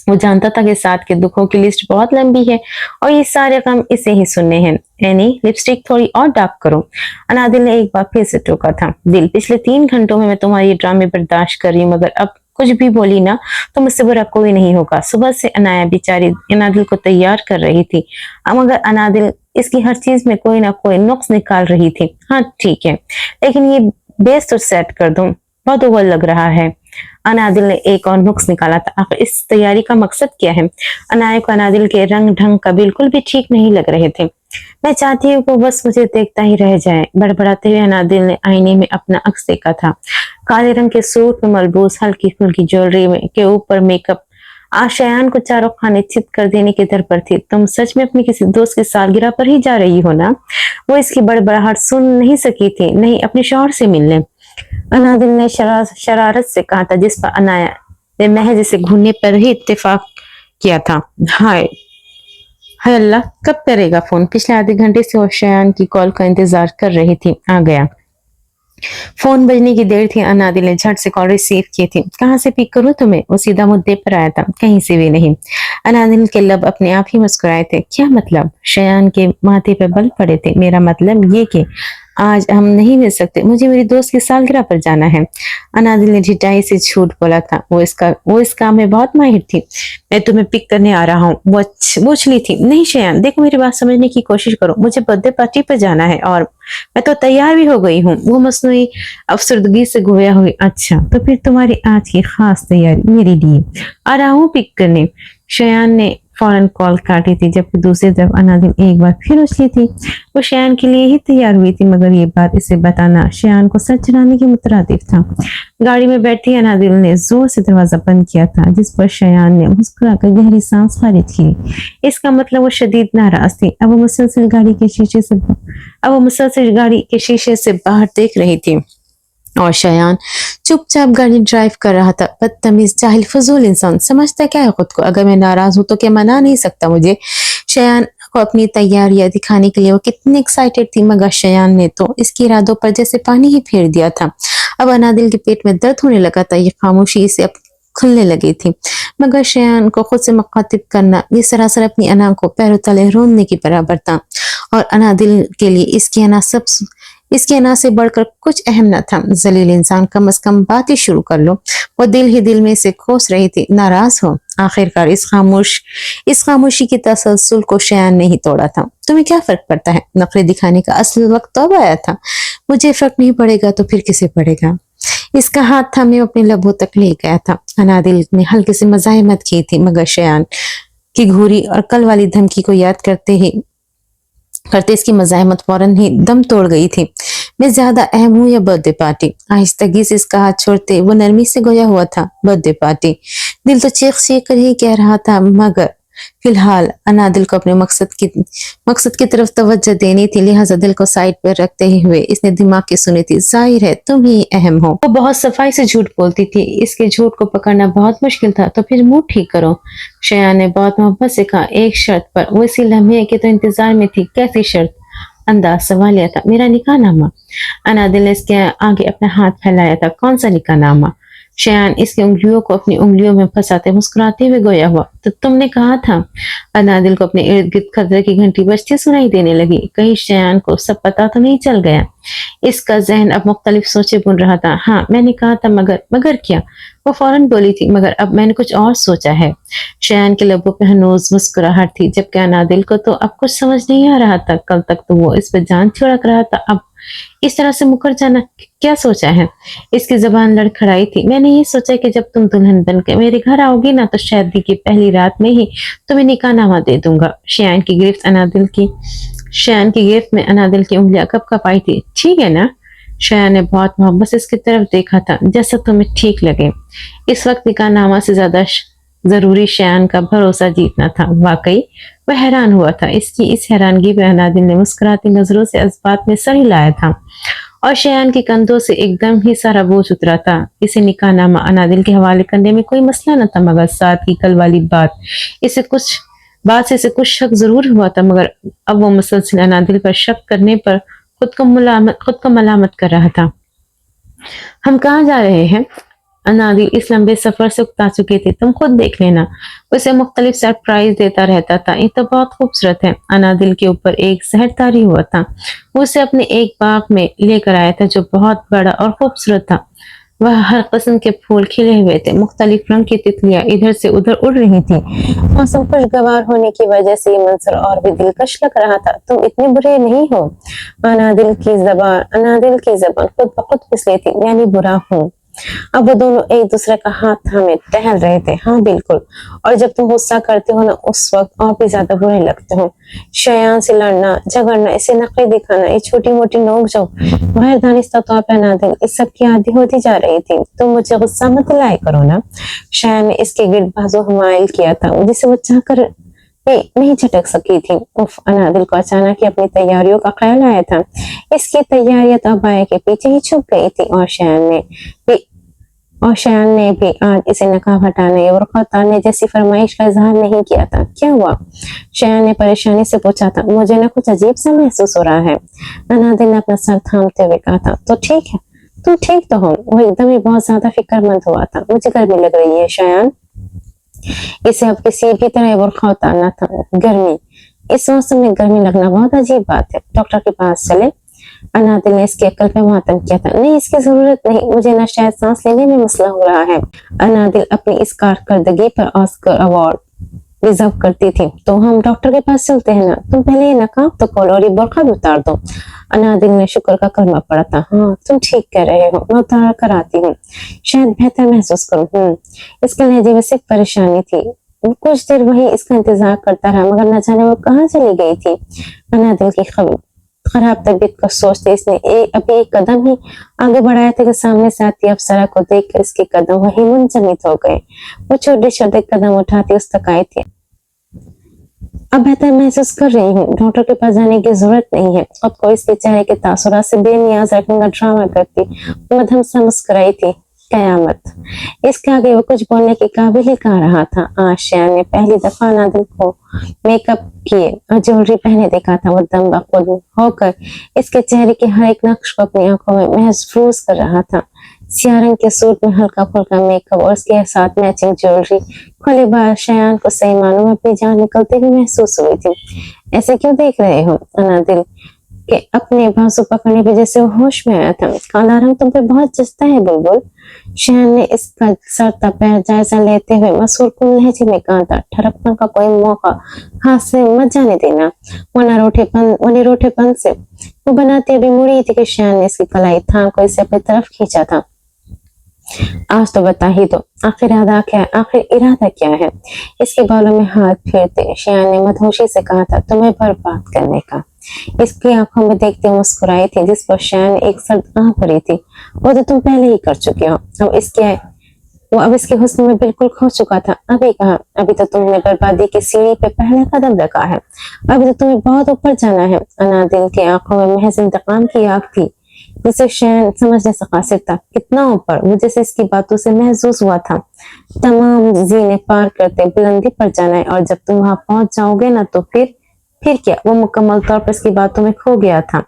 वो जानता था कि साथ के दुखों की लिस्ट बहुत लंबी है और ये सारे गम इसे ही सुनने हैं। एनी, लिपस्टिक थोड़ी और डार्क करो। अनादिल ने एक बार फिर से टोका था। दिल, पिछले 3 घंटों में मैं तुम्हारी ड्रामे बर्दाश्त कर रही हूँ, मगर अब कुछ भी बोली ना तो मुझसे बुरा कोई नहीं होगा। सुबह से अनाया बेचारी अनादिल को तैयार कर रही थी, मगर अनादिल इसकी हर चीज में कोई ना कोई नुक्स निकाल रही थी। हाँ ठीक है, लेकिन ये बेस तो सेट कर दूं, बहुत ओवर लग रहा है। अनादिल ने एक और नुक्स निकाला था। आखिर इस तैयारी का मकसद क्या है? अनाया को अनादिल के रंग ढंग का बिल्कुल भी ठीक नहीं लग रहे थे। मैं चाहती हूँ कि बस मुझे देखता ही रह जाए, बड़बड़ाते हुए अनादिल ने आईने में अपना अक्स देखा था। काले रंग के सूट में मलबूस हल्की फुल्की ज्वेलरी के ऊपर मेकअप। आज शयान को चारों खाने चित कर देने के दर पर थी। तुम सच में अपनी किसी दोस्त की सालगिरह पर ही जा रही हो ना? वो इसकी बड़बड़ाहट सुन नहीं सकी थी। नहीं, अपने शौहर से मिलने, अनादिल ने शरारत से कहा था, जिस पर अनाया ने महज इसे घूरने पर ही इत्तेफाक किया था। हाय अल्लाह, कब करेगा फोन? पिछले आधे घंटे से वो शयान की कॉल का इंतजार कर रही थी। आ गया। फोन बजने की देर थी। अनादिल ने झट से कॉल रिसीव की थी। कहाँ से पिक करूं तुम्हें? वो सीधा मुद्दे पर आया था। कहीं से भी नहीं। अनादिल के लब अपने आप ही मुस्कुराए थे। क्या मतलब? शयान के माथे पे बल पड़े थे। मेरा मतलब ये कि आज हम नहीं मिल सकते, मुझे मेरी दोस्त की सालगिरह पर जाना है। अनादिल ने ढिठाई से झूठ बोला था। वो इस काम में बहुत माहिर थी। मैं तुम्हें पिक करने आ रहा हूँ, वो उछली थी। नहीं शयान, देखो मेरी बात समझने की कोशिश करो, मुझे बर्थडे पार्टी पर जाना है और मैं तो तैयार भी हो गई हूँ। वो मसनूई अफसरदगी से गोया हुई। अच्छा, तो फिर तुम्हारी आज की खास तैयारी मेरे लिए। आ रहा हूँ पिक करने। शयान ने फौरन कॉल काटी थी, जबकि दूसरी तरफ अनादिल एक बार फिर उछली थी। वो शयान के लिए ही तैयार हुई थी, मगर ये बात इसे बताना शयान को सच चढ़ाने के मुतरादिफ था। गाड़ी में बैठी अनादिल ने जोर से दरवाजा बंद किया था, जिस पर शयान ने मुस्कुराकर गहरी सांस खारिज की। इसका मतलब वो शदीद नाराज थी। अब वो मुसलसल गाड़ी के शीशे से बाहर देख रही थी और शयान चुपचाप गाड़ी ड्राइव कर रहा था। बदतमीज, जाहिल, फजूल इंसान। समझता क्या है खुद को? अगर मैं नाराज हूं तो क्या मना नहीं सकता मुझे? शयान को अपनी तैयारियां दिखाने के लिए वो कितनी एक्साइटेड थी, मगर शयान ने तो इसके इरादों पर जैसे पानी ही फेर दिया था। अब अनादिल के पेट में दर्द होने लगा था। ये खामोशी इसे अब खुलने लगी थी, मगर शयान को खुद से मुखातिब करना ये सरासर अपनी अना को पैरों तले रोनने के बराबर था। और अनादिल के लिए इसके अना से बढ़कर कुछ अहम न था। जलील इंसान, कम से कम बात ही शुरू कर लो। वो दिल ही दिल में से कोस रही थी, नाराज हो। आखिरकार इस खामोशी की तसलसल को शयान ने ही तोड़ा था। तुम्हें क्या फर्क पड़ता है? नखरे दिखाने का असल वक्त तो अब आया था। मुझे फर्क नहीं पड़ेगा तो फिर किसे पड़ेगा? इसका हाथ थामे अपने लबों तक ले गया था। अनादिल ने हल्के से मजाहमत की थी, मगर शयान की घूरी और कल वाली धमकी को याद करते इसकी मजाहमत फौरन ही दम तोड़ गई थी। मैं ज्यादा अहम हूँ या बर्थडे पार्टी? आहिस्तगी से इसका हाथ छोड़ते वो नरमी से गोया हुआ था। Birthday party? दिल तो चीख कर ही कह रहा था, मगर फिलहाल अनादिल को अपने मकसद की तरफ तवज्जो देनी थी, लिहाजा दिल को साइड पर रखते हुए इसने दिमाग की सुनी थी। जाहिर है तुम ही अहम हो। वो बहुत सफाई से झूठ बोलती थी, इसके झूठ को पकड़ना बहुत मुश्किल था। तो फिर मुंह ठीक करो, शयान ने बहुत मोहब्बत से कहा। एक शर्त पर। वो इसी लम्हे के तो इंतजार में थी। कैसी शर्त? अंदाज सवालिया था। मेरा निकाहनामा। अनादिल ने इसके आगे अपना हाथ फैलाया था। कौन सा निकाहनामा? शयान इसकी उंगलियों को अपनी उंगलियों में फंसाते मुस्कुराते हुए गोया हुआ। तो तुमने कहा था। अनादिल को अपने इर्द गिर्द खतरे की घंटी बजती सुनाई देने लगी। कहीं शयान को सब पता तो नहीं चल गया? इसका जहन अब मुख्तलिफ सोचे बुन रहा था। हाँ मैंने कहा था, मगर क्या? वो फौरन बोली थी, मगर अब मैंने कुछ और सोचा है। शयान के लबों पे हनूज मुस्कुराहट थी, जबकि अनादिल को तो अब कुछ समझ नहीं आ रहा था। कल तक तो वो इस पर जान छिड़क रहा था, अब इस तरह से मुकर जाना। क्या सोचा है? इसकी जबान लड़खड़ाई थी। मैंने ये सोचा कि जब तुम दुल्हन बन के मेरे घर आओगी ना, तो शादी की पहली रात में ही तुम्हें निकाहनामा दे दूंगा। शयान की गिरफ्त में अनादिल की उंगलियां कप आई थी। ठीक है ना? शयान ने बहुत मोहब्बत से इसकी तरफ देखा था। जैसा तुम्हें ठीक लगे। इस वक्त निकाहनामा से ज्यादा जरूरी शयान का भरोसा जीतना था। वाकई वह हैरान हुआ था। इसकी इस हैरानगी पे अनादिल ने मुस्कुराती नजरों से इस बात में सर हिलाया था और शयान के कंधों से एकदम ही सारा बोझ उतरा था। इसे निकाहनामा अनादिल के हवाले करने में कोई मसला न था, मगर साथ ही कल वाली बात से इसे कुछ शक जरूर हुआ था। मगर अब वो मुसलसल अनादिल पर शक करने पर खुद को मलामत कर रहा था। हम कहाँ जा रहे हैं? अनादिल इस लंबे सफर से उकता चुके थे। तुम खुद देख लेना। उसे मुख्तलिफ सरप्राइज देता रहता था। ये तो बहुत खूबसूरत है। अनादिल के ऊपर एक सहर तारी हुआ था। वो उसे अपने एक बाग में लेकर आया था, जो बहुत बड़ा और खूबसूरत था। वह हर किस्म के फूल खिले हुए थे। मुख्तलिफ रंग की तितलियां इधर से उधर उड़ रही थी। मौसम खुशगवार होने की वजह से ये मंजर और भी दिलकश लग रहा था। तुम इतने बुरे नहीं हो। अनादिल की जबान खुद ब खुद फिसली थी। यानी बुरा हूँ। अब वो दोनों एक दूसरे का हाथ थामे टहल रहे थे। हाँ बिल्कुल। और जब तुम गुस्सा करते हो ना, उस वक्त और भी ज्यादा बुरे लगते हो। शयान से लड़ना झगड़ना, इसे नखरे दिखाना, ये छोटी मोटी नोक झोंक गैर दानिस्ता तौर पर अनादिल इस सब की आदी होती जा रही थी। तुम मुझे गुस्सा मत दिलाया करो ना। शयान ने इसके गिर्द बाजू हमायल किया था, जिसे वो चाहकर नहीं झटक सकी थी। उफ, अनादिल को अचानक ही अपनी तैयारियों का ख्याल आया था। इसकी तैयारियां तो अबाया के पीछे ही छुप गई थी और शयान ने भी आज इसे नकाब हटाने और उतारने जैसी फरमाइश का इजहार नहीं किया था। क्या हुआ? शयान ने परेशानी से पूछा था। मुझे ना कुछ अजीब सा महसूस हो रहा है। अनादिल ने अपना सर थामते हुए कहा था। तो ठीक है, तुम ठीक तो हो। वो एकदम ही बहुत ज्यादा फिक्रमंद हुआ था। मुझे गर्मी लग रही है शयान। इसे अब किसी भी तरह बुर्खा उतारना था। गर्मी? इस मौसम में गर्मी लगना बहुत अजीब बात है। डॉक्टर के पास चले। अनादिल ने इसकी अक्ल पे मातम किया था। नहीं, इसकी जरूरत नहीं, मुझे ना शायद सांस लेने में मसला हो रहा है। अनादिल अपनी इस कारकर्दगी पर ऑस्कर अवार्ड डिजर्व करती थी। तो हम डॉक्टर के पास चलते हैं ना, तुम पहले ये नकाब तो खोलो और ये बुर्का भी उतार दो। अनादिल ने शुक्र का कलमा पड़ा था। हाँ, तुम ठीक कह रहे हो, मैं उतार कर आती हूँ, शायद बेहतर महसूस करूँ। इसके लहजे में सिर्फ परेशानी थी। वो कुछ देर वही इसका इंतजार करता रहा, मगर न जाने वो कहाँ चली गई थी। अनादिल की खराब तबीयत को सोचते इसने अभी एक कदम ही आगे बढ़ाया था कि सामने से आती अप्सरा को देखकर इसके कदम वही मुंजमद हो गए। वो छोटे छोटे कदम उठाती उस तक आई थी। अब बेहतर महसूस कर रही हूँ, डॉक्टर के पास जाने की जरूरत नहीं है। खुद को इसके चेहरे के तासुरात से बेनियाज रखने का ड्रामा करती मध्यम सा मुस्कुराई थी। कयामत, इसके आगे वो कुछ बोलने के काबिल ही कहा रहा था। आज शयान ने पहली दफा नादिल को मेकअप किए और ज्वेलरी पहने देखा था। वो दम बखुद होकर इसके चेहरे के हर एक नक्श को अपनी आंखों में महसूस कर रहा था। सियाह रंग के सूट में हल्का फुल्का मेकअप और उसके साथ मैचिंग ज्वेलरी खुले बार शयान को सही मानों में अपनी जान निकलती हुई महसूस हुई थी। ऐसे क्यों देख रहे हो? अनादिल के अपने बाजू पकड़ने पे जैसे वो होश में आया था। काला रंग तुम पे बहुत जचता है बुलबुल। शहन ने इसका सरता पैर जायजा लेते हुए मसूर को लहजे में कहा था। ठरकपन का कोई मौका हाथ से मत जाने देना, वरना रोटेपन से वो बनाती अभी मुड़ी थी कि शहन ने इसकी कलाई थाम को इसे अपनी तरफ खींचा था। आज तो बता ही दो, आखिर इरादा क्या है? इसके बालों में हाथ फेरते शयान ने मधोशी से कहा था, तुम्हें बर्बाद करने का। इसकी आंखों में देखते मुस्कुराई थी, जिस पर शयान एक सर्द आंख भरी थी। वो तो तुम पहले ही कर चुके हो। अब इसके हुस्न में बिल्कुल खो चुका था। अभी कहा, अभी तो तुमने बर्बादी की सीढ़ी पे पहला कदम रखा है, अभी तो तुम्हें बहुत ऊपर जाना है। अनादिल की आंखों में महज इंतकाम की आग थी, जिसे शहन समझने से कासिर था। कितना ऊपर, वो जैसे इसकी बातों से महसूस हुआ था। तमाम जीने पार करते बुलंदी पर जाना है, और जब तुम वहां पहुंच जाओगे ना, तो फिर क्या? वो मुकम्मल तौर पर इसकी बातों में खो गया था।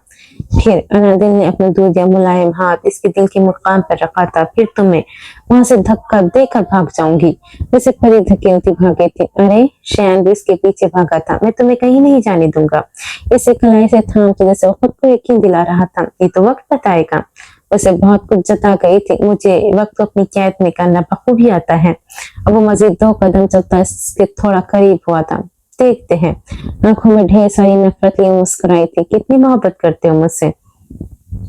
फिर अनादिल ने अपने दूध या मुलायम हाथ इसके दिल के मुकाम पर रखा था। फिर तुम्हें वहां से धक्का देकर भाग जाऊंगी, जैसे परी धकेलती भागे थे। अरे, शयान भी इसके पीछे भागा था। मैं तुम्हें कहीं नहीं जाने दूंगा। इसे कलाई से थाम के जैसे वो खुद को यकीन दिला रहा था। ये तो वक्त बताएगा। उसे बहुत कुछ जता गई थी। मुझे वक्त अपनी कैद में करना बखूबी आता है। अब वो मजीद 2 कदम चलता इसके थोड़ा करीब हुआ था। देखते हैं। आंखों में ढेर सारी नफरत लिए मुस्कुराई थी। कितनी मोहब्बत करते हो मुझसे?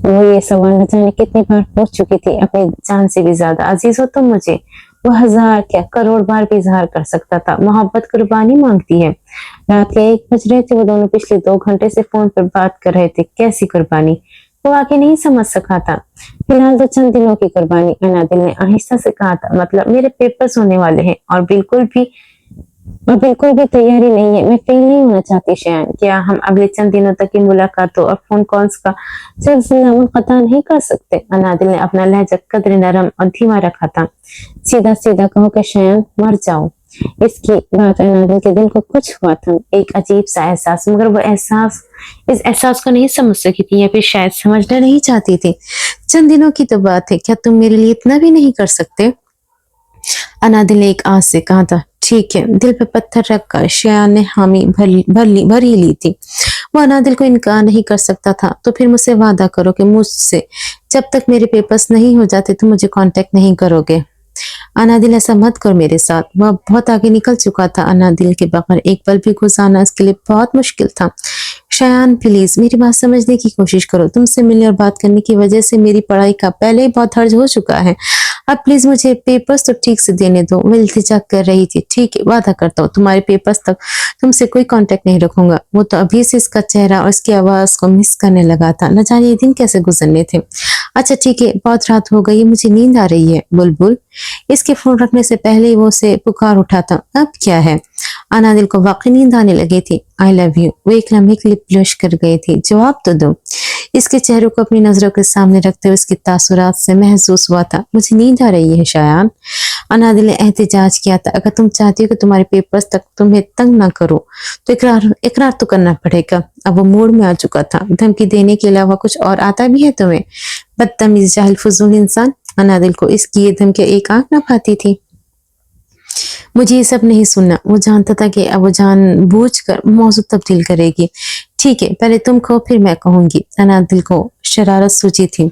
वो ये सवाल न जाने कितनी बार पूछ चुकी थी। अपनी जान से भी ज्यादा अजीज हो तुम मुझे। वो 1000 क्या करोड़ बार भी इजहार कर सकता था। मोहब्बत कुर्बानी मांगती है। रात के 1 बज रहे थे। वो दोनों पिछले 2 घंटे से फोन पर बात कर रहे थे। कैसी कुर्बानी? वो आगे नहीं समझ सका था। फिलहाल तो चंद दिनों की कुर्बानी। अनादिल ने आहिस्ता से कहा था। मतलब मेरे पेपर्स होने वाले हैं और बिल्कुल भी तैयारी नहीं है। मैं फेल नहीं होना चाहती शयान। क्या हम अगले चंद दिनों तक की मुलाकातों और फोन कॉल्स का सिलसिला मुनक़ता नहीं कर सकते? अनादिल ने अपना लहजा कदर नरम और धीमा रखा था। सीधा सीधा कहो कि शयान मर जाओ। इसकी बात अनादिल के दिल को कुछ हुआ था, एक अजीब सा एहसास, मगर वो इस एहसास को नहीं समझ सकी थी, या फिर शायद समझना नहीं चाहती थी। चंद दिनों की तो बात है, क्या तुम मेरे लिए इतना भी नहीं कर सकते? अनादिल ने एक आस से कहा था। ठीक है। दिल पे पत्थर रखकर शयान ने हामी भर ही ली थी। वो अनादिल को इनकार नहीं कर सकता था। तो फिर मुझसे वादा करो कि मुझसे जब तक मेरे पेपर्स नहीं हो जाते तो मुझे कांटेक्ट नहीं करोगे। अनादिल, ऐसा मत कर मेरे साथ। वह बहुत आगे निकल चुका था। अनादिल के बगैर एक पल भी गुजारना इसके लिए बहुत मुश्किल था। शयान प्लीज मेरी बात समझने की कोशिश करो। तुमसे मिलने और बात करने की वजह से मेरी पढ़ाई का पहले ही बहुत हर्ज हो चुका है। अब प्लीज मुझे पेपर्स तो ठीक से देने दो। मैं इल्तिजा कर रही थी। ठीक है, वादा करता हूँ तुम्हारे पेपर्स तक तुमसे कोई कांटेक्ट नहीं रखूंगा। वो तो अभी से इसका चेहरा और इसकी आवाज को मिस करने लगा था। न जाने ये दिन कैसे गुजरने थे। अच्छा ठीक है, बहुत रात हो गई है, मुझे नींद आ रही है। बुलबुल। इसके फोन रखने से पहले ही वो उसे पुकार उठा था। अब क्या है? अनादिल को वाकई नींद आने लगी थी। आई लव यू। वो एक लम्हे के लिए ब्लश कर गई थी। जवाब तो दो। इसके चेहरे को अपनी नजरों के सामने रखते हुए इसके तासुरात से महसूस हुआ था। मुझे नींद आ रही है शयान। अनादिल ने एहतिजाज किया था। अगर तुम चाहती हो कि तुम्हारे पेपर्स तक तुम्हें तंग ना करो तो इकरार तो करना पड़ेगा। अब वो मूड में आ चुका था। धमकी देने के अलावा कुछ और आता भी है तुम्हें? बदतमीज, जाहिल, फजूल इंसान। अनादिल को इसकी ये धमकी एक आंख न पाती थी। मुझे ये सब नहीं सुनना। वो जानता था कि अब वो जानबूझकर मौजू तब्दील करेगी। ठीक है, पहले तुम कहो फिर मैं कहूंगी। अनादिल को शरारत सूझी थी।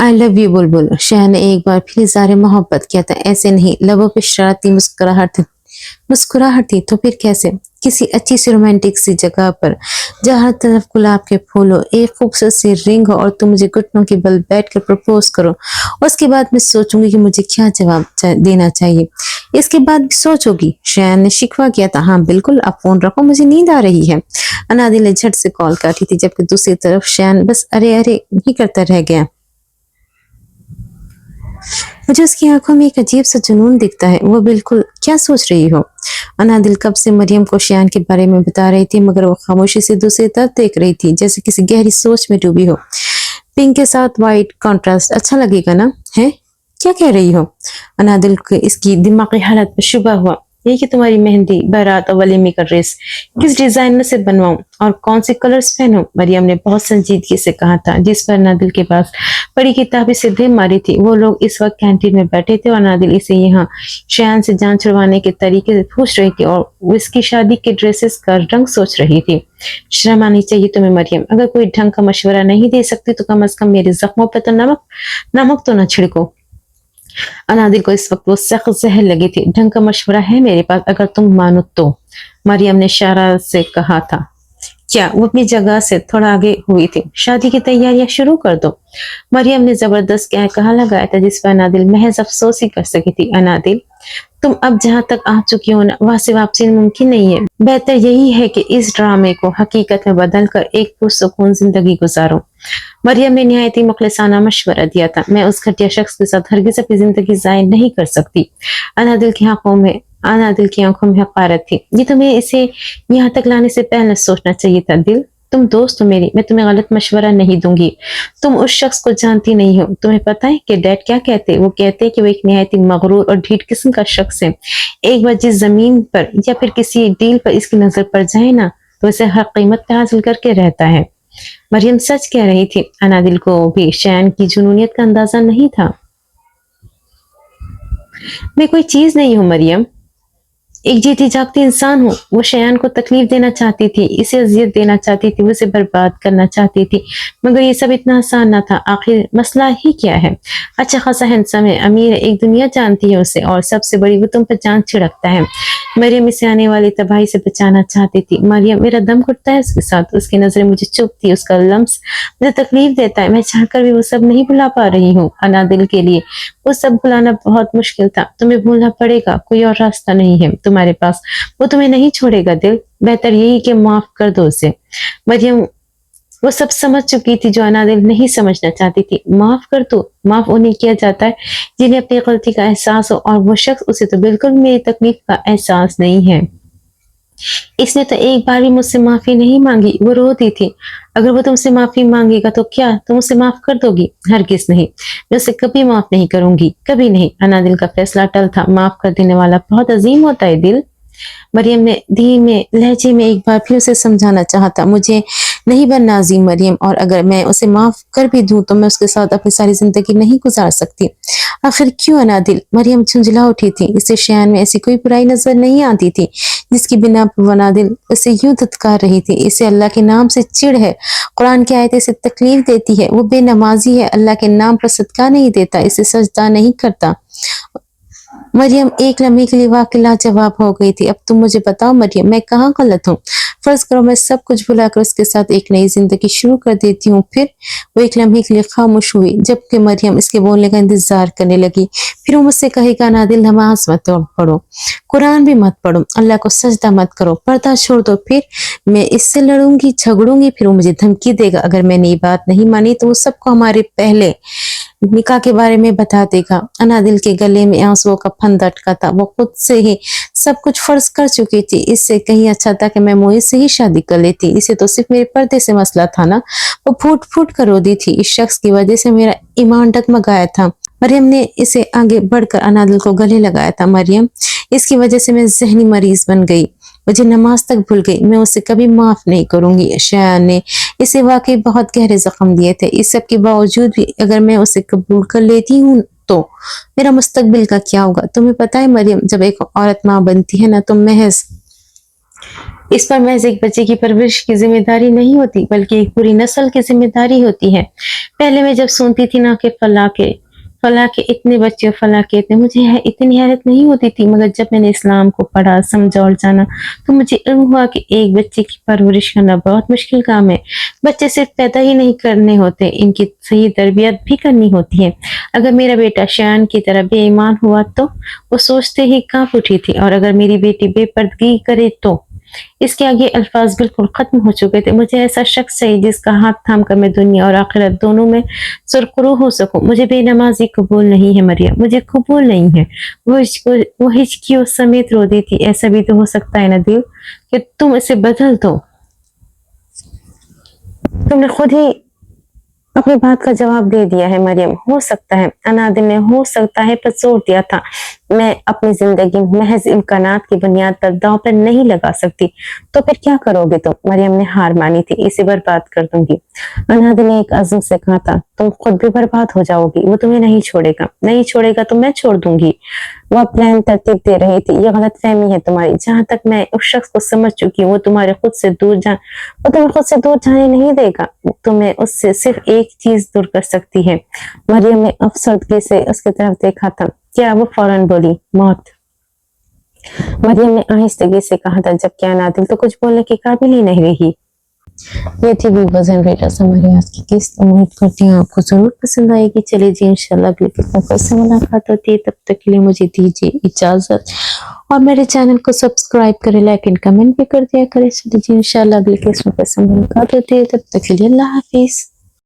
आई लव यू बुलबुल। शहर ने एक बार फिर इज़हार मोहब्बत किया था। ऐसे नहीं, लबों पे शरारती मुस्कुराहट थी तो फिर कैसे? किसी अच्छी सी रोमांटिक सी जगह पर जहाँ हर तरफ गुलाब के फूल हो, एक खूबसूरत सी रिंग हो और तुम मुझे घुटनों के बल बैठकर प्रपोज करो। उसके बाद मैं सोचूंगी कि मुझे क्या जवाब देना चाहिए। इसके बाद भी सोचोगी? शयान ने शिकवा किया था। हाँ बिल्कुल, अब फोन रखो, मुझे नींद आ रही है। अनादिल ने झट से कॉल काटी थी, जबकि दूसरी तरफ शयान बस अरे अरे ही करता रह गया। मुझे उसकी आंखों में एक अजीब सा जुनून दिखता है। वो बिल्कुल क्या सोच रही हो? अनादिल कब से मरियम को शयान के बारे में बता रही थी, मगर वो खामोशी से दूसरी तरफ देख रही थी, जैसे किसी गहरी सोच में डूबी हो। पिंक के साथ वाइट कंट्रास्ट अच्छा लगेगा ना? है क्या कह रही हो? अनादिल को इसकी दिमागी हालत पर शुबा हुआ। ये कि तुम्हारी मेहंदी, बारात और वलीमे का ड्रेस किस डिजाइनर से बनवाऊं और कौन से कलर्स पहनूं? मरियम ने बहुत संजीदगी से कहा था, जिस पर अनादिल के पास बड़ी किताबें से दे मारी थी। वो लोग इस वक्त कैंटीन में बैठे थे और अनादिल इसे यहाँ शयान से जान छुड़वाने के तरीके से पूछ रही थी और वो इसकी शादी के ड्रेसेस का रंग सोच रही थी। शर्म आनी चाहिए तुम्हें मरियम। अगर कोई ढंग का मशवरा नहीं दे सकती तो कम से कम मेरे जख्मों पर तो नमक तो न छिड़को। अनादिल को इस वक्त वो सख्त जहर लगी थी। ढंग का मशवरा है मेरे पास, अगर तुम मानो तो, मरियम ने शरारत से कहा था। क्या? वो अपनी जगह से थोड़ा आगे हुई थी। शादी की तैयारियां शुरू कर दो, मरियम ने जबरदस्त कहा लगाया था, जिस पर अनादिल महज अफसोस ही कर सकी थी। अनादिल, तुम अब जहां तक आ चुकी हो ना, वहां से वापसी मुमकिन नहीं है। बेहतर यही है कि इस ड्रामे को हकीकत में बदल कर एक पुरसुकून जिंदगी गुजारो। मरियम ने निहायत ही मुखलिसाना मशवरा दिया था। मैं उस घटिया शख्स के साथ हरगिज़ अपनी जिंदगी ज़ाया नहीं कर सकती। अनादिल की आंखों में हकारत थी। ये तुम्हें इसे यहाँ तक लाने से पहले सोचना चाहिए था। दिल, तुम दोस्त हो मेरी, मैं तुम्हें गलत मशवरा नहीं दूंगी। तुम उस शख्स को जानती नहीं हो। तुम्हें पता है कि डैड क्या कहते? वो कहते हैं कि वो एक निहायत ही मगरूर और ढीठ किस्म का शख्स है। एक बार जिस जमीन पर या फिर किसी डील पर इसकी नजर पड़ जाए ना, तो इसे हर कीमत पे हासिल करके रहता है। मरियम सच कह रही थी। अनादिल को भी शयान की जुनूनियत का अंदाजा नहीं था। मैं कोई चीज नहीं हूं मरियम, एक जीती जागती इंसान हूँ। वो शयान को तकलीफ देना चाहती थी, इसे अजियत देना चाहती थी, उसे बर्बाद करना चाहती थी, मगर ये सब इतना आसान न था। आखिर मसला ही क्या है? अच्छा खासा हैंडसम है, अमीर है, एक दुनिया जानती है उसे, और सबसे बड़ी वो तुम पर जान छिड़कता है। मरियम इसे आने वाली तबाही से बचाना चाहती थी। मरियम, मेरा दम घुटता है उसके साथ, उसकी नजरें मुझे चुभती है, उसका लम्स मुझे तकलीफ देता है। मैं चाहकर भी वो सब नहीं भुला पा रही हूँ। अनादिल के लिए वो सब भुलाना बहुत मुश्किल था। तुम्हें भूलना पड़ेगा, कोई और रास्ता नहीं है तुम्हारे पास। वो तुम्हें नहीं छोड़ेगा दिल, बेहतर यही कि माफ कर दो उसे। मरियम वो सब समझ चुकी थी जो अनादिल नहीं समझना चाहती थी। माफ कर दो, माफ उन्हें किया जाता है जिन्हें अपनी गलती का एहसास हो, और वो शख्स, उसे तो बिल्कुल मेरी तकलीफ का एहसास नहीं है। इसने तो एक बार भी मुझसे माफी नहीं मांगी। वो रोती थी। अगर वो तुमसे माफी मांगेगा तो क्या तुम उसे माफ कर दोगी? हरगिज नहीं, मैं उसे कभी माफ नहीं करूंगी, कभी नहीं। अनादिल का फैसला टल था। माफ कर देने वाला बहुत अजीम होता है दिल। मरियम ने धीमे लहजे में एक बार फिर उसे समझाना चाहा। मुझे नहीं बनना अजीम मरियम, और अगर मैं उसे माफ कर भी दूं तो मैं उसके साथ अपनी सारी जिंदगी नहीं गुजार सकती। आखिर क्यों अनादिल? मरियम झुंझला उठी थी। इसे शयान में ऐसी कोई बुराई नजर नहीं आती थी जिसकी बिना पर अनादिल उसे यूं धुतकार रही थी। इसे अल्लाह के नाम से चिढ़ है, कुरान की आयतें इसे तकलीफ देती है, वो बेनमाजी है, अल्लाह के नाम पर सदका नहीं देता, इसे सजदा नहीं करता। मरियम एक लम्हे के लिए वाकई लाजवाब हो गई थी। अब तुम मुझे बताओ मरियम, मैं कहाँ गलत हूँ? फर्ज करो मैं सब कुछ भुलाकर उसके साथ एक नई जिंदगी शुरू कर देती हूँ। फिर वो एक लम्हे के लिए खामोश हुई, जबकि मरियम इसके बोलने का इंतजार करने लगी। फिर वो मुझसे कहेगा, नादिल नमाज मत पढ़ो, कुरान भी मत पढ़ो, अल्लाह को सजदा मत करो, पर्दा छोड़ दो। फिर मैं इससे लड़ूंगी, झगड़ूंगी। फिर वो मुझे धमकी देगा, अगर मैंने ये बात नहीं मानी तो वो सबको हमारे पहले निकाह के बारे में बता देगा। अनादिल के गले में आंसुओं का फंदा अटका था। वो खुद से ही सब कुछ फर्ज कर चुकी थी। इससे कहीं अच्छा था कि मैं मोहित से ही शादी कर लेती। इसे तो सिर्फ मेरे पर्दे से मसला था ना। वो फूट फूट कर रोती थी। इस शख्स की वजह से मेरा ईमान डगमगाया था। मरियम ने इसे आगे बढ़कर अनादिल को गले लगाया था। मरियम, इसकी वजह से मैं जहनी मरीज बन गई, मुझे नमाज तक भूल गई, मैं उसे कभी माफ नहीं करूंगी। शयान ने इसे वाकई बहुत गहरे जख्म दिए थे। इस सब के बावजूद भी अगर मैं उसे कबूल कर लेती हूँ तो मेरा मुस्तकबिल का क्या होगा। तुम्हें पता है मरियम, जब एक औरत माँ बनती है ना तो महज इस पर महज एक बच्चे की परवरिश की जिम्मेदारी नहीं होती, बल्कि एक पूरी नस्ल की जिम्मेदारी होती है। पहले मैं जब सुनती थी ना कि फला के इतने बच्चे, फला के इतने, मुझे इतनी हैरत नहीं होती थी, मगर जब मैंने इस्लाम को पढ़ा, समझा और जाना तो मुझे इल्म हुआ कि एक बच्चे की परवरिश करना बहुत मुश्किल काम है। बच्चे सिर्फ पैदा ही नहीं करने होते, इनकी सही तरबियत भी करनी होती है। अगर मेरा बेटा शयान की तरह बेईमान हुआ तो वो सोचते ही कांप उठी थी, और अगर मेरी बेटी बेपर्दगी करे तो इसके आगे अल्फाज बिल्कुल खत्म हो चुके थे। मुझे ऐसा शख्स चाहिए जिसका हाथ थाम कर मैं दुनिया और आखिरत दोनों में सुरखरू हो सकूं। मुझे बेनमाजी कबूल नहीं है मरियम, मुझे कबूल नहीं है। वो हिचकियों समेत रो दी थी। ऐसा भी तो हो सकता है ना दिल कि तुम इसे बदल दो। तुमने खुद ही अपनी बात का जवाब दे दिया है मरियम। हो सकता है, अनादिल ने हो सकता है पर जोर दिया था। मैं अपनी जिंदगी महज इम्कानात की बुनियाद पर दांव पर नहीं लगा सकती। तो फिर क्या करोगे तुम? मरियम ने हार मानी थी। इसे बर्बाद कर दूंगी। अनादिल ने एक अज़्म से कहा था, तुम खुद भी बर्बाद हो जाओगी, वो तुम्हें नहीं छोड़ेगा तो मैं छोड़ दूंगी। वह प्लान तरतीब दे रही थी। ये गलत फहमी है तुम्हारी। जहां तक मैं उस शख्स को समझ चुकी हूँ, वो तुम्हें खुद से दूर जाने नहीं देगा। तुम्हें उससे सिर्फ एक चीज दूर कर सकती है। मरियम ने अफसरदगी से उसकी तरफ देखा था। क्या? वो फौरन बोली, मौत। मरियम ने आहिस्तगी से कहा था, जबकि अनादिल तो कुछ बोलने की काबिल ही नहीं रही। ये थी व्यूअर्स एंड रीडर्स हमारी आज की किस्त। उम्मीद करती हूँ आपको जरूर पसंद आएगी। चलिए जी, इंशाल्लाह अगली किस्त में फिर से मुलाकात होती है। तब तक के लिए मुझे दीजिए इजाजत, और मेरे चैनल को सब्सक्राइब करें, लाइक एंड कमेंट भी कर दिया करें। चलिए जी, इंशाल्लाह अगली किस्त में फिर से मुलाकात होती है। तब तक के लिए अल्लाह हाफिज।